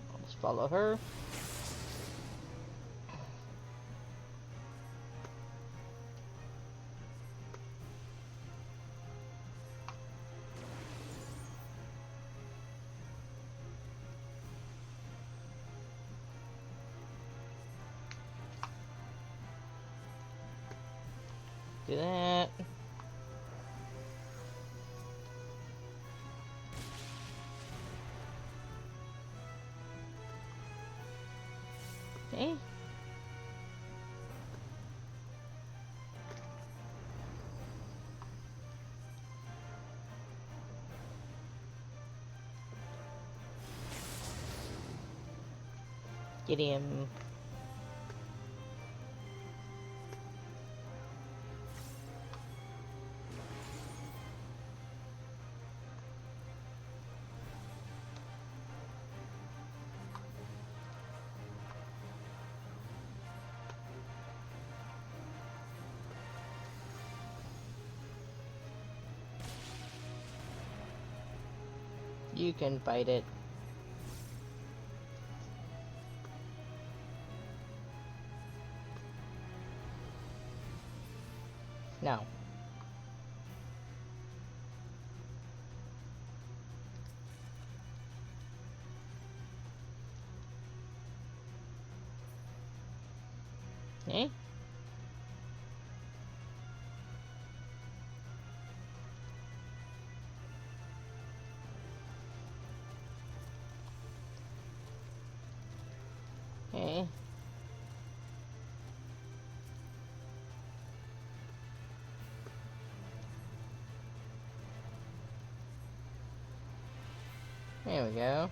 I'll just follow her. Do that. Okay. Get him. You can fight it. No. Eh? Eh? There we go.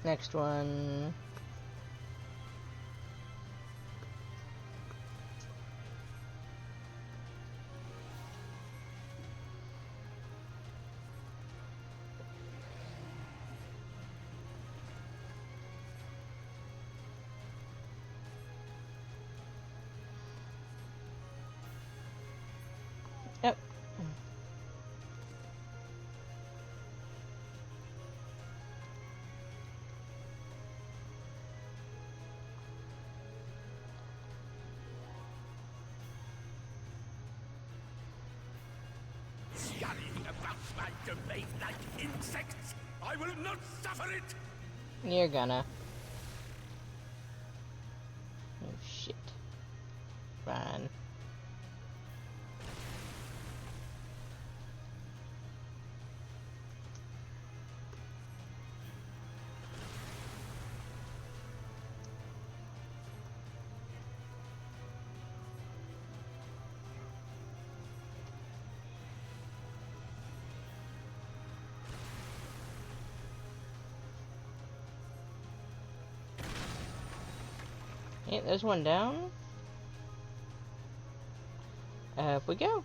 Next one. Yep. Scurrying about my domain like insects! I will not suffer it! You're gonna. Oh shit. Fine. Yeah, there's one down. Up we go.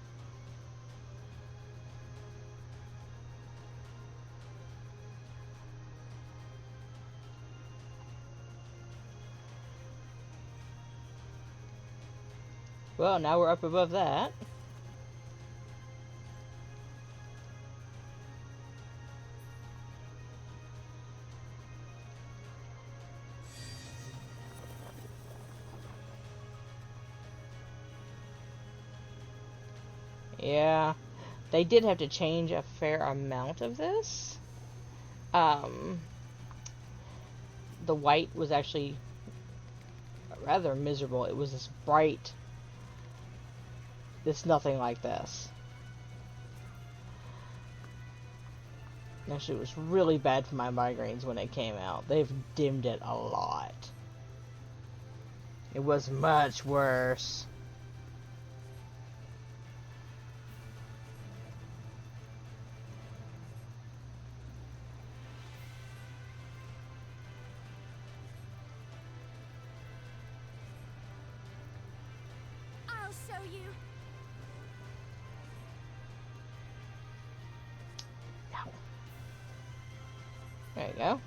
Well, now we're up above that. Yeah, they did have to change a fair amount of this. The white was actually rather miserable. It was this bright, this nothing like this. Actually, it was really bad for my migraines when it came out. They've dimmed it a lot. It was much worse. I'll show you. There you go.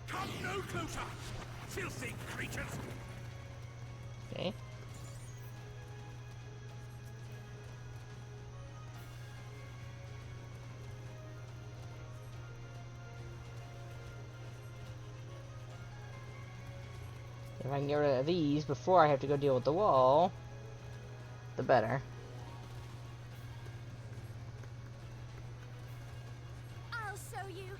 Come no closer! Filthy creatures! Okay. If I can get rid of these before I have to go deal with the wall, the better. I'll show you.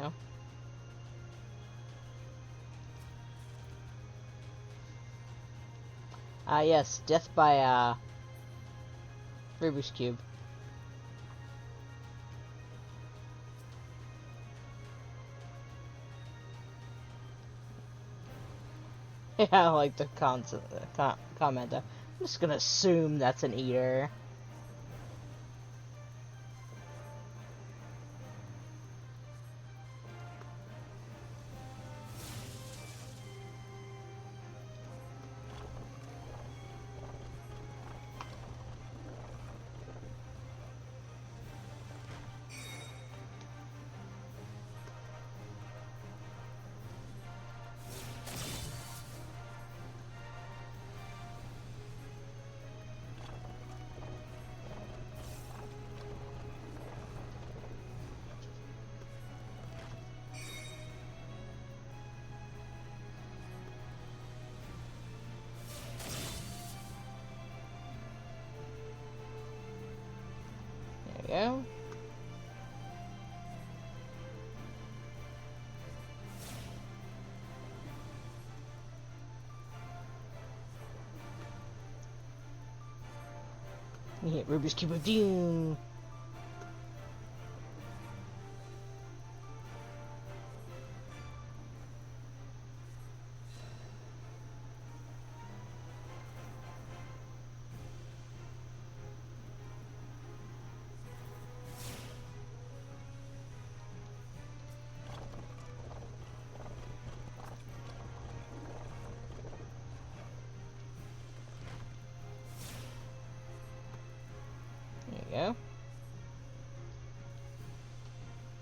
go. Yes, death by, Rubik's Cube. Yeah, I like the comment. I'm just gonna assume that's an eater. There we go. We hit Rubik's Cube of Doom. There you go.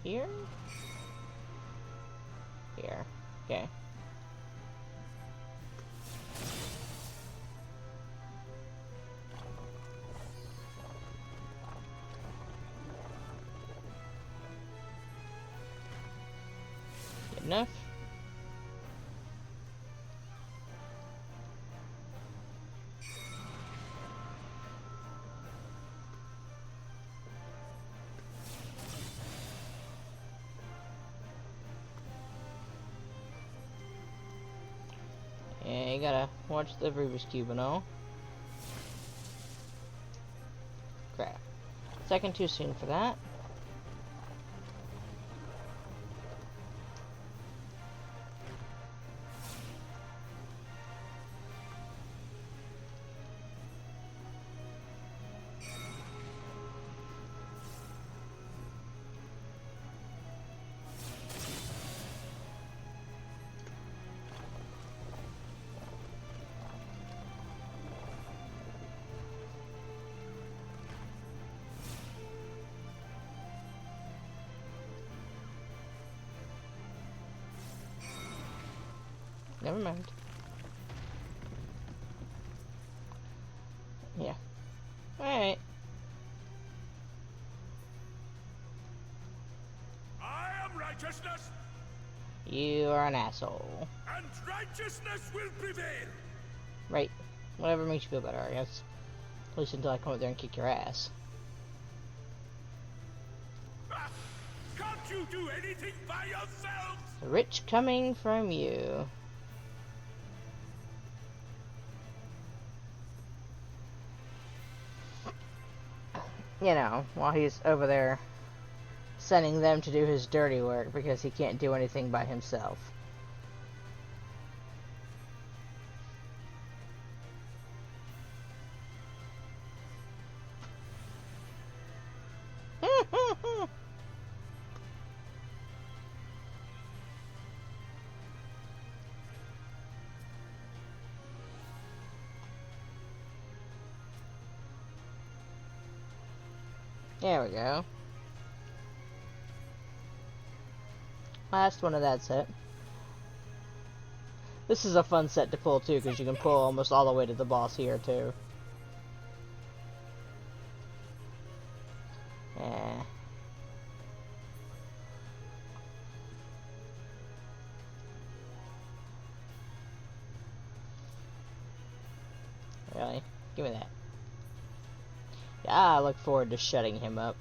Here? Here. Okay. Good enough. Yeah, you gotta watch the Rubik's Cube and all. Crap. Second too soon for that. Never mind. Yeah. Alright. I am righteousness, You are an asshole. and righteousness will prevail. Right. Whatever makes you feel better, I guess. At least until I come up there and kick your ass. Ah, can't you do anything by yourselves? Rich coming from you. You know, while he's over there sending them to do his dirty work because he can't do anything by himself. There we go. Last one of that set. This is a fun set to pull too, because you can pull almost all the way to the boss here too. Eh. Really? Give me that. Yeah, I look forward to shutting him up.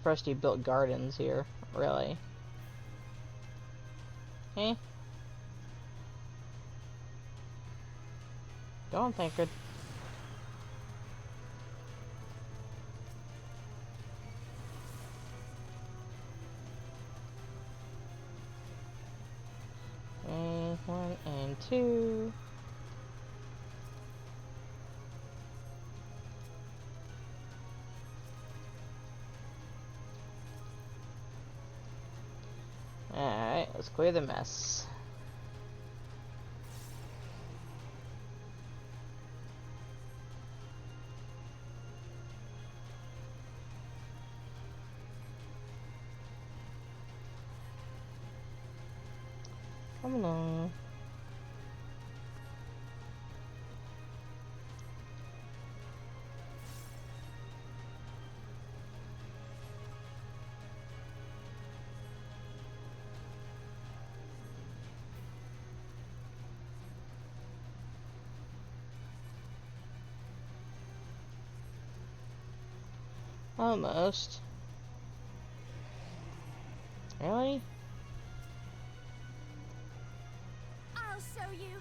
impressed you built gardens here, really. Eh? Go on, Tancred. And 1 and 2. Alright, let's clear the mess. Come along. Almost. Really? I'll show you.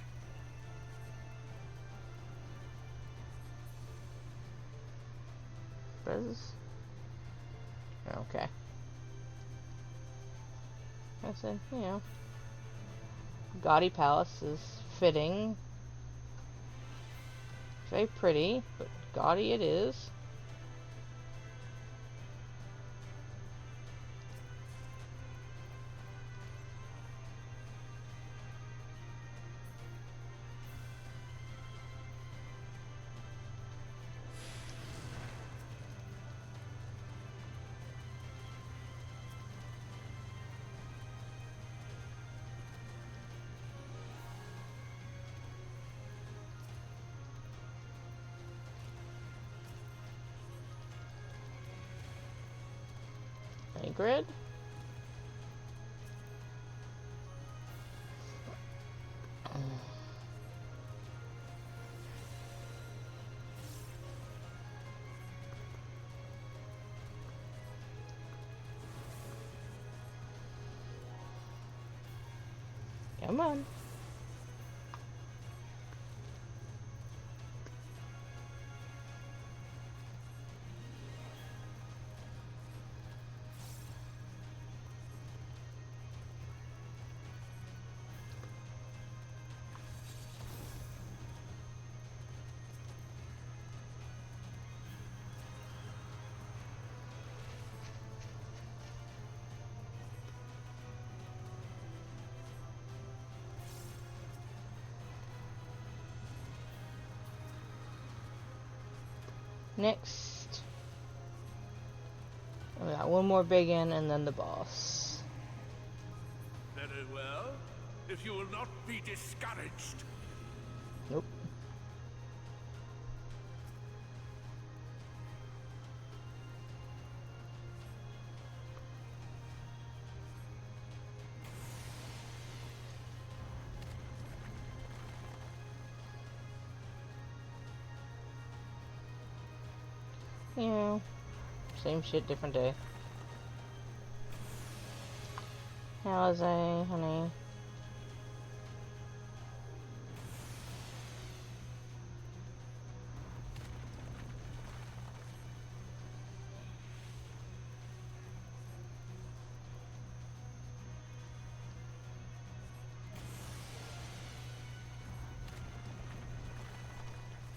Buzz? Okay. I said, you know, gaudy palace is fitting. Very pretty, but gaudy it is. Grid. Come on. Next, we got one more big one and then the boss. Very well, if you will not be discouraged. Nope. You know, same shit, different day. How's honey?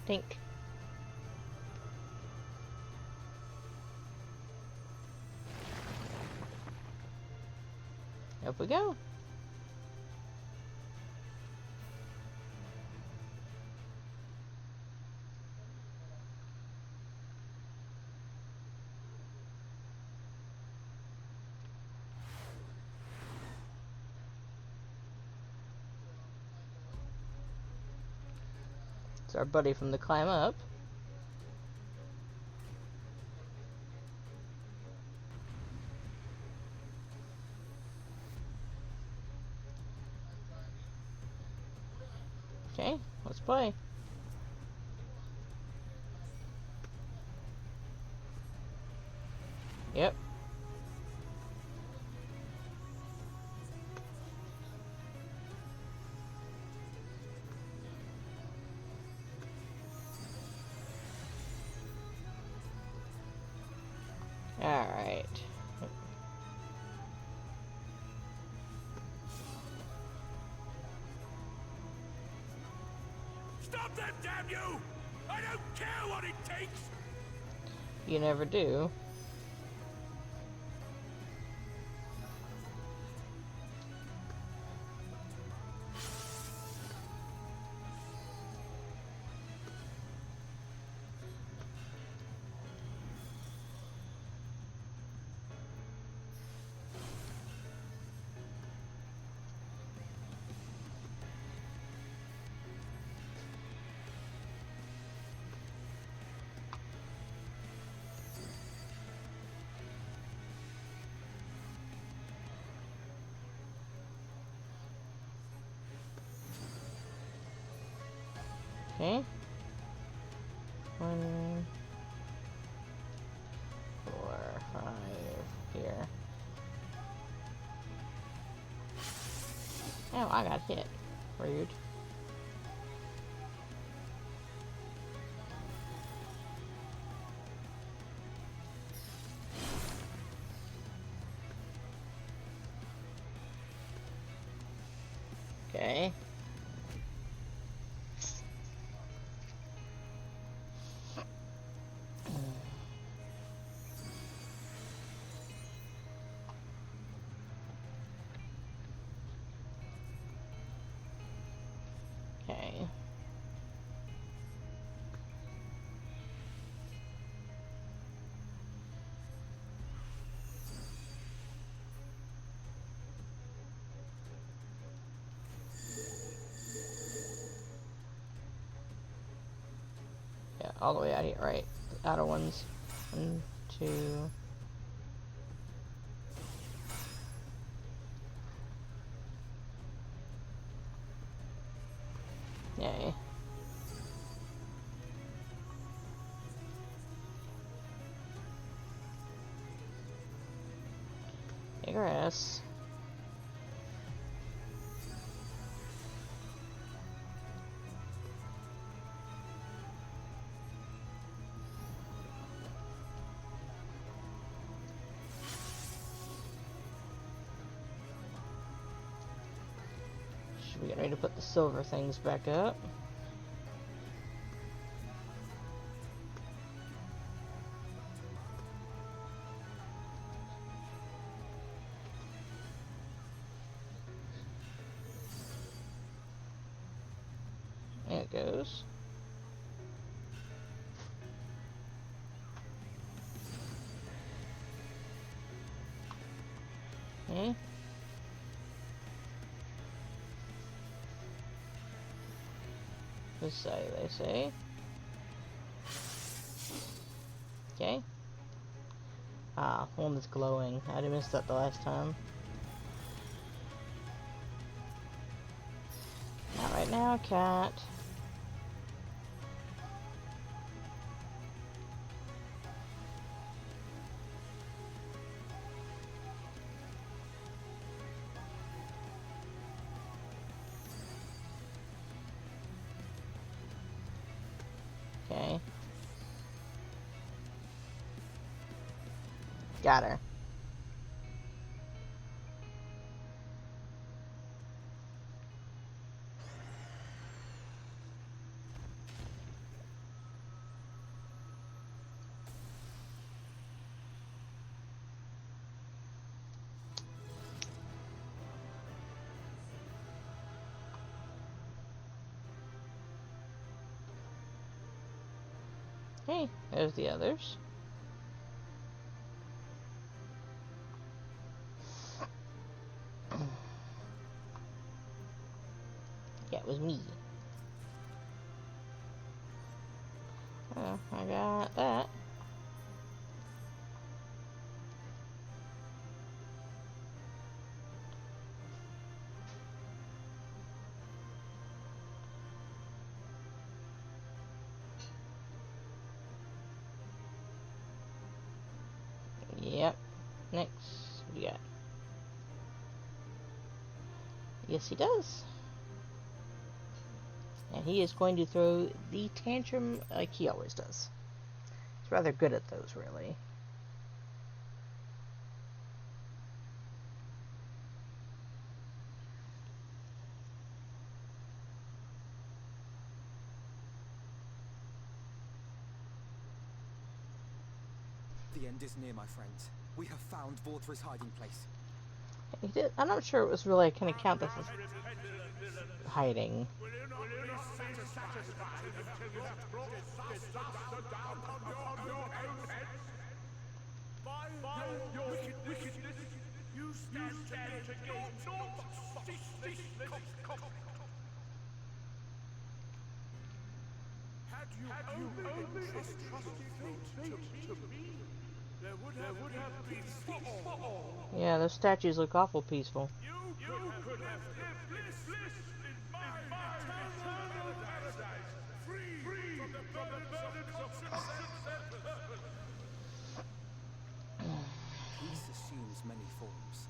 Think. Up we go. It's our buddy from the climb up. Okay, let's play. Yep, Alright. Stop them, damn you! I don't care what it takes! You never do. Okay. 1, 4, 5 here. Oh, I got hit. Rude. Okay. Okay. Yeah, all the way out here, right? The outer ones. 1, 2. Yay. Grass. Should we get ready to put the silver things back up? There it goes. Okay. This side, they say. Okay. Ah, one that's glowing. I missed that the last time. Not right now, cat. Okay. Got her. Hey, there's the others. Yeah, it was me. Oh, I got that. Yep. Next, what do you got? Yes, he does. And he is going to throw the tantrum like he always does. He's rather good at those, really. The end is near, my friends. We have found Vorthri's hiding place. I'm not sure it was really going to count this as hiding. Will you not be satisfied until you have brought disaster down on your heads? By your wickedness, you stand to gain naught but ceaseless conflict. Had you only entrusted your fate to me, there would have been peace for all. Yeah, those statues look awful peaceful. You could have lived bliss in my eternal paradise, free from the burdens of conscience and purpose. Peace assumes many forms,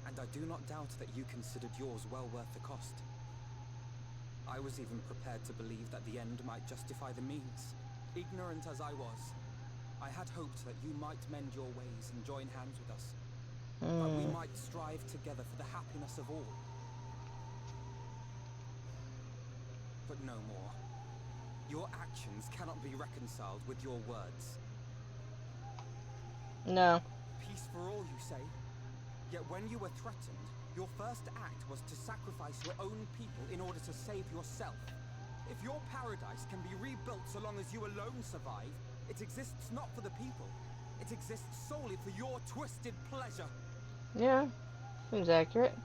and I do not doubt that you considered yours well worth the cost. I was even prepared to believe that the end might justify the means. Ignorant as I was, I had hoped that you might mend your ways and join hands with us. That we might strive together for the happiness of all. But no more. Your actions cannot be reconciled with your words. No. Peace for all, you say? Yet when you were threatened, your first act was to sacrifice your own people in order to save yourself. If your paradise can be rebuilt so long as you alone survive, it exists not for the people. It exists solely for your twisted pleasure. Yeah, seems accurate.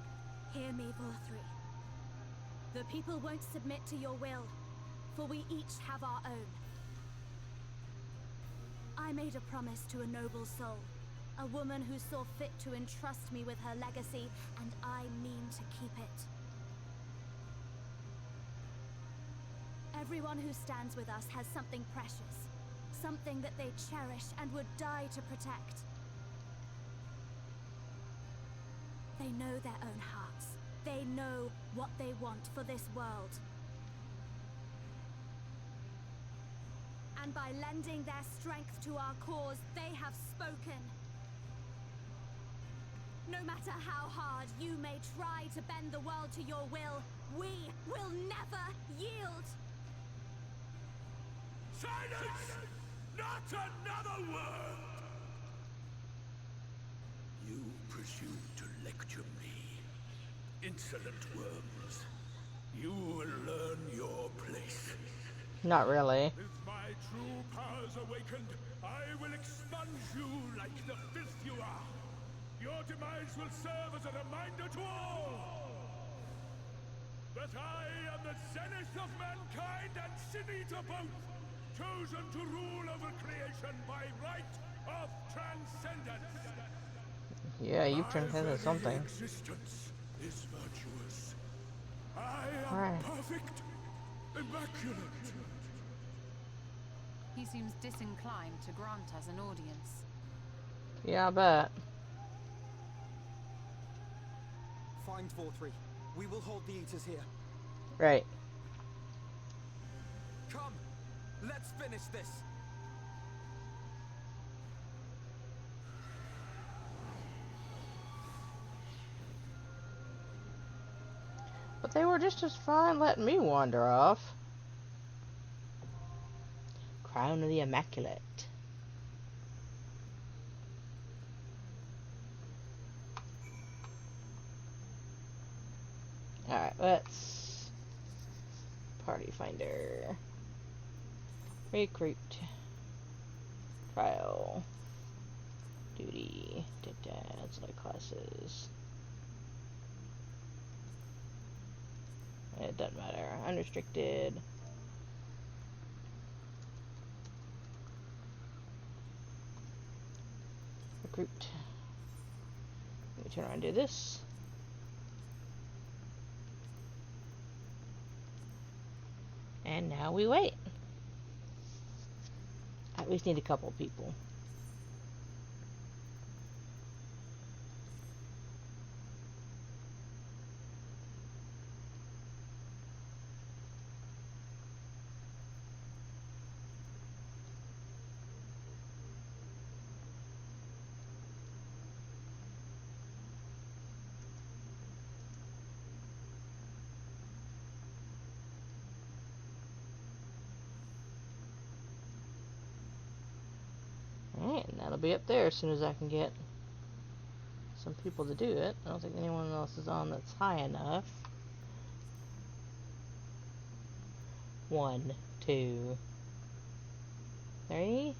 Hear me, Vorthri. The people won't submit to your will, for we each have our own. I made a promise to a noble soul, a woman who saw fit to entrust me with her legacy, and I mean to keep it. Everyone who stands with us has something precious, something that they cherish and would die to protect. They know their own hearts. They know what they want for this world. And by lending their strength to our cause, they have spoken. No matter how hard you may try to bend the world to your will, we will never yield! Silence! Not another word! You presume to lecture me. Insolent worms. You will learn your place. Not really. With my true powers awakened, I will expunge you like the filth you are. Your demise will serve as a reminder to all that I am the zenith of mankind and Sinita both, chosen to rule over creation by right of transcendence. Yeah, you've transcended something. My existence is virtuous. I am Right. perfect, immaculate. He seems disinclined to grant us an audience. Yeah, I bet. Find Vorthri. We will hold the Eaters here. Right. Come, let's finish this. But they were just as fine letting me wander off. Crown of the Immaculate. Alright, let's... Party Finder. Recruit. Trial. Duty. Select classes. It doesn't matter. Unrestricted. Recruit. Let me turn around and do this. And now we wait. At least need a couple people. Alright, and that'll be up there as soon as I can get some people to do it. I don't think anyone else is on that's high enough. 1, 2, 3.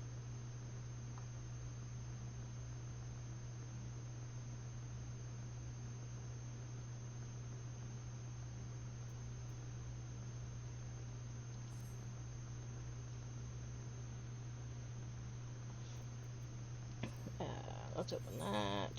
Let's open that.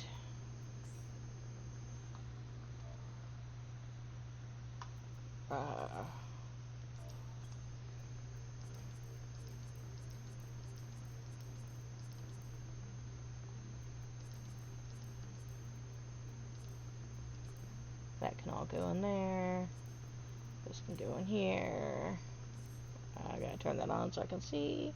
That can all go in there. This can go in here. I gotta turn that on so I can see.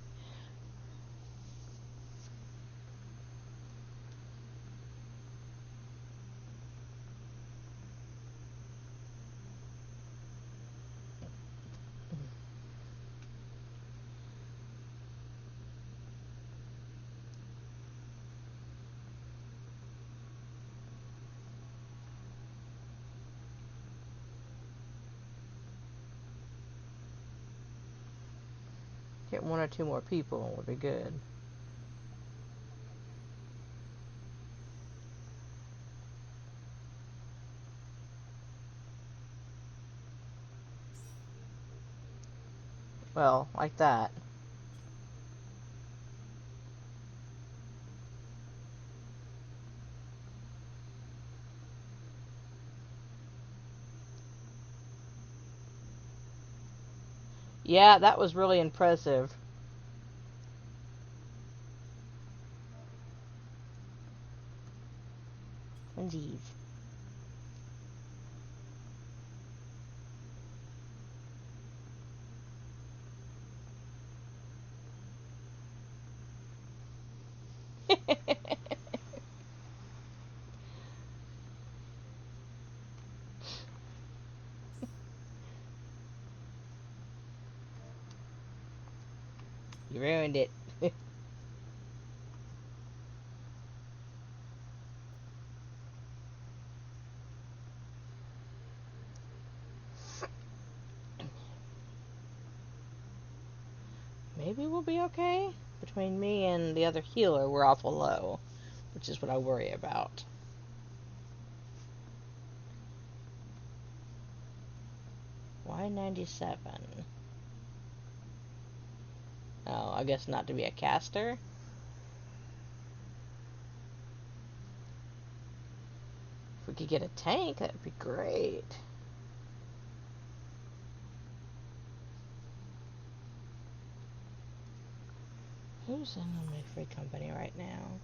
Get 1 or 2 more people would be good. Well, like that. Yeah, that was really impressive. Indeed. You ruined it. Maybe we'll be okay. Between me and the other healer, we're awful low, which is what I worry about. Why 97? Oh, I guess not to be a caster. If we could get a tank, that would be great. Who's in my free company right now?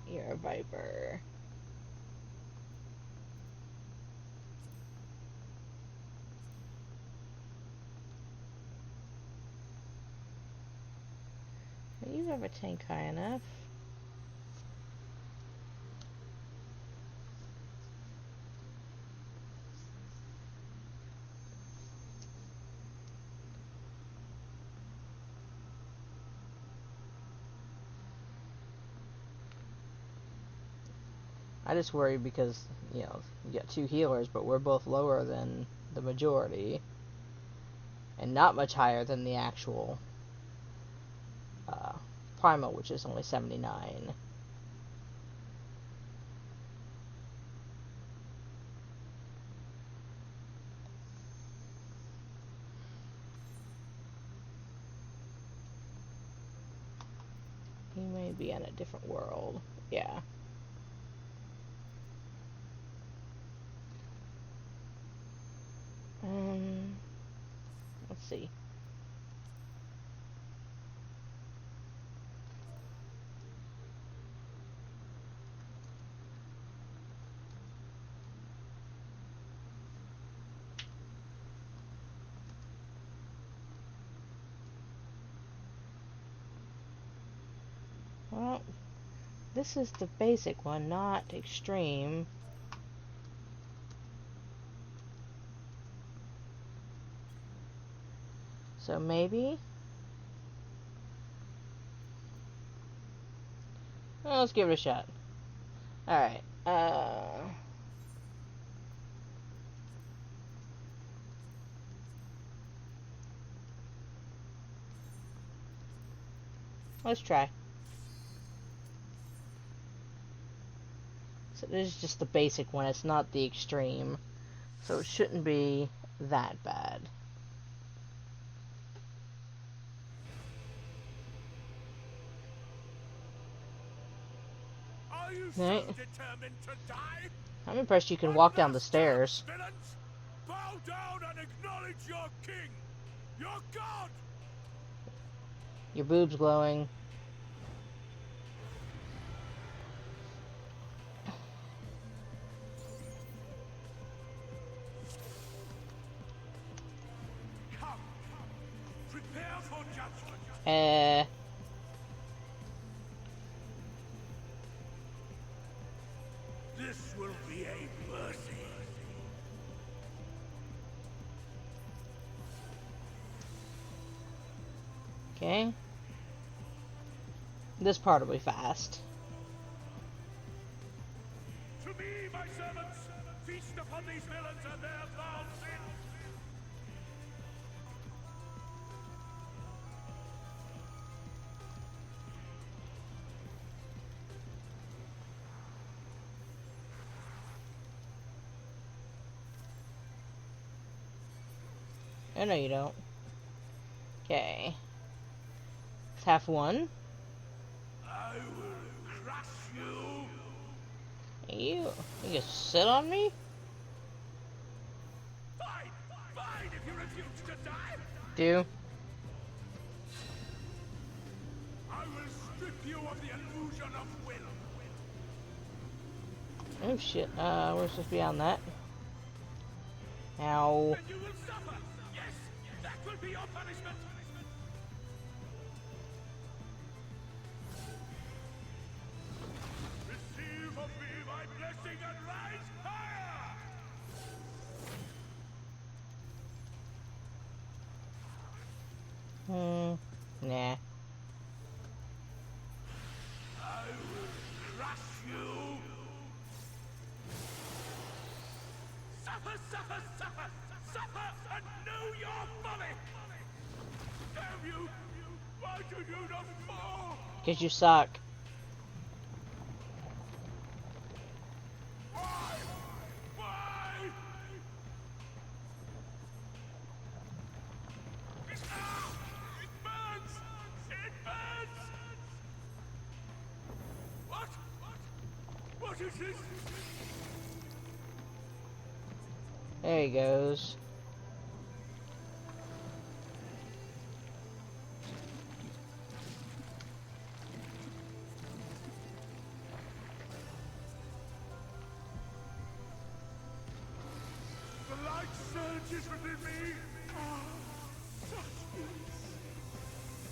You're a Viper. You have a tank high enough. I just worry because, you know, you got 2 healers, but we're both lower than the majority. And not much higher than the actual primal, which is only 79. He may be in a different world. Yeah. Let's see. Well, this is the basic one, not extreme. So maybe Well, let's give it a shot. Alright. Let's try. So this is just the basic one. It's not the extreme. So it shouldn't be that bad. Are you Right. so determined to die? I'm impressed you can walk down the stairs. Villains, bow down and acknowledge your king, your god. Your boobs glowing. Come, prepare for judgment. This will be a mercy. Okay. This part will be fast. To me, my servants, feast upon these villains and their foul sins. Oh, no, you don't. Okay. It's half one. I will crush you. You can sit on me? Fine, fine, if you refuse to die. Do. I will strip you of the illusion of will. Oh shit, we're supposed to be on that. Ow. And you will suffer. Yes, that will be your punishment. Receive of me my blessing and rise higher. Nah. I will crush you. Suffer, suffer, suffer, suffer, and know your folly. Damn you! Why do you not fall? Because you suck. Why? Why? Ah! It burns! It burns! What? What is this? There he goes. The light surges within me. Ah, such bliss.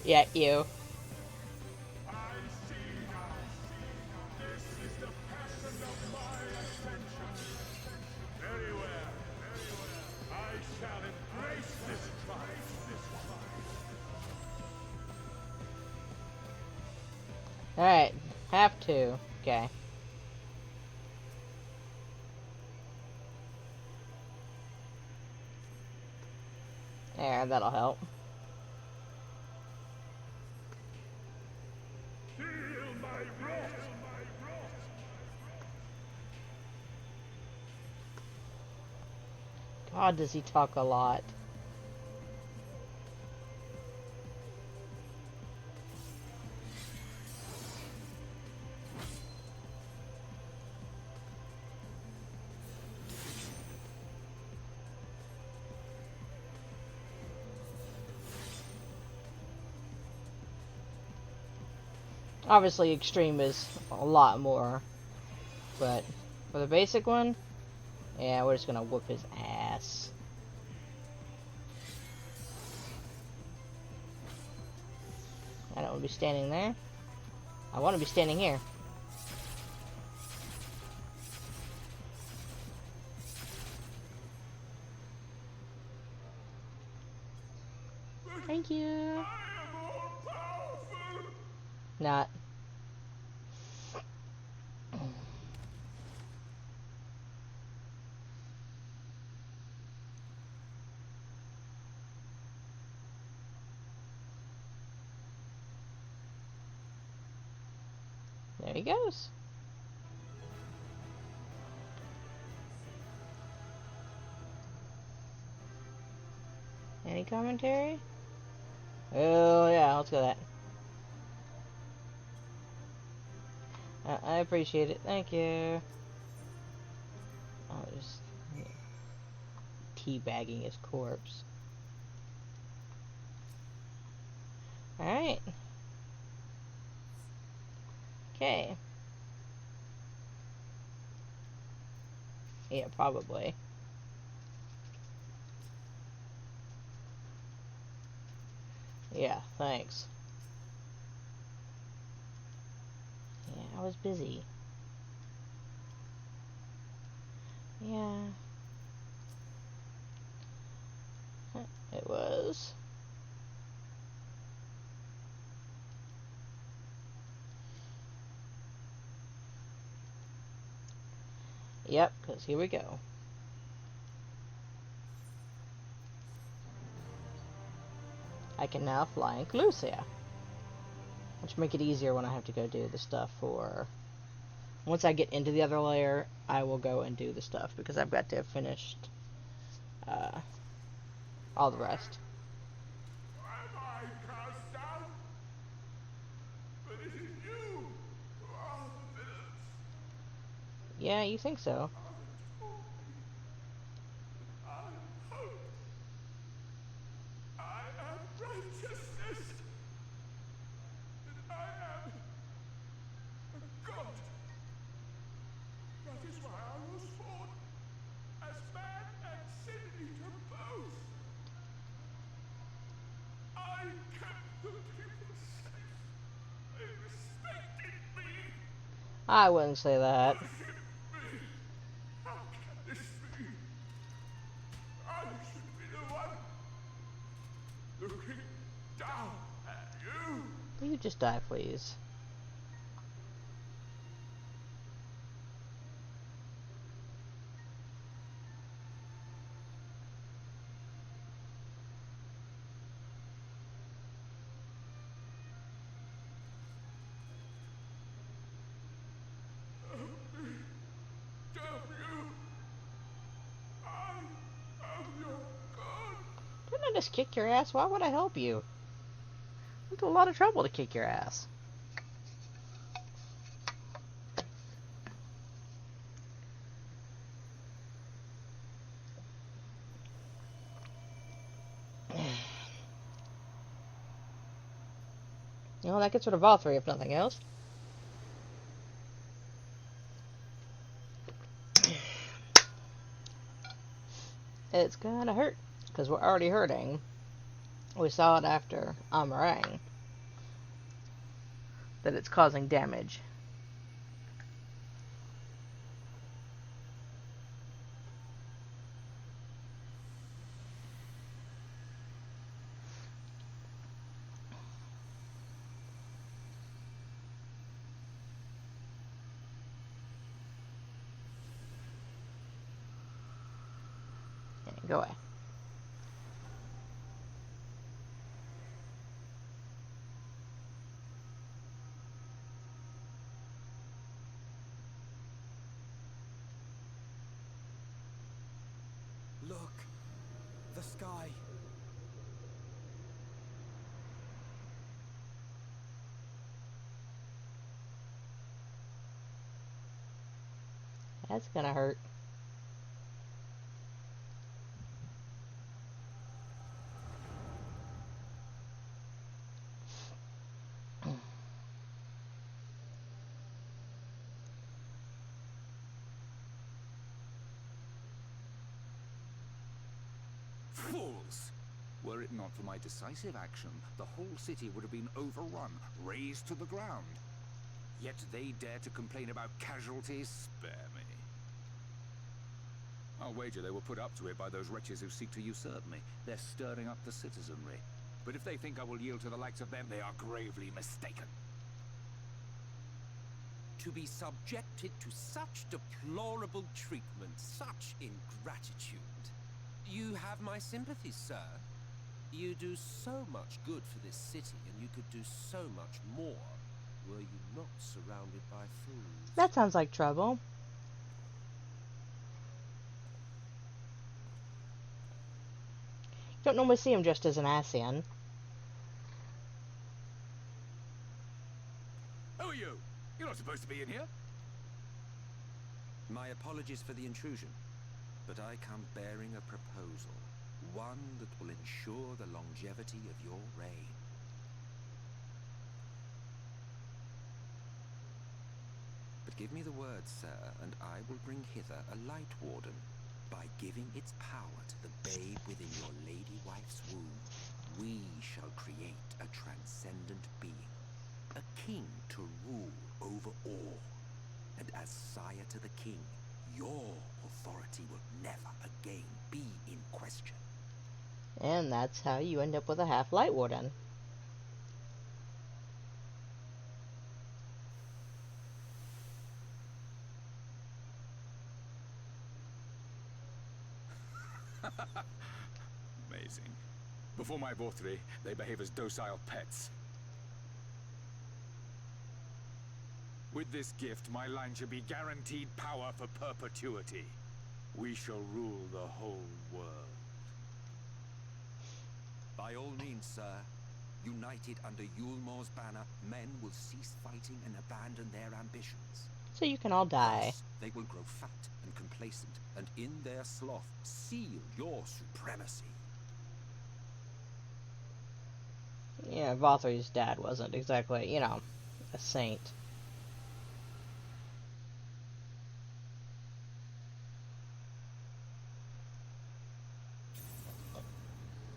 Yeah, you. I see now. This is the passion of my ascension. Very well. I shall embrace this trial. Alright, have to. Okay. There, that'll help. Feel my wrath. God, does he talk a lot. Obviously, extreme is a lot more, but for the basic one, yeah, we're just gonna whoop his ass. I don't want to be standing there. I want to be standing here. Thank you. Not. There he goes. Any commentary? Oh, yeah, let's go that. I appreciate it. Thank you. Oh, just teabagging his corpse. Alright. Okay. Yeah, probably. Yeah, thanks. Yeah, I was busy. Yeah. It was. Yep, because here we go. I can now fly in Clusia. Which make it easier when I have to go do the stuff for... Once I get into the other layer, I will go and do the stuff, because I've got to have finished all the rest. Am I cast down? But it is you who are the villains. Yeah, you think so. Father told me that I am hope. I am righteousness. That I am a god. That is why I was born, as man and sin eater both. I kept the people safe. They respected me. I wouldn't say that. Worship me. How can this be? I should be the one looking down at you. Will you just die, please? Didn't I just kick your ass? Why would I help you? It's a lot of trouble to kick your ass. You know, that gets rid of all three, if nothing else. It's gonna hurt, because we're already hurting. We saw it after Amarang, that it's causing damage. Okay, go away. Look, the sky. That's gonna hurt. Fools! Were it not for my decisive action, the whole city would have been overrun, razed to the ground. Yet they dare to complain about casualties? Spare me. I'll wager they were put up to it by those wretches who seek to usurp me. They're stirring up the citizenry. But if they think I will yield to the likes of them, they are gravely mistaken. To be subjected to such deplorable treatment, such ingratitude. You have my sympathy, sir. You do so much good for this city, and you could do so much more. were you not surrounded by fools. That sounds like trouble. Don't normally see him dressed as an Asian. Who are you? You're not supposed to be in here. My apologies for the intrusion, but I come bearing a proposal. One that will ensure the longevity of your reign. But give me the word, sir, and I will bring hither a Lightwarden. By giving its power to the babe within your lady wife's womb, we shall create a transcendent being. A king to rule over all. And as sire to the king, your authority will never again be in question. And that's how you end up with a half Lightwarden. Amazing. Before my Vorthri, they behave as docile pets. With this gift, my line shall be guaranteed power for perpetuity. We shall rule the whole world. By all means, sir. United under Yulmor's banner, men will cease fighting and abandon their ambitions. So you can all die. Thus, they will grow fat and complacent, and in their sloth seal your supremacy. Yeah, Vothri's dad wasn't exactly, you know, a saint.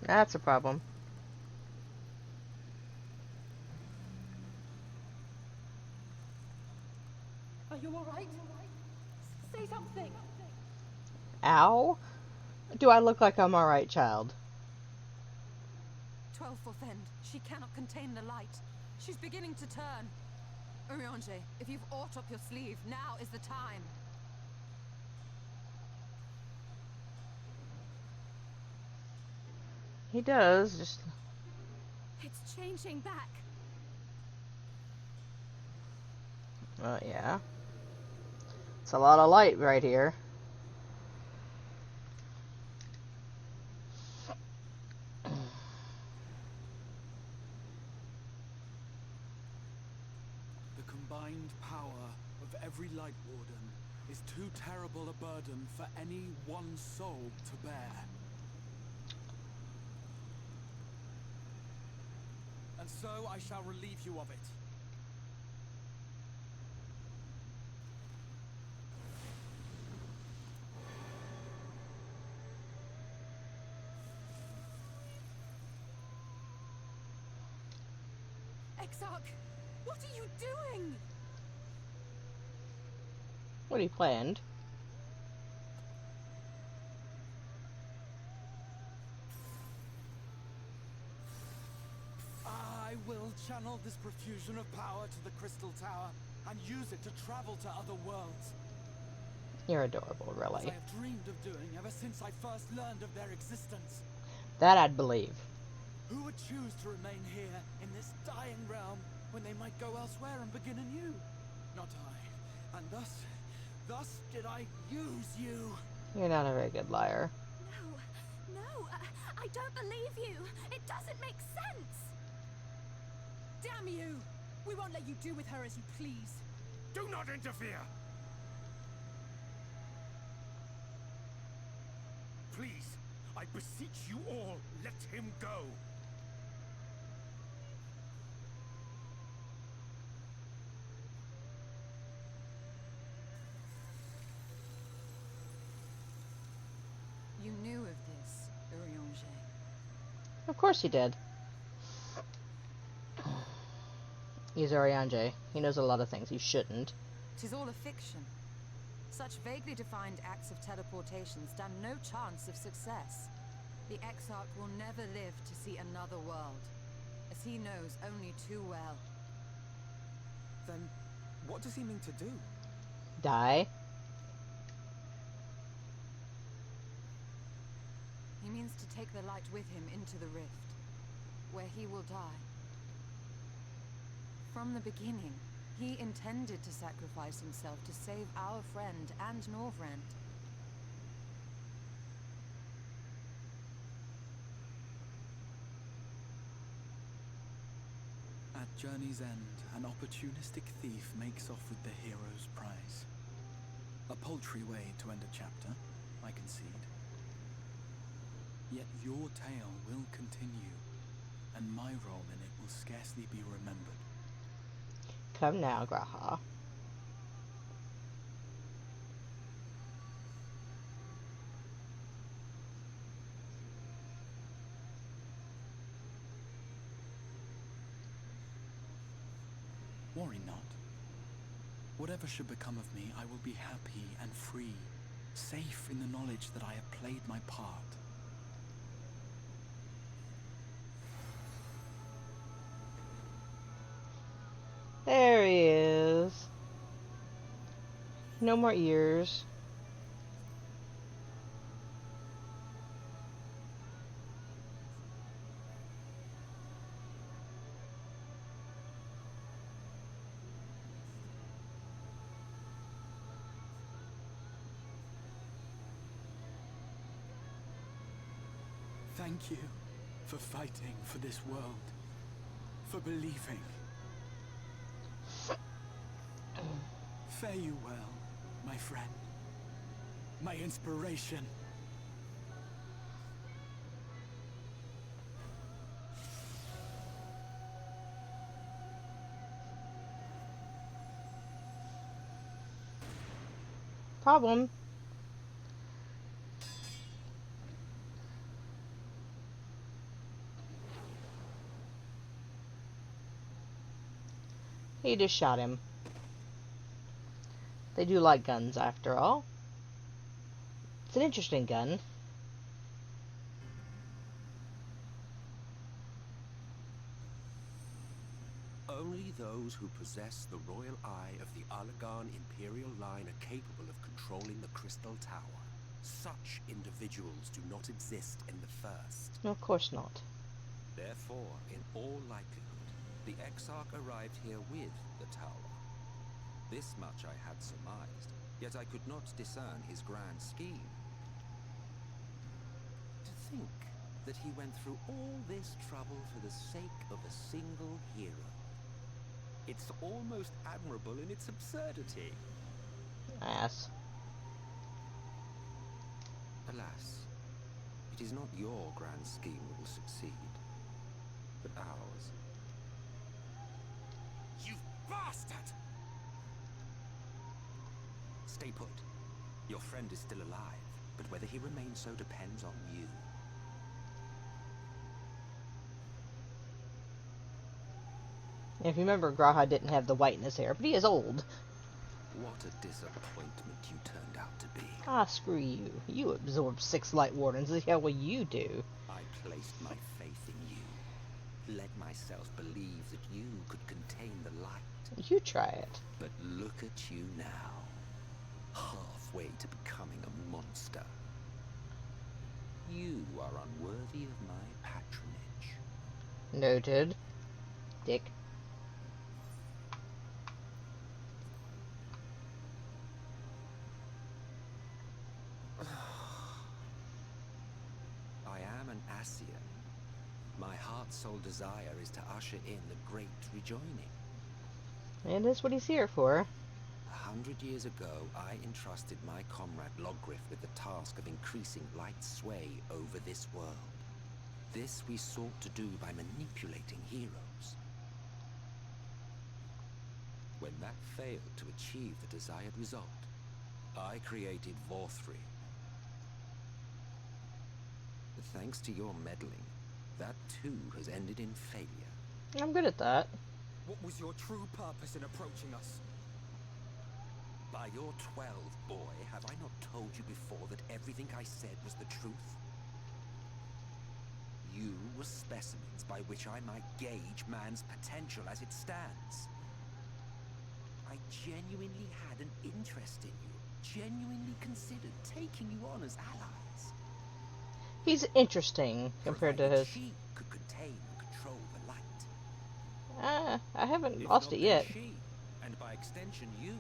That's a problem. Are you alright? Say something! Ow? Do I look like I'm alright, child? 12 End. She cannot contain the light. She's beginning to turn. Urianger, if you've aught up your sleeve, now is the time. He does, just... It's changing back. yeah. It's a lot of light right here. The combined power of every Lightwarden is too terrible a burden for any one soul to bear. And so I shall relieve you of it. Exarch, what are you doing? What he planned. I will channel this profusion of power to the Crystal Tower and use it to travel to other worlds. You're adorable, As really. I have dreamed of doing ever since I first learned of their existence. That I'd believe. Who would choose to remain here in this dying realm when they might go elsewhere and begin anew? Not I. And thus did I use you. You're not a very good liar. No, I don't believe you. It doesn't make sense. Damn you! We won't let you do with her as you please. Do not interfere! Please, I beseech you all, let him go. You knew of this, Urianger. Of course he did. He's Urianger. He knows a lot of things he shouldn't. 'Tis all a fiction. Such vaguely defined acts of teleportation stand no chance of success. The Exarch will never live to see another world, as he knows only too well. Then, what does he mean to do? Die. He means to take the light with him into the rift, where he will die. From the beginning, he intended to sacrifice himself to save our friend and Norvrend. At journey's end, an opportunistic thief makes off with the hero's prize. A paltry way to end a chapter, I concede. Yet your tale will continue, and my role in it will scarcely be remembered. Come now, Graha. Worry not. Whatever should become of me, I will be happy and free, safe in the knowledge that I have played my part. There he is. No more ears. Thank you for fighting for this world, for believing. Fare you well, my friend, my inspiration. Problem. He just shot him. They do like guns, after all. It's an interesting gun. Only those who possess the royal eye of the Allagan Imperial line are capable of controlling the Crystal Tower. Such individuals do not exist in the First. No, of course not. Therefore, in all likelihood, the Exarch arrived here with the tower. This much I had surmised, yet I could not discern his grand scheme. To think that he went through all this trouble for the sake of a single hero. It's almost admirable in its absurdity. Ass. Alas, it is not your grand scheme that will succeed, but ours. You bastard! Stay put. Your friend is still alive, but whether he remains so depends on you. If you remember, Graha didn't have the white in his hair, but he is old. What a disappointment you turned out to be. Ah, screw you. You absorbed 6 Lightwardens. The hell will you do? I placed my faith in you. Let myself believe that you could contain the light. You try it. But look at you now. Halfway to becoming a monster. You are unworthy of my patronage. Noted. Dick. I am an Asian. My heart's sole desire is to usher in the great rejoining. And that's what he's here for. 100 years ago, I entrusted my comrade Logriff with the task of increasing light's sway over this world. This we sought to do by manipulating heroes. When that failed to achieve the desired result, I created Vorthri. Thanks to your meddling, that too has ended in failure. I'm good at that. What was your true purpose in approaching us? By your 12, boy, have I not told you before that everything I said was the truth? You were specimens by which I might gauge man's potential as it stands. I genuinely had an interest in you, genuinely considered taking you on as allies. He's interesting compared to his... She could contain and control the light. I haven't If lost not, it then yet. she, and by extension you,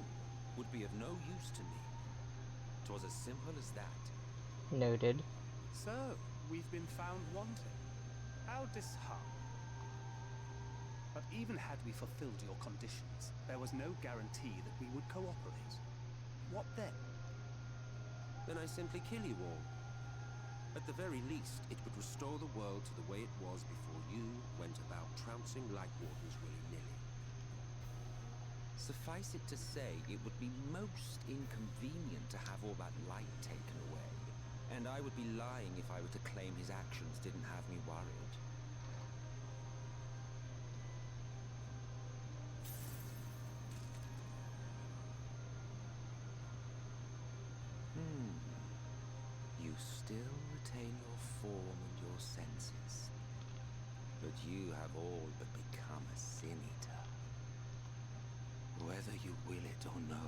would be of no use to me. 'Twas as simple as that. Noted. So, we've been found wanting. How disheartening. But even had we fulfilled your conditions, there was no guarantee that we would cooperate. What then? Then I simply kill you all. At the very least, it would restore the world to the way it was before you went about trouncing Lightwardens willy-nilly. Suffice it to say, it would be most inconvenient to have all that light taken away, and I would be lying if I were to claim his actions didn't have me worried. You still retain your form and your senses, but you have all but become a sin eater. Whether you will it or no,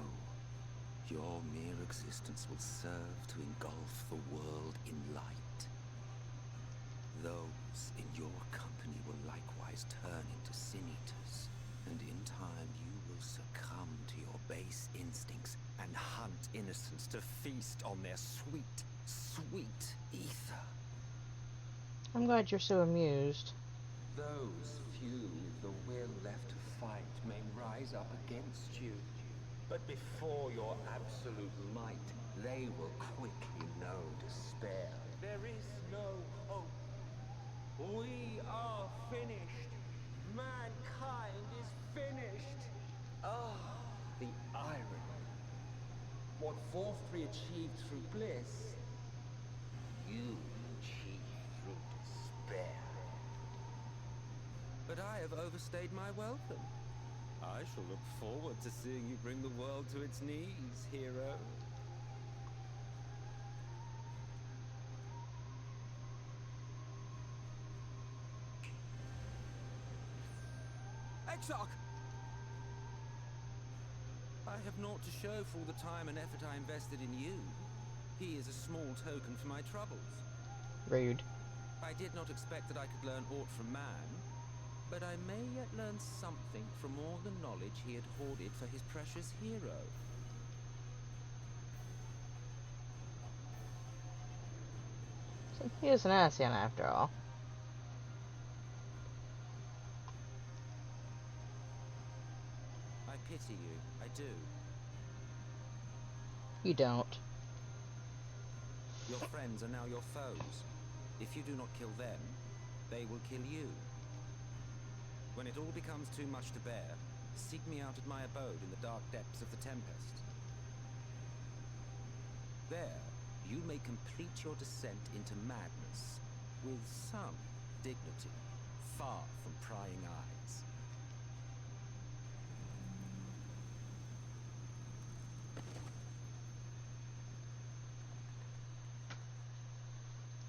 your mere existence will serve to engulf the world in light. Those in your company will likewise turn into sin eaters, and in time you will succumb to your base instincts and hunt innocents to feast on their sweet, sweet ether. I'm glad you're so amused. Those few with the will left to fight may rise up against you, but before your absolute might, they will quickly know despair. There is no hope. We are finished. Mankind is finished. Ah, the irony. What Forthry achieved through bliss, you achieved through despair. But I have overstayed my welcome. I shall look forward to seeing you bring the world to its knees, hero. Exarch! I have naught to show for all the time and effort I invested in you. He is a small token for my troubles. Rude. I did not expect that I could learn aught from man, but I may yet learn something from all the knowledge he had hoarded for his precious hero. So he is an Ascian after all. I pity you, I do. You don't. Your friends are now your foes. If you do not kill them, they will kill you. When it all becomes too much to bear, seek me out at my abode in the dark depths of the Tempest. There, you may complete your descent into madness with some dignity, far from prying eyes.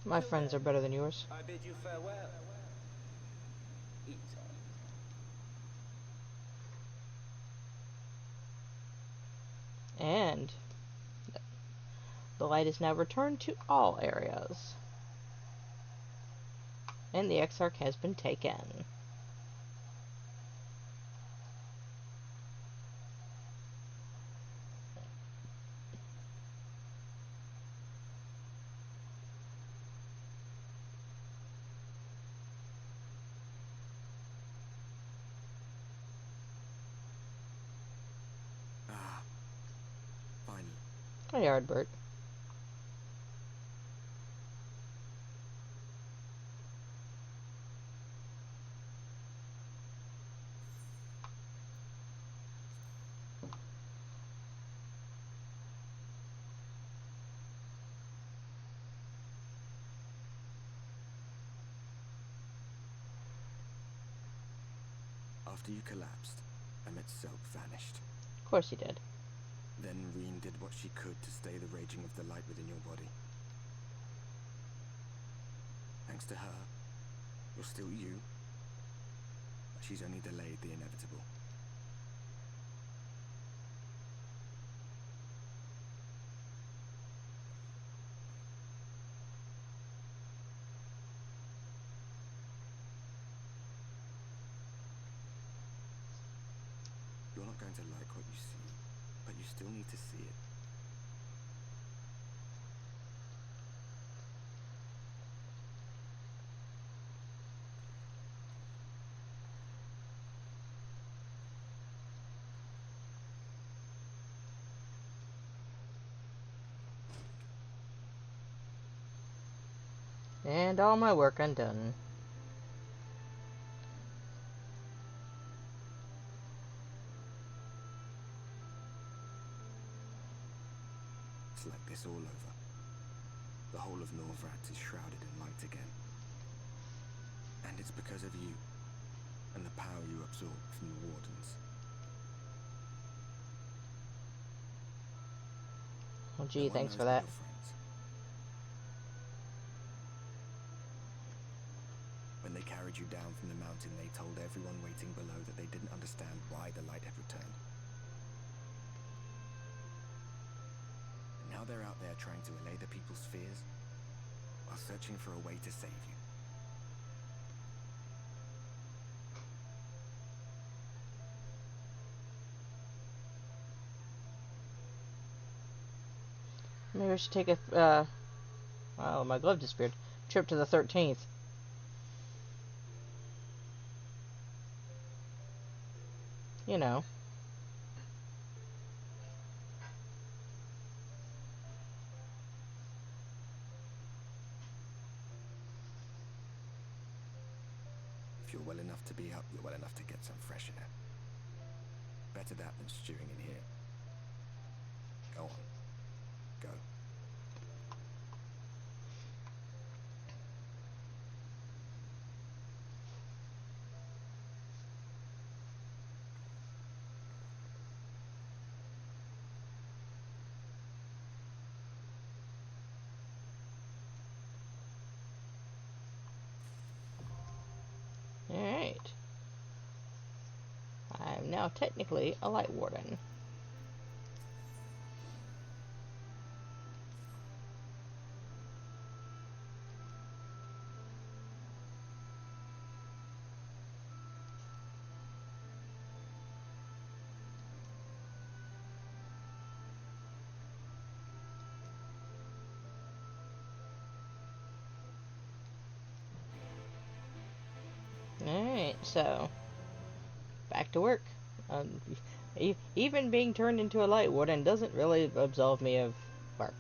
My friends are better than yours. I bid you farewell. Eat on. And the light is now returned to all areas. And the Exarch has been taken. Finally. Hi, Ardbert. After you collapsed, I met Selk vanished. Of course he did. Then Reen did what she could to stay the raging of the light within your body. Thanks to her, you're still you, but she's only delayed the inevitable. not going to like what you see, but you still need to see it. And all my work undone. It's like this all over. The whole of Norvrat is shrouded in light again. And it's because of you, and the power you absorbed from the Wardens. Well, gee, No one thanks knows for but that. your friends. When they carried you down from the mountain, they told everyone waiting below that they didn't understand why the light had returned. And now they're out there trying to allay the people's fears, while searching for a way to save you. Maybe I should take a, oh, my glove disappeared. Trip to the 13th. You know. If you're well enough to be up, you're well enough to get some fresh air. Better that than stewing in here. Go on. Go. Alright. I'm now technically a Lightwarden. Alright, so back to work. Even being turned into a Lightwarden doesn't really absolve me of work.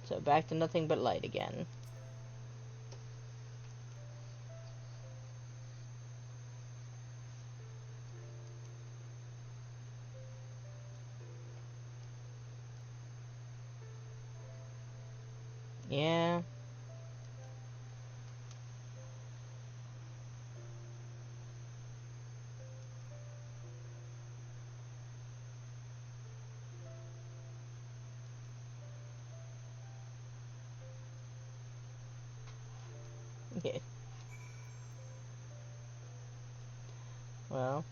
So back to nothing but light again. Yeah. Yeah. Well,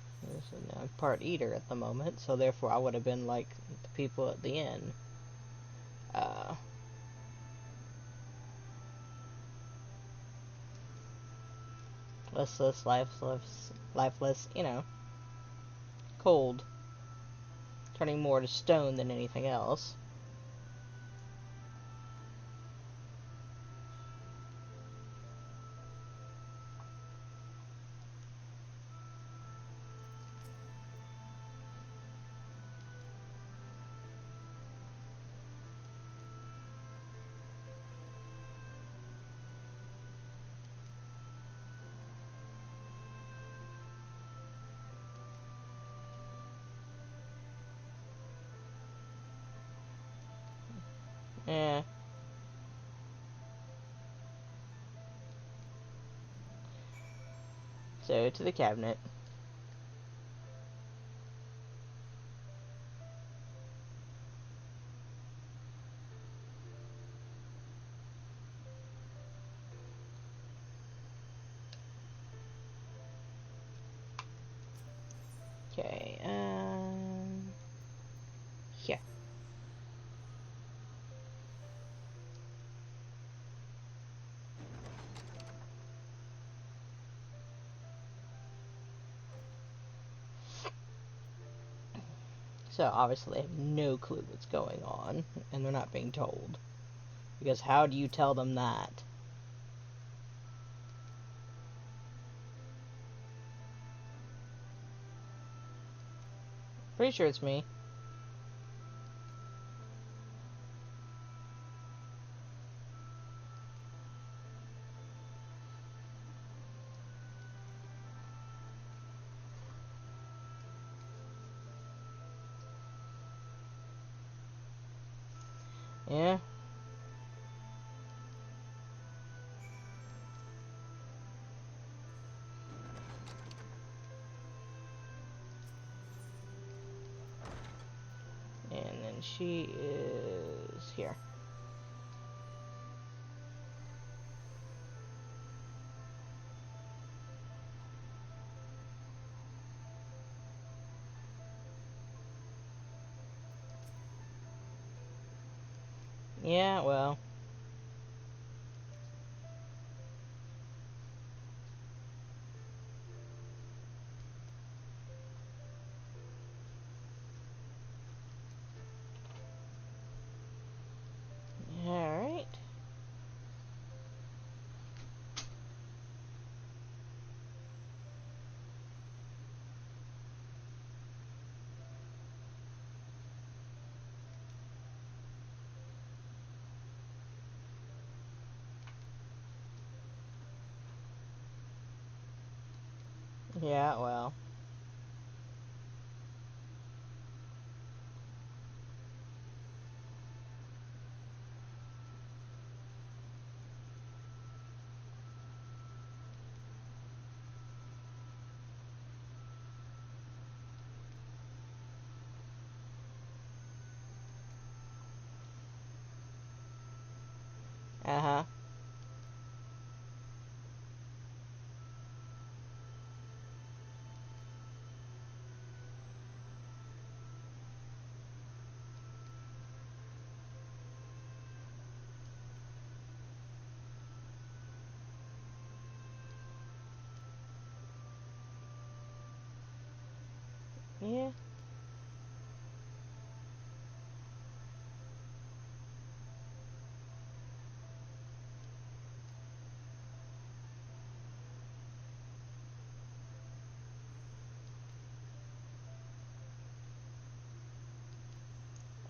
I'm part eater at the moment, so therefore I would have been like the people at the inn. Listless, lifeless, you know, cold. Turning more to stone than anything else. Yeah. So, to the cabinet. Okay, here. So obviously they have no clue what's going on, and they're not being told. Because how do you tell them that? Pretty sure it's me. Yeah. And then she is here. Yeah, well. Alright. Yeah, well. Uh-huh. Yeah.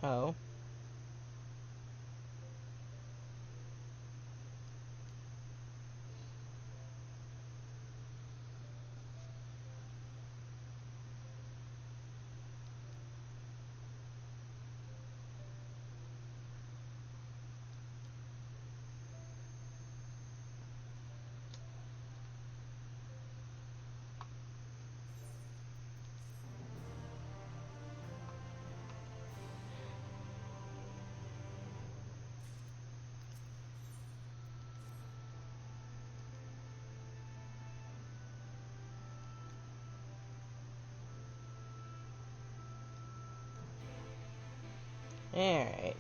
Oh. Alright.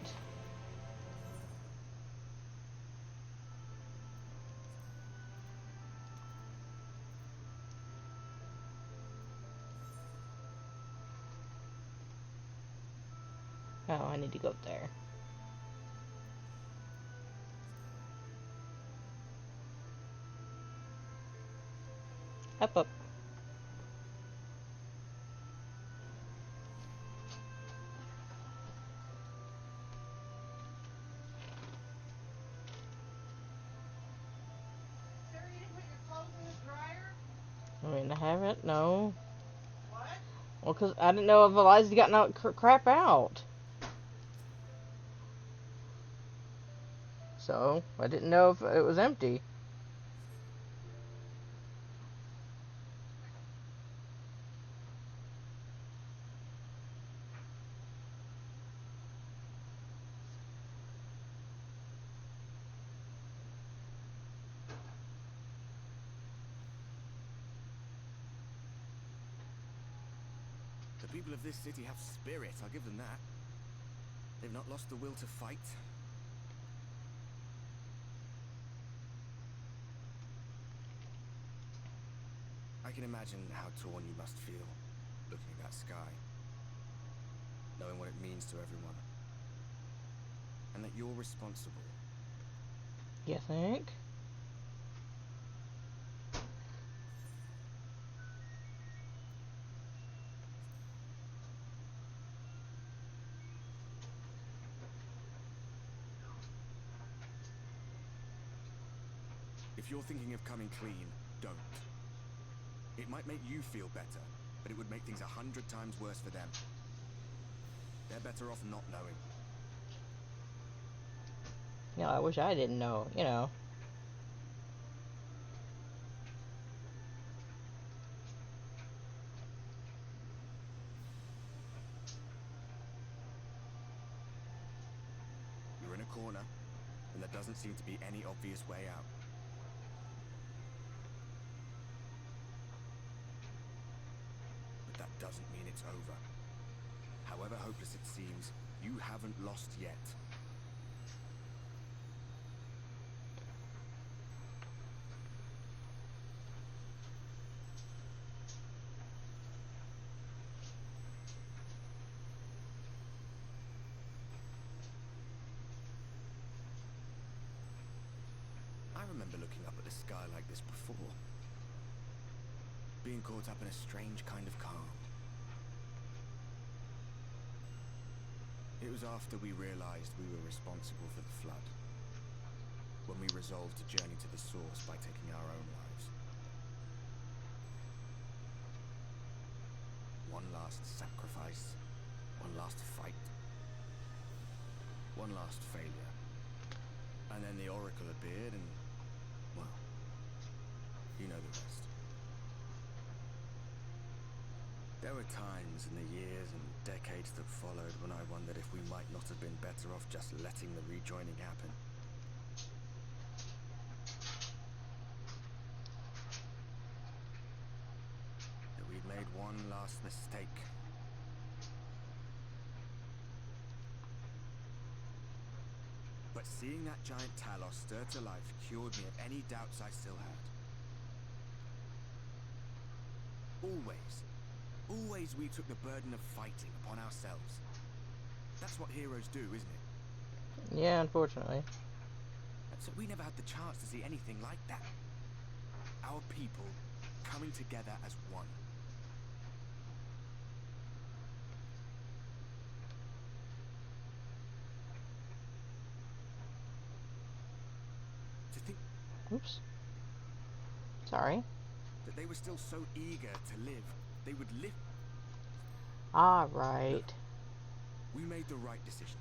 Oh, I need to go up there. Up, up. Sarah, you didn't put your clothes in the dryer? I mean, I haven't, no. What? Well, because I didn't know if Eliza's gotten out crap out. So, I didn't know if it was empty. people of this city have spirit, I'll give them that. They've not lost the will to fight. I can imagine how torn you must feel, looking at that sky, knowing what it means to everyone, and that you're responsible. You think? If you're thinking of coming clean, don't. It might make you feel better, but it would make things 100 times worse for them. They're better off not knowing. You know, I wish I didn't know, you know. You're in a corner, and there doesn't seem to be any obvious way out. But that doesn't mean it's over. However hopeless it seems, you haven't lost yet. I remember looking up at the sky like this before. Being caught up in a strange kind of calm. It was after we realized we were responsible for the flood. When we resolved to journey to the source by taking our own lives. One last sacrifice. One last fight. One last failure. And then the Oracle appeared and, well, you know the rest. There were times in the years and decades that followed when I wondered if we might not have been better off just letting the rejoining happen. That we'd made one last mistake. But seeing that giant Talos stir to life cured me of any doubts I still had. Always we took the burden of fighting upon ourselves. That's what heroes do, isn't it? Yeah, unfortunately. So we never had the chance to see anything like that. Our people coming together as one. To think Oops. Sorry. that they were still so eager to live. They would live. Alright. We made the right decision.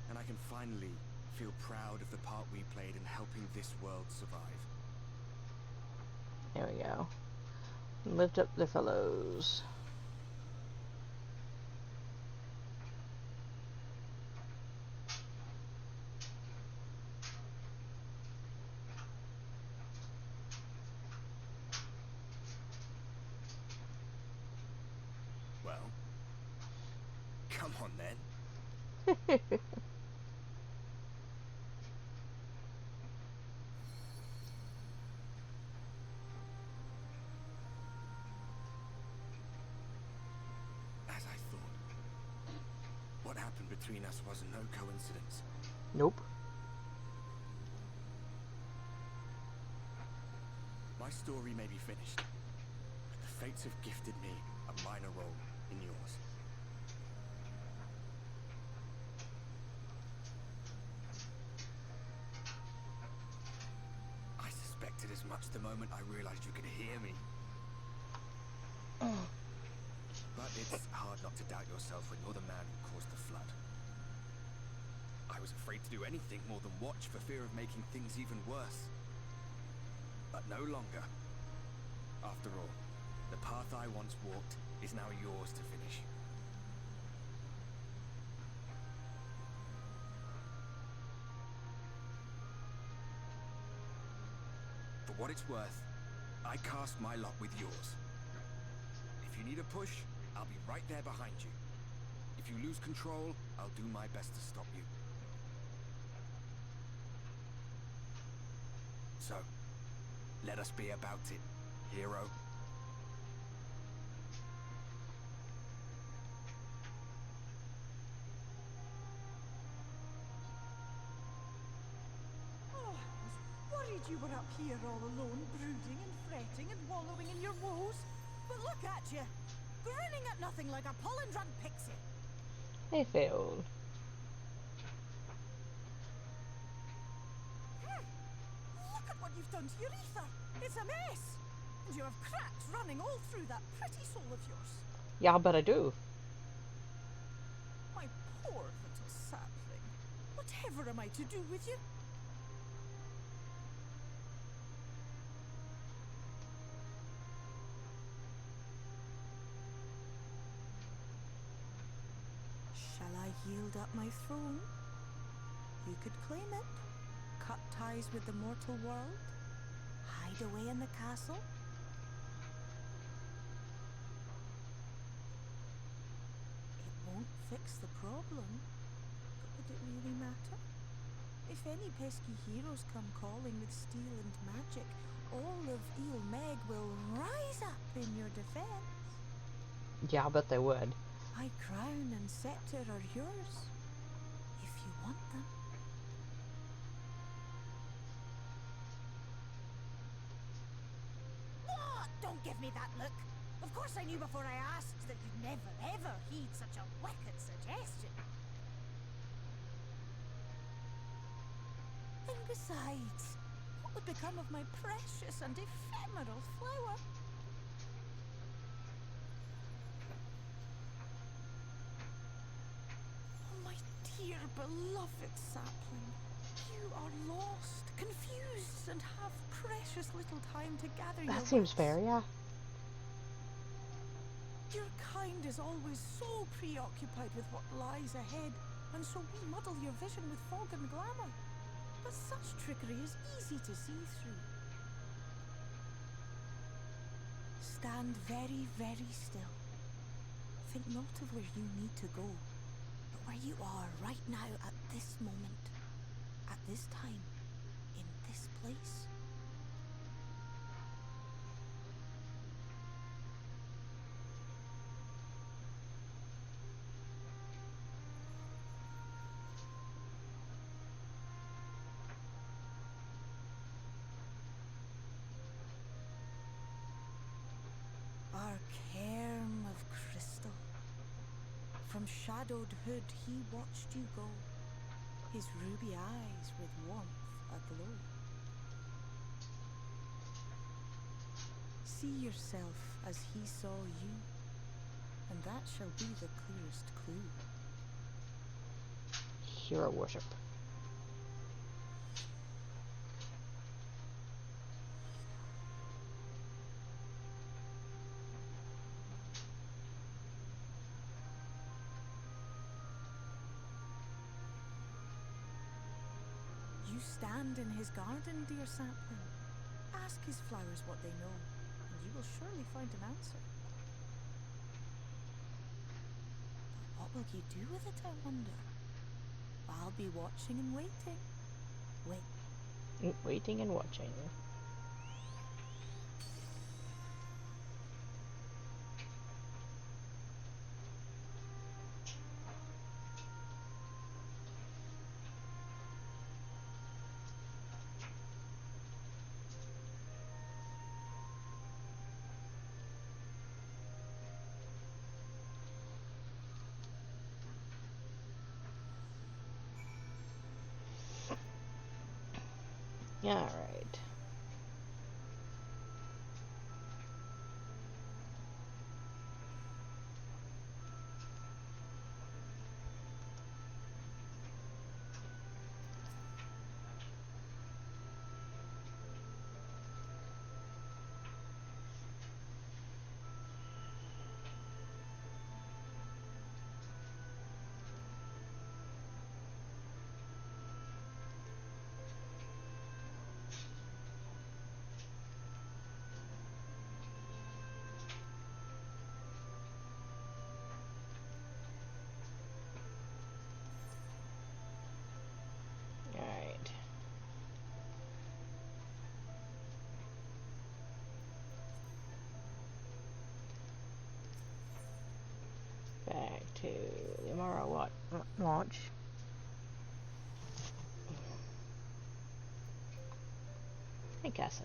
And I can finally feel proud of the part we played in helping this world survive. There we go. Lift up the fellows. Well, come on then. As I thought, what happened between us was no coincidence. Nope. My story may be finished, but the fates have gifted me a minor role in yours. I suspected as much the moment I realized you could hear me. But it's hard not to doubt yourself when you're the man who caused the flood. I was afraid to do anything more than watch for fear of making things even worse. But no longer. After all, the path I once walked is now yours to finish. For what it's worth, I cast my lot with yours. If you need a push, I'll be right there behind you. If you lose control, I'll do my best to stop you. So, let us be about it, hero. Oh, I was worried you were up here all alone, brooding and fretting and wallowing in your woes. But look at you, grinning at nothing like a pollen-run pixie. Hey, Phil. Look at what you've done to your ether. It's a mess. And you have cracks running all through that pretty soul of yours. Yeah, but I do. My poor little sapling. Whatever am I to do with you? Shall I yield up my throne? You could claim it, cut ties with the mortal world, hide away in the castle. It won't fix the problem, but would it really matter? If any pesky heroes come calling with steel and magic, all of Il Meg will rise up in your defense. Yeah, I bet they would. My crown and scepter are yours, if you want them. What? Don't give me that look. Of course I knew before I asked that you'd never ever heed such a wicked suggestion. And besides, what would become of my precious and ephemeral flower? Dear beloved sapling, you are lost, confused, and have precious little time to gather your That seems wits. fair, yeah. Your kind is always so preoccupied with what lies ahead, and so we muddle your vision with fog and glamour. But such trickery is easy to see through. Stand very, very still. Think not of where you need to go, where you are right now at this moment, at this time, in this place. Our cairn of crystal. From shadowed hood he watched you go, his ruby eyes with warmth aglow. See yourself as he saw you, and that shall be the clearest clue. Hero worship. You stand in his garden, dear sapling. Ask his flowers what they know, and you will surely find an answer. But what will you do with it, I wonder? I'll be watching and waiting. Waiting and watching. Alright. to the Amara launch. Hey, Cassad.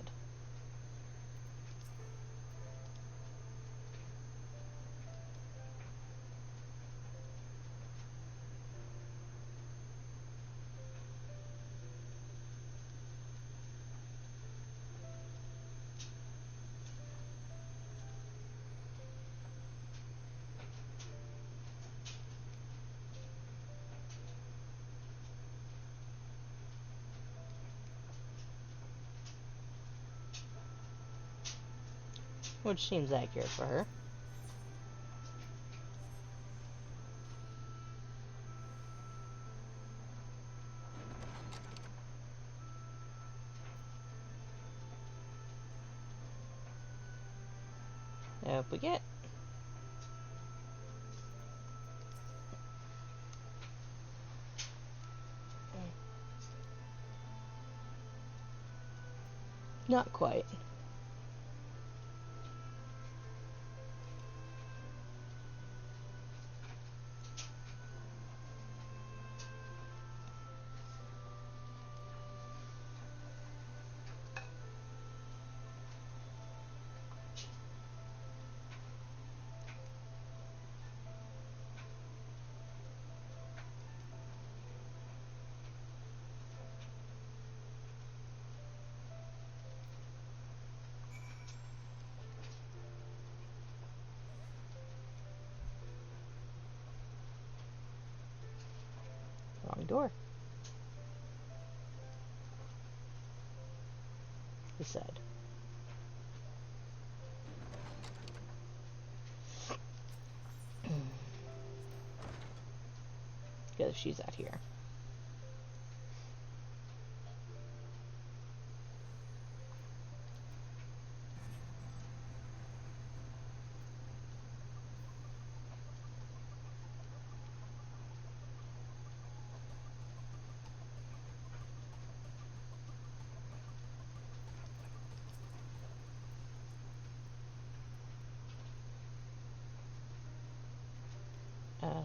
Which seems accurate for her. Up we get. Not quite. Wrong door. He said. Because she's out here.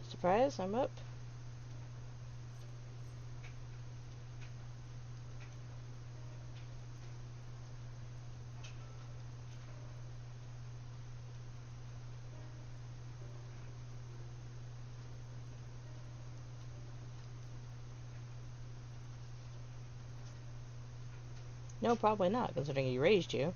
Surprise, I'm up. No, probably not, considering he raised you.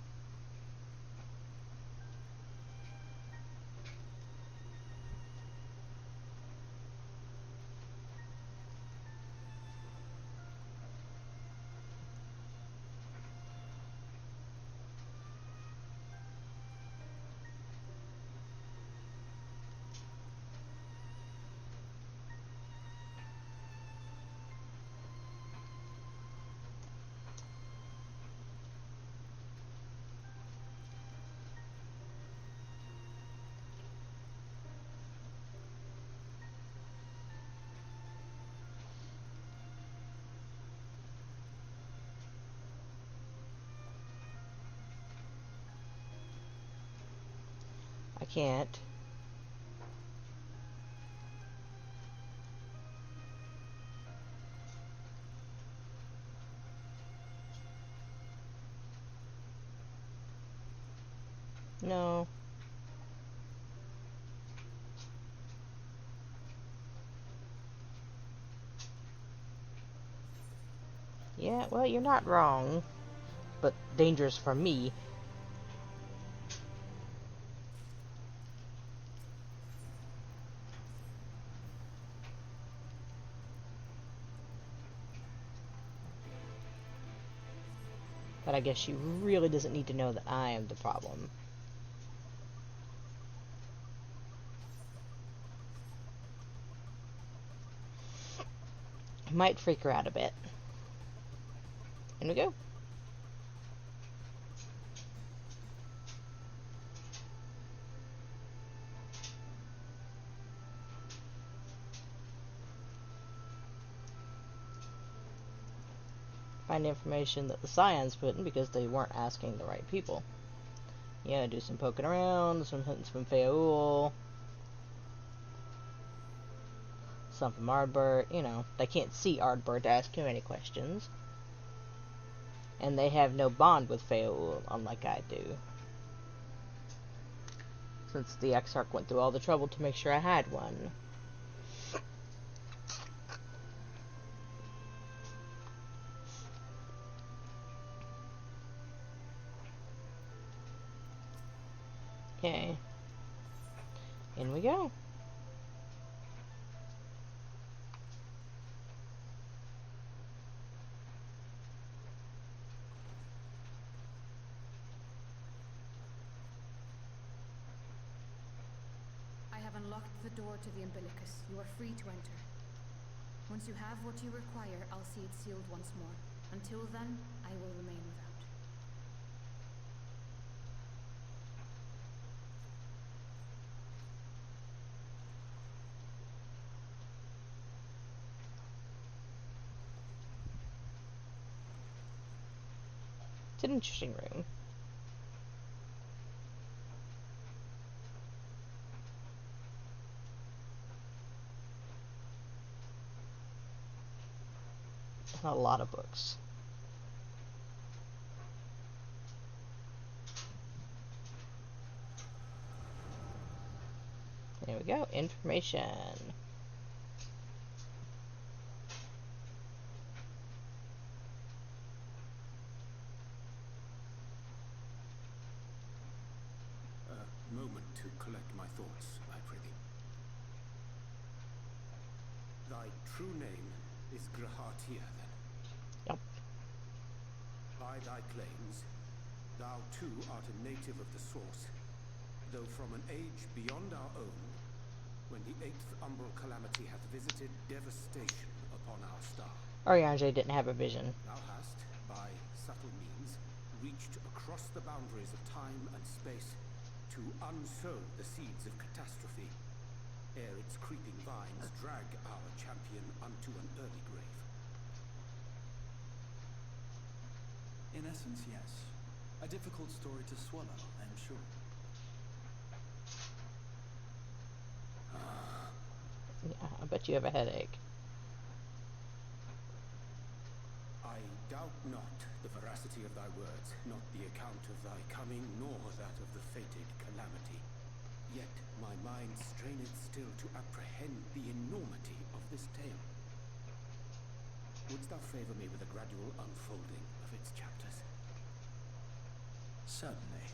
I can't. No. Yeah, well, you're not wrong, but dangerous for me. But I guess she really doesn't need to know that I am the problem. Might freak her out a bit. In we go. Find information that the Scions put in because they weren't asking the right people. Yeah, do some poking around, some hunting some Faoul. Some from Ardbert, you know, they can't see Ardbert to ask too many questions. And they have no bond with Feoul, unlike I do. Since the Exarch went through all the trouble to make sure I had one. Okay. In we go. I have unlocked the door to the umbilicus. You are free to enter. Once you have what you require, I'll see it sealed once more. Until then, I will remain without. It's an interesting room. A lot of books. There we go. Information. A moment to collect my thoughts, I prithee. Thy true name is Grahatir, then? Yep. By thy claims, thou too art a native of the source, though from an age beyond our own, when the 8th umbral calamity hath visited devastation upon our star. Oriange didn't have a vision. Thou hast, by subtle means, reached across the boundaries of time and space to unsow the seeds of catastrophe, ere its creeping vines drag our champion unto an early grave. In essence, yes. A difficult story to swallow, I'm sure. Yeah, I bet you have a headache. I doubt not the veracity of thy words, not the account of thy coming, nor that of the fated calamity. Yet my mind straineth still to apprehend the enormity of this tale. Wouldst thou favor me with a gradual unfolding of its chapters? Certainly.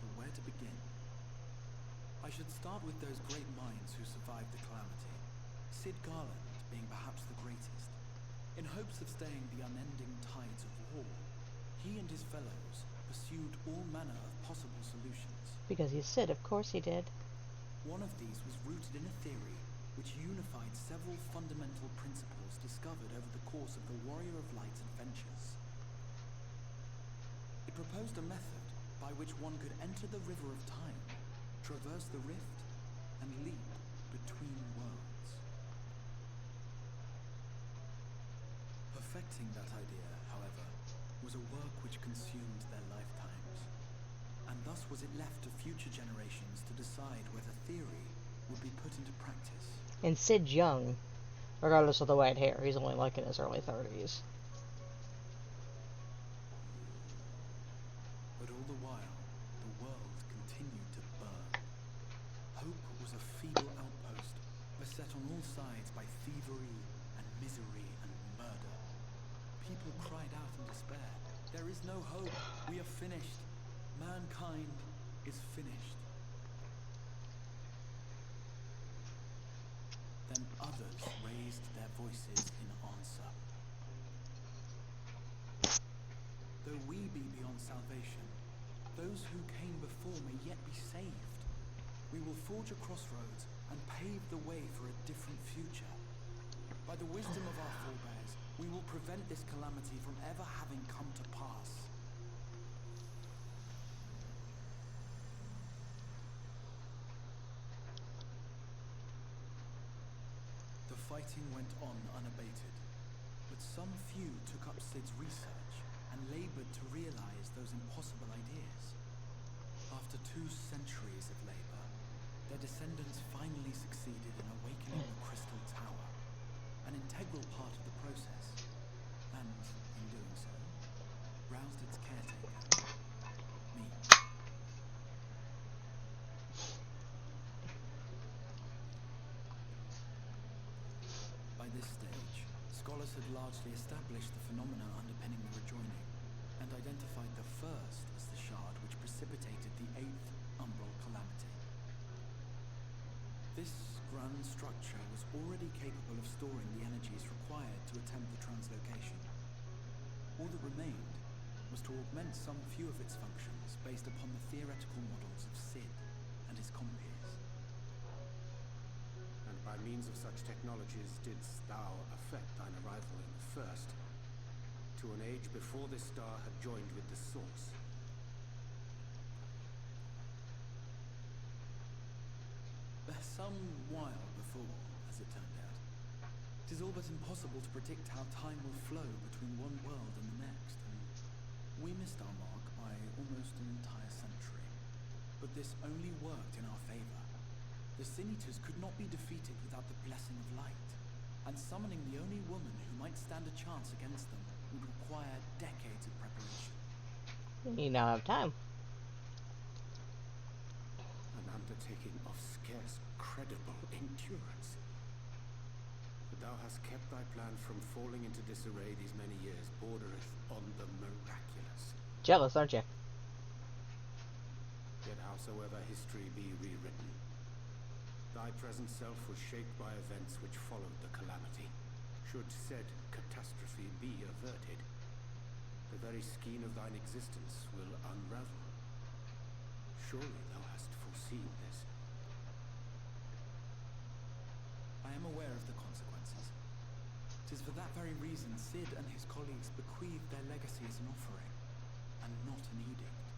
But where to begin? I should start with those great minds who survived the calamity. Sid Garland being perhaps the greatest. In hopes of staying the unending tides of war, he and his fellows pursued all manner of possible solutions. Because he's Sid, of course he did. One of these was rooted in a theory which unified several fundamental principles discovered over the course of the Warrior of Light's adventures. It proposed a method by which one could enter the river of time, traverse the rift, and leap between worlds. Perfecting that idea, however, was a work which consumed their lifetimes, and thus was it left to future generations to decide whether theory would be put into practice. And Sid's young, regardless of the white hair. He's only like in his early 30s. But all the while, the world continued to burn. Hope was a feeble outpost, beset on all sides by thievery and misery and murder. People cried out in despair. There is no hope. We are finished. Mankind is finished. Then others raised their voices in answer. Though we be beyond salvation, those who came before may yet be saved. We will forge a crossroads and pave the way for a different future. By the wisdom of our forebears, we will prevent this calamity from ever having come to pass. The fighting went on unabated, but some few took up Sid's research and labored to realize those impossible ideas. After 2 centuries of labor, their descendants finally succeeded in awakening By this stage, scholars had largely established the phenomena underpinning the rejoining, and identified the first as the shard which precipitated the 8th umbral calamity. This grand structure was already capable of storing the energies required to attempt the translocation. All that remained was to augment some few of its functions based upon the theoretical models of Sid and his compeers. And by means of such technologies didst thou effect thine arrival in the first, to an age before this star had joined with the source. Some while before, as it turned out. 'Tis all but impossible to predict how time will flow between one world and the next, and we missed our mark by almost an entire century. But this only worked in our favor. The Sin Eaters could not be defeated without the blessing of light, and summoning the only woman who might stand a chance against them would require decades of preparation. You now have time. An undertaking of scarce credible endurance. But thou hast kept thy plan from falling into disarray these many years, bordereth on the miraculous. Jealous, aren't you? Yet howsoever history be rewritten, thy present self was shaped by events which followed the calamity. Should said catastrophe be averted, the very skein of thine existence will unravel. Surely thou hast foreseen this. I am aware of the consequences. 'Tis for that very reason Sid and his colleagues bequeathed their legacy as an offering, and not an edict.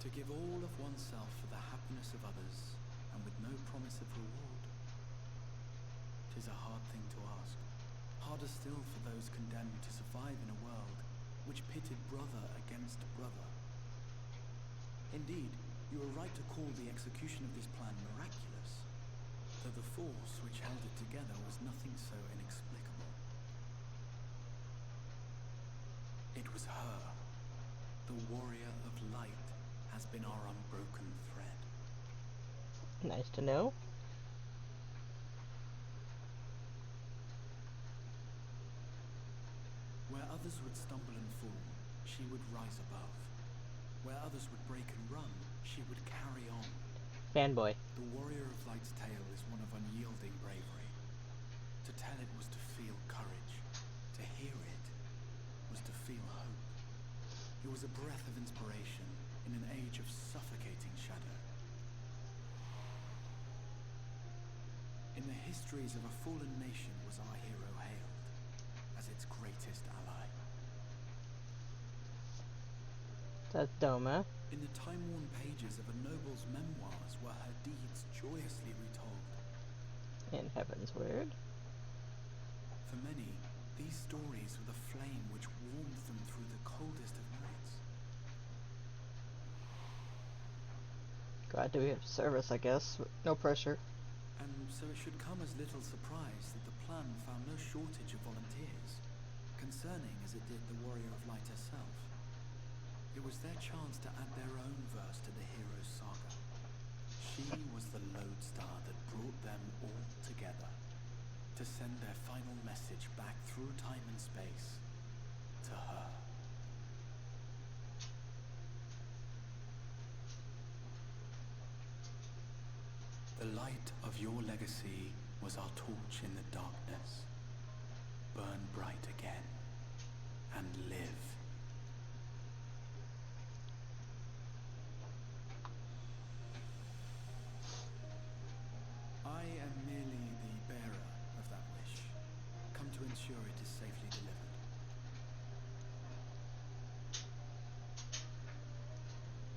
To give all of oneself for the happiness of others, and with no promise of reward. 'Tis a hard thing to ask. Harder still for those condemned to survive in a world which pitted brother against brother. Indeed, you are right to call the execution of this plan miraculous, though the force which held it together was nothing so inexplicable. It was her. The warrior of light has been our unbroken thread. Nice to know. Where others would stumble and fall, she would rise above. Where others would break and run, she would carry on. Fanboy. The warrior of light's tale is one of unyielding bravery. To tell it was to feel courage. To hear it was to feel hope. It was a breath of inspiration in an age of suffocating shadow. In the histories of a fallen nation was our hero hailed as its greatest ally. That's Doma. In the time-worn pages of a noble's memoirs were her deeds joyously retold. In Heaven's Word. For many, these stories were the flame which warmed them through the coldest of nights. Glad to be of service, I guess. No pressure. And so it should come as little surprise that the plan found no shortage of volunteers, concerning as it did the warrior of light herself. It was their chance to add their own verse to the hero's saga. She was the lodestar that brought them all together, to send their final message back through time and space to her. The light of your legacy was our torch in the darkness. Burn bright again and live. I am merely the bearer of that wish, come to ensure it is safely delivered.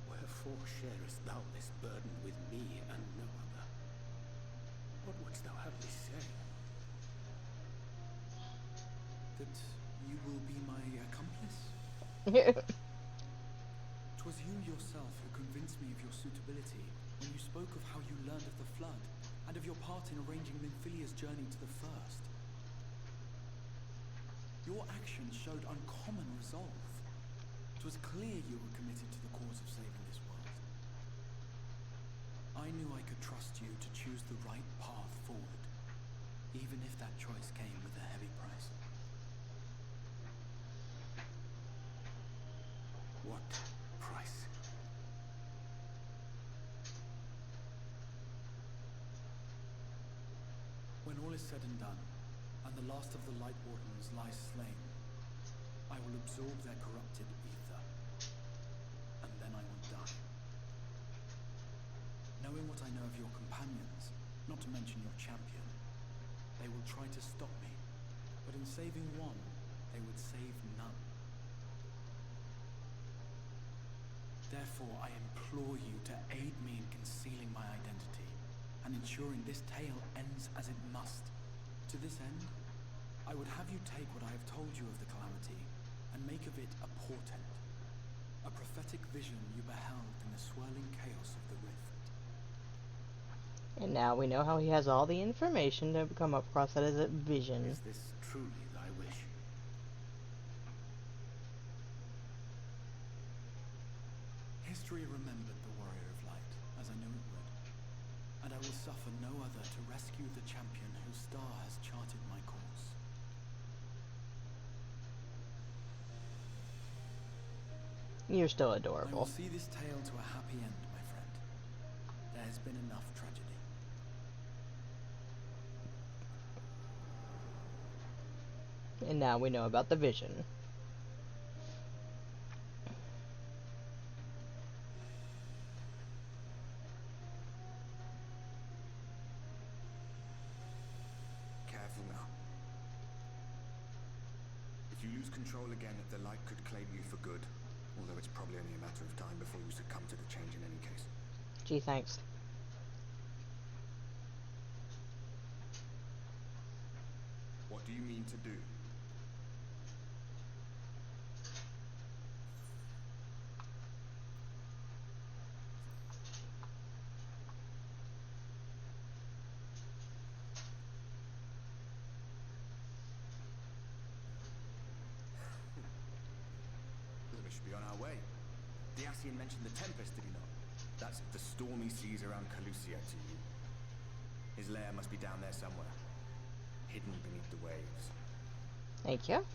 Wherefore sharest thou this burden with me and no other? What wouldst thou have me say? That you will be my accomplice? 'Twas you yourself who convinced me of your suitability when you spoke of how you learned of the flood, and of your part in arranging Minfilia's journey to the First. Your actions showed uncommon resolve. 'Twas clear you were committed to the cause of saving this world. I knew I could trust you to choose the right path forward, even if that choice came with a heavy price. What price? When all is said and done, and the last of the Lightwardens lies slain, I will absorb their corrupted ether, and then I will die. Knowing what I know of your companions, not to mention your champion, they will try to stop me, but in saving one, they would save none. Therefore, I implore you to aid me in concealing my identity, and ensuring this tale ends as it must. To this end, I would have you take what I have told you of the calamity, and make of it a portent, a prophetic vision you beheld in the swirling chaos of the rift. And now we know how he has all the information to come across that as a vision. Is this truly thy wish? History remembered the Warrior of Light, as I knew it would, and I will suffer no other to rescue the champion whose star has charted my course. You're still I adorable. will see this tale to a happy end, my friend. There has been enough tragedy. And now we know about the vision. Careful now. If you lose control again, the light could claim you for good. Although it's probably only a matter of time before you succumb to the change in any case. Gee, thanks. What do you mean to do? We should be on our way. The Ascian mentioned the Tempest, did he not? That's the stormy seas around Calusia to you. His lair must be down there somewhere, hidden beneath the waves. Thank you.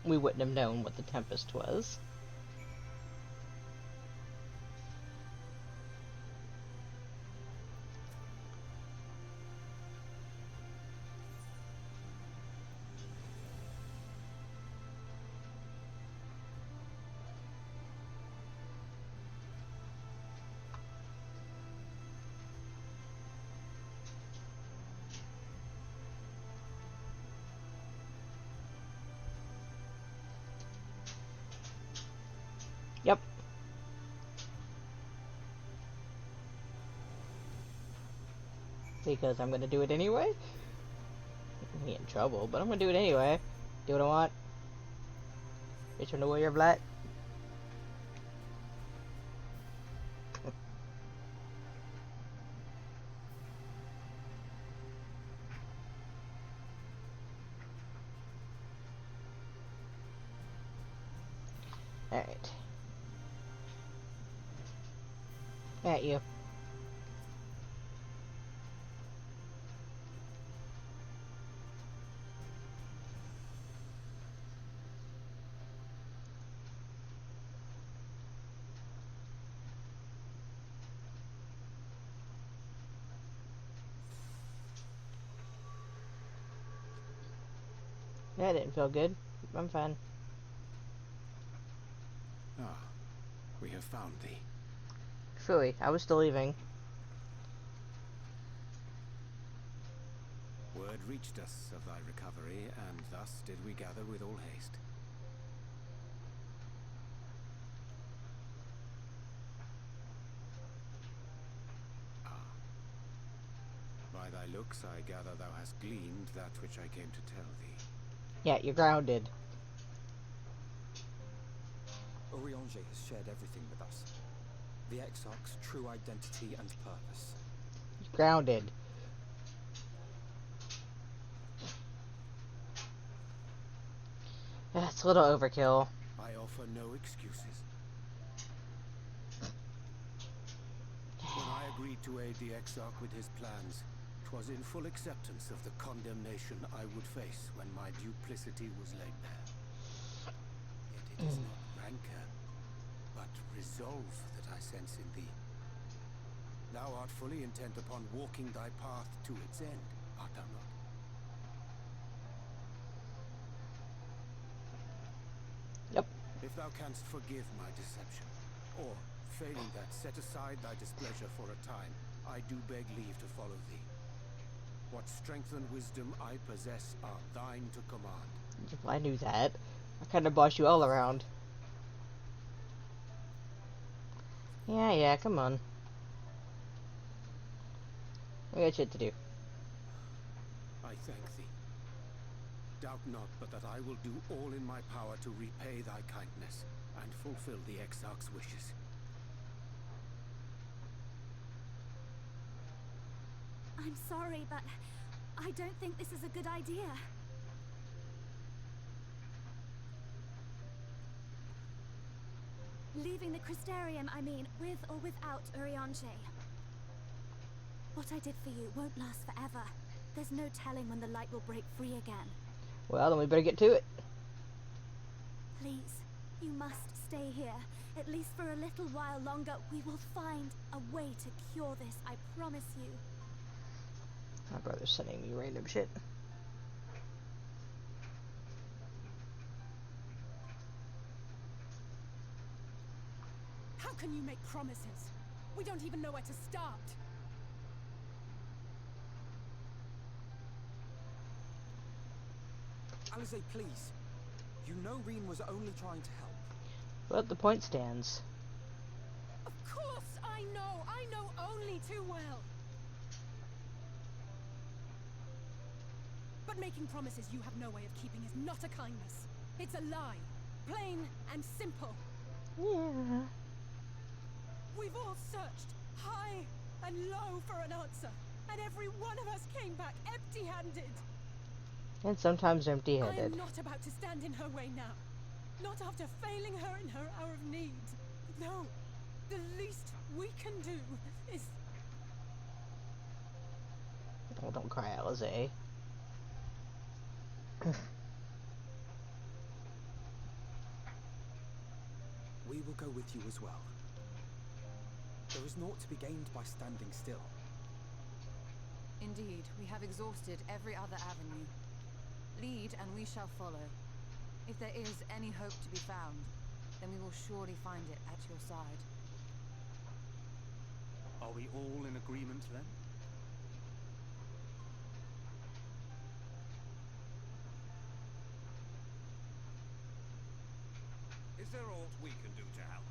We wouldn't have known what the Tempest was. Yep. Because I'm gonna do it anyway? I'm gonna get in trouble, but I'm gonna do it anyway. Do what I want. Return the Warrior of Light. Alright. At you. That didn't feel good. I'm fine. Ah, we have found thee. Phooey, I was still leaving. Word reached us of thy recovery, and thus did we gather with all haste. Ah. By thy looks, I gather thou hast gleaned that which I came to tell thee. Yeah, you're grounded. Urianger has shared everything with us. The Exarch's true identity and purpose. You're grounded. That's a little overkill. I offer no excuses. When I agreed to aid the Exarch with his plans, 'twas in full acceptance of the condemnation I would face when my duplicity was laid bare. Yet it is not rancor, but resolve that I sense in thee. Thou art fully intent upon walking thy path to its end, art thou not? Yep. If thou canst forgive my deception, or, failing that, set aside thy displeasure for a time, I do beg leave to follow thee. What strength and wisdom I possess are thine to command. I knew that. I kind of boss you all around. Yeah, come on. We got shit to do. I thank thee. Doubt not but that I will do all in my power to repay thy kindness and fulfill the Exarch's wishes. I'm sorry, but I don't think this is a good idea. Leaving the Crystarium, I mean, with or without Urianger. What I did for you won't last forever. There's no telling when the light will break free again. Well, then we better get to it. Please, you must stay here. At least for a little while longer. We will find a way to cure this, I promise you. My brother's sending me random shit. How can you make promises? We don't even know where to start. Alize, please. You know Reen was only trying to help. But the point stands. Of course I know! I know only too well! But making promises you have no way of keeping is not a kindness. It's a lie. Plain and simple. Yeah. We've all searched high and low for an answer, and every one of us came back empty-handed. And sometimes empty-headed. I'm not about to stand in her way now. Not after failing her in her hour of need. No. The least we can do is... Oh, don't cry, Alize. We will go with you as well. There is naught to be gained by standing still. Indeed, we have exhausted every other avenue. Lead, and we shall follow. If there is any hope to be found, then we will surely find it at your side. Are we all in agreement then? Is there aught we can do to help?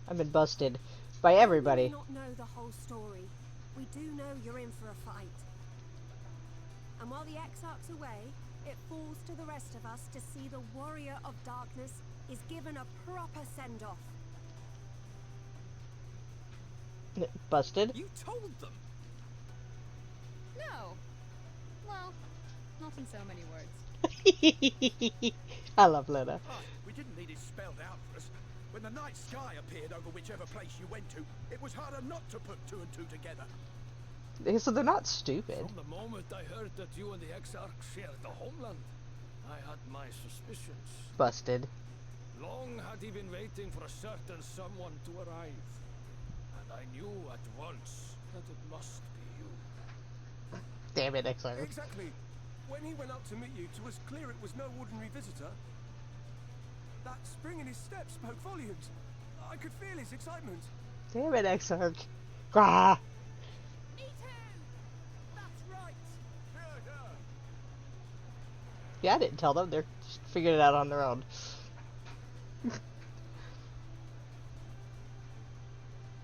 I've been busted by everybody. We do not know the whole story. We do know you're in for a fight. And while the Exarch's away, it falls to the rest of us to see the Warrior of Darkness is given a proper send-off. Busted? You told them! No. Well, not in so many words. I love Lena. Oh, we didn't need it spelled out for us. When the night sky appeared over whichever place you went to, it was harder not to put two and two together. So they're not stupid. From the moment I heard that you and the Exarch shared the homeland, I had my suspicions. Busted. Long had he been waiting for a certain someone to arrive, and I knew at once that it must be you. Damn it, Exarch. Exactly. When he went up to meet you, it was clear it was no ordinary visitor. That spring in his step spoke volumes. I could feel his excitement. Damn it, Exarch. Grah! Me too! That's right! Yeah, I didn't tell them. They're just figuring it out on their own.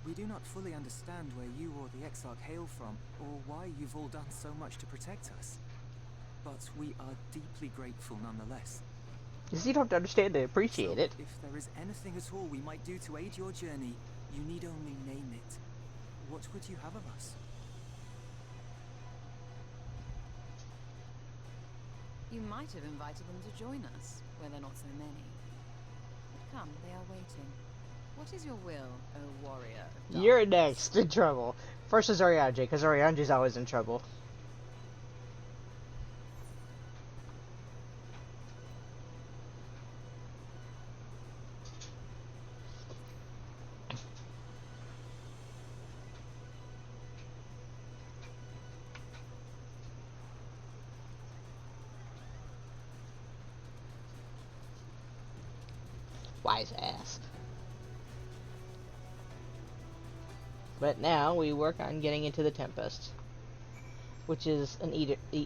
We do not fully understand where you or the Exarch hail from, or why you've all done so much to protect us. But we are deeply grateful nonetheless. Because you don't have to understand to appreciate it. If there is anything at all we might do to aid your journey, you need only name it. What would you have of us? You might have invited them to join us, where there are not so many. But come, they are waiting. What is your will, O warrior of darkness? You're next in trouble. First is Orianji, because Orianji's always in trouble. Wise ass. But now we work on getting into the Tempest, which is an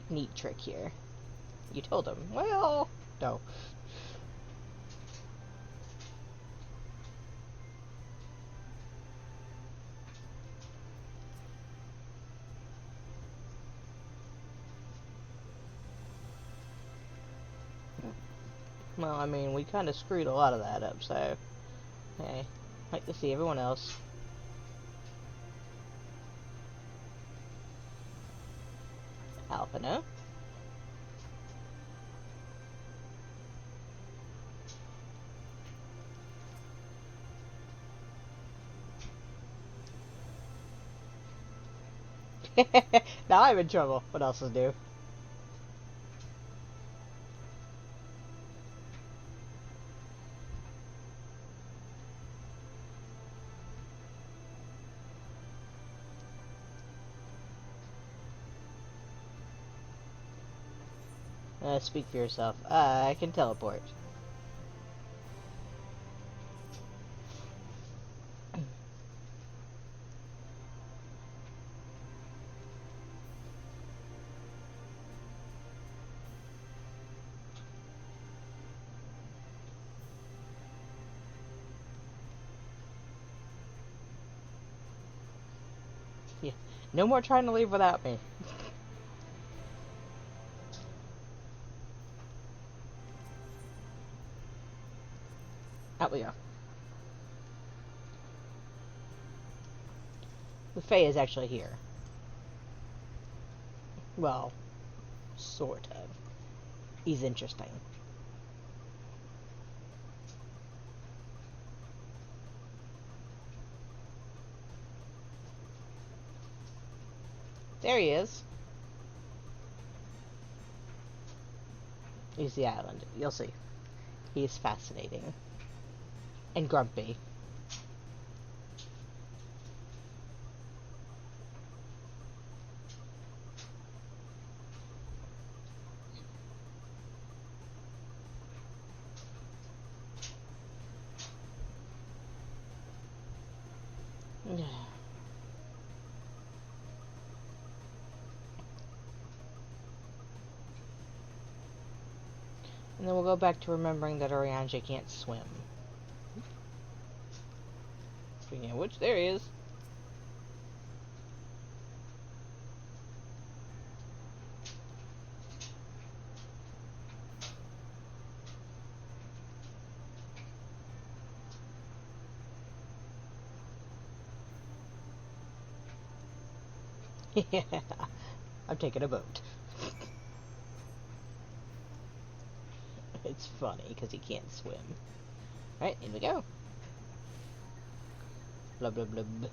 neat trick here. You told him. Well, no. Well, I mean, we kind of screwed a lot of that up, so hey, like to see everyone else. Alphino. Now I'm in trouble. What else is new? Speak for yourself. I can teleport. Yeah. No more trying to leave without me. Out we go. The Fae is actually here. Well, sort of. He's interesting. There he is. He's the island. You'll see. He's fascinating. And grumpy. And then we'll go back to remembering that Orianji can't swim. Speaking of which, there he is. Yeah, I'm taking a boat. It's funny because he can't swim. Alright, in we go. Blub blub blub.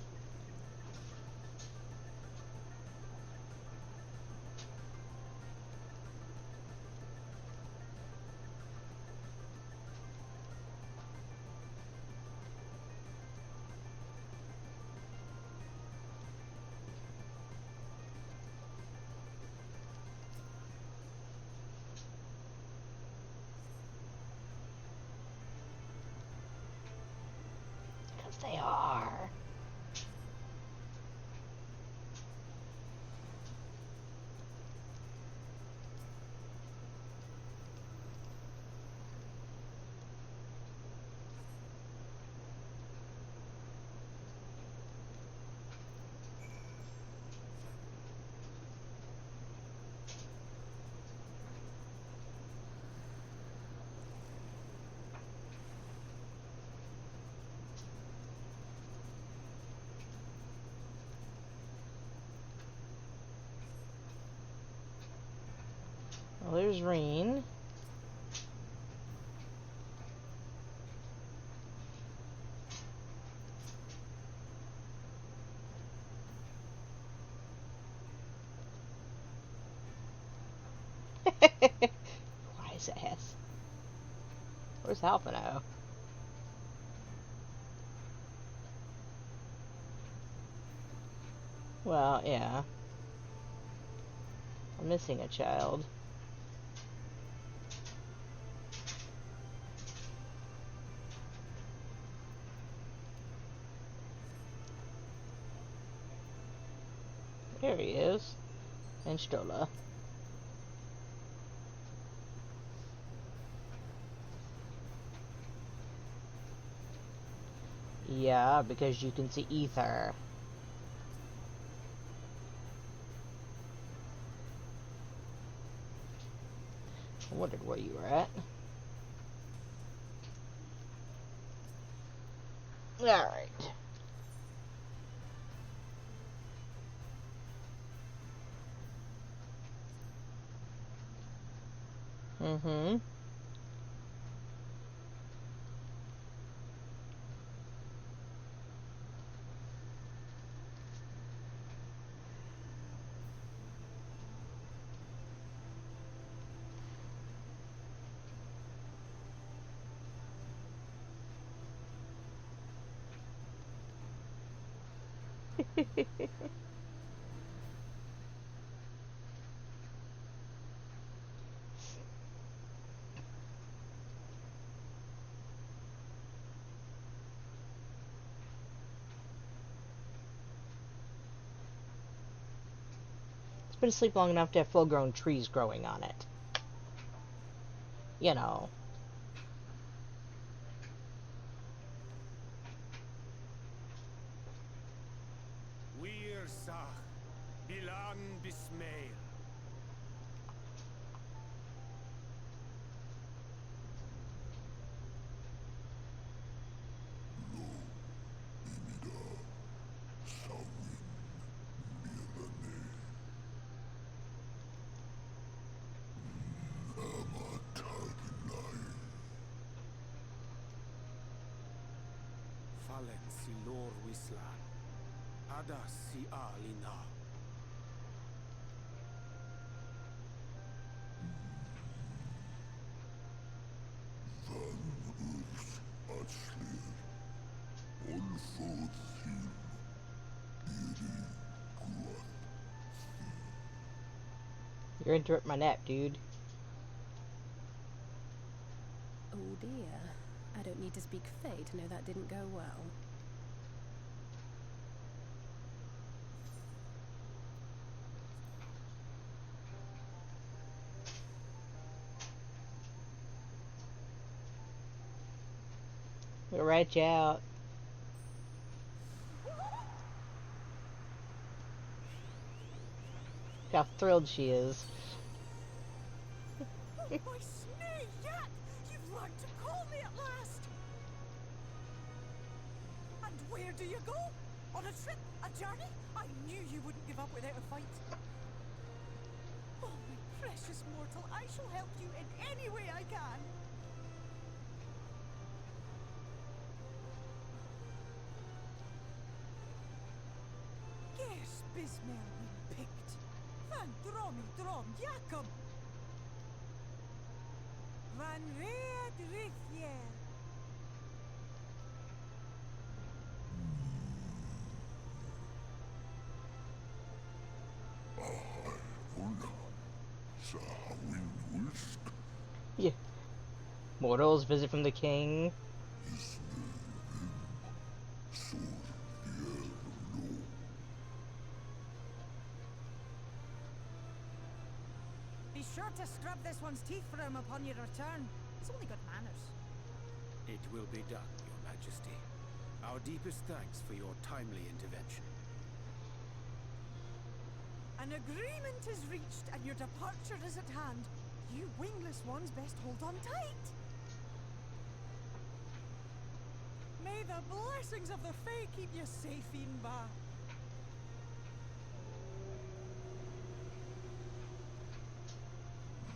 They are. There's Reen. Wise ass. Where's Halfino? Well, yeah. I'm missing a child. There he is. And Stola. Yeah, because you can see ether. I wondered where you were at. Alright. Mm-hmm. It's been asleep long enough to have full-grown trees growing on it. You know. Wir Sach, Bilang Bismail. Fallen si lor wisla, ada si alina. You're interrupting my nap, dude. Oh dear. I don't need to speak Fey to know that didn't go well. We'll write you out. How thrilled she is. My snake, yet! You've learned to call me at last! And where do you go? On a trip? A journey? I knew you wouldn't give up without a fight. Oh, my precious mortal, I shall help you in any way I can. Yes, Bismail we picked. Van Drom Jacob. Van Reed Rivier. Yeah. Mortals visit from the king. Be sure to scrub this one's teeth for him upon your return. He's only got manners. It will be done, Your Majesty. Our deepest thanks for your timely intervention. An agreement is reached and your departure is at hand. You wingless ones best hold on tight. May the blessings of the Fae keep you safe, Inba.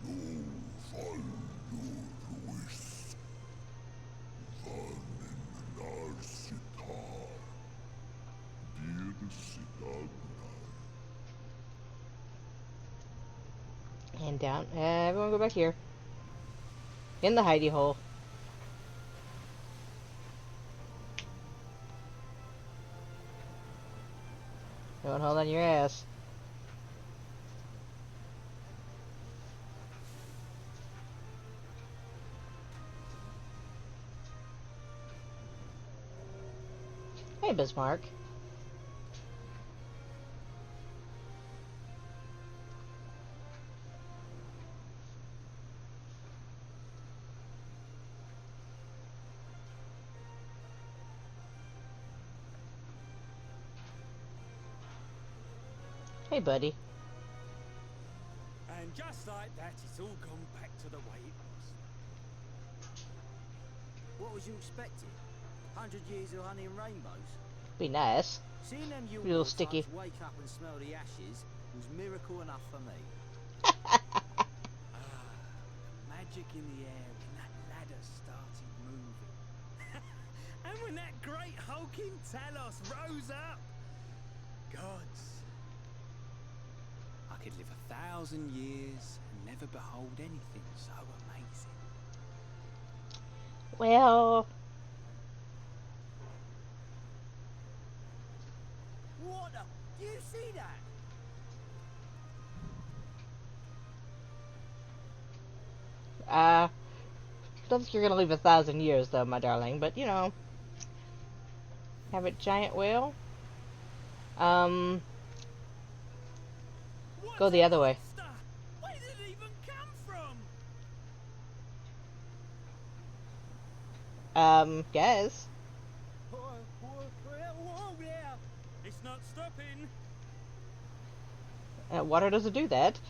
No And down. Everyone go back here. In the hidey hole. Don't hold on your ass. Hey, Bismarck. Hey, buddy. And just like that, it's all gone back to the way it was. What was you expecting? 100 years of honey and rainbows? Be nice. Seeing them Be a little sticky. types wake up and smell the ashes was miracle enough for me. Magic in the air when that ladder started moving. And when that great hulking Talos rose up. Gods. I could live 1,000 years and never behold anything so amazing. Well... What the? You see that? Don't think you're gonna live 1,000 years, though, my darling, but, you know. Have a giant whale? Go the other way. Where did it even come from? Guys. Whoa there! It's not stopping. Water doesn't do that.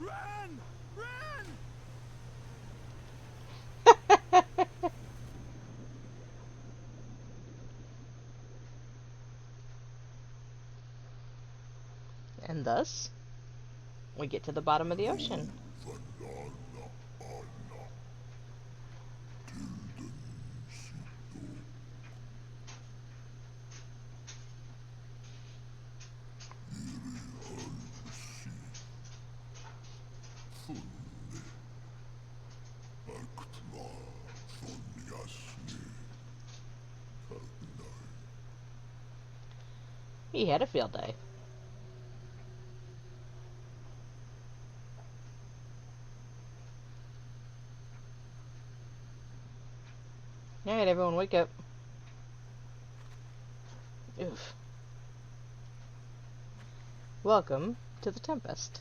Run! Run! And thus, we get to the bottom of the ocean. He had a field day. Alright, everyone, wake up. Oof. Welcome to the Tempest.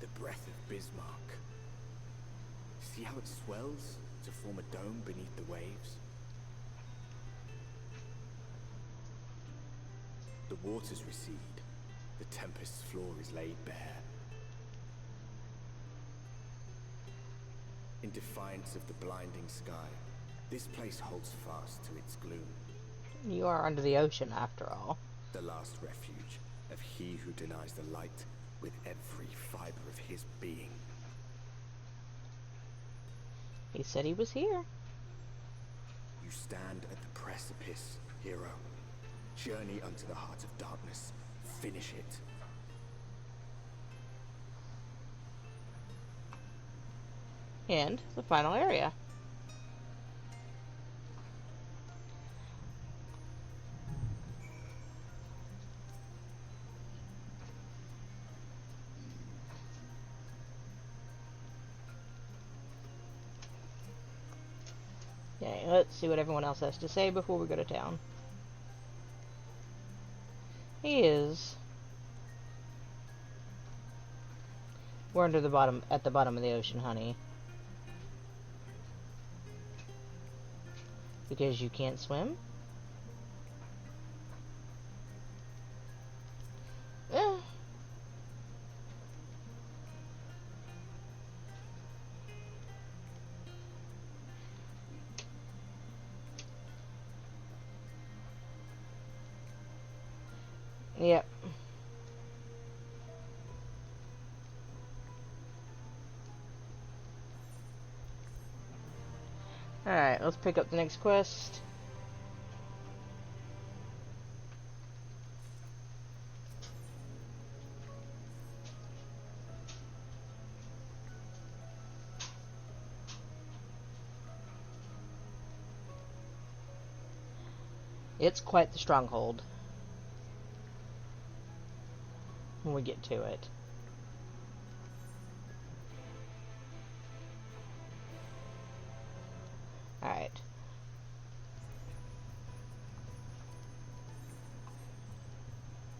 The breath of Bismarck. See how it swells to form a dome beneath the waves? The waters recede. The tempest's floor is laid bare. In defiance of the blinding sky, this place holds fast to its gloom. You are under the ocean, after all. The last refuge of he who denies the light with every fiber of his being. He said he was here. You stand at the precipice, hero. Journey unto the heart of darkness. Finish it. And the final area. Okay, let's see what everyone else has to say before we go to town. We're under the bottom, at the bottom of the ocean, honey. Because you can't swim? Yep. Alright, let's pick up the next quest. It's quite the stronghold when we get to it. Alright.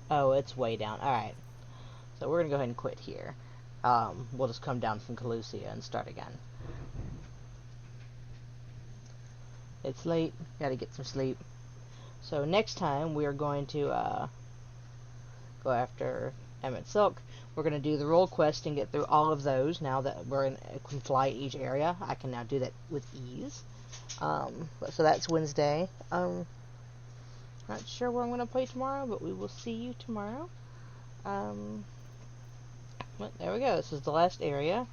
Oh, it's way down. Alright. So we're going to go ahead and quit here. We'll just come down from Calusia and start again. It's late. Gotta get some sleep. So next time we are going to go after Emmett Silk. We're going to do the role quest and get through all of those. Now that can fly each area, I can now do that with ease. So that's Wednesday. Not sure what I'm going to play tomorrow, but we will see you tomorrow. Well, there we go. This is the last area.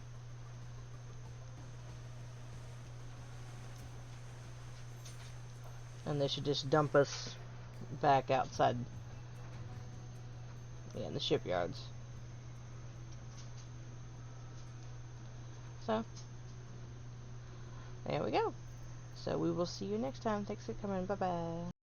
And they should just dump us back outside, in the shipyards. So, there we go. So we will see you next time. Thanks for coming. Bye-bye.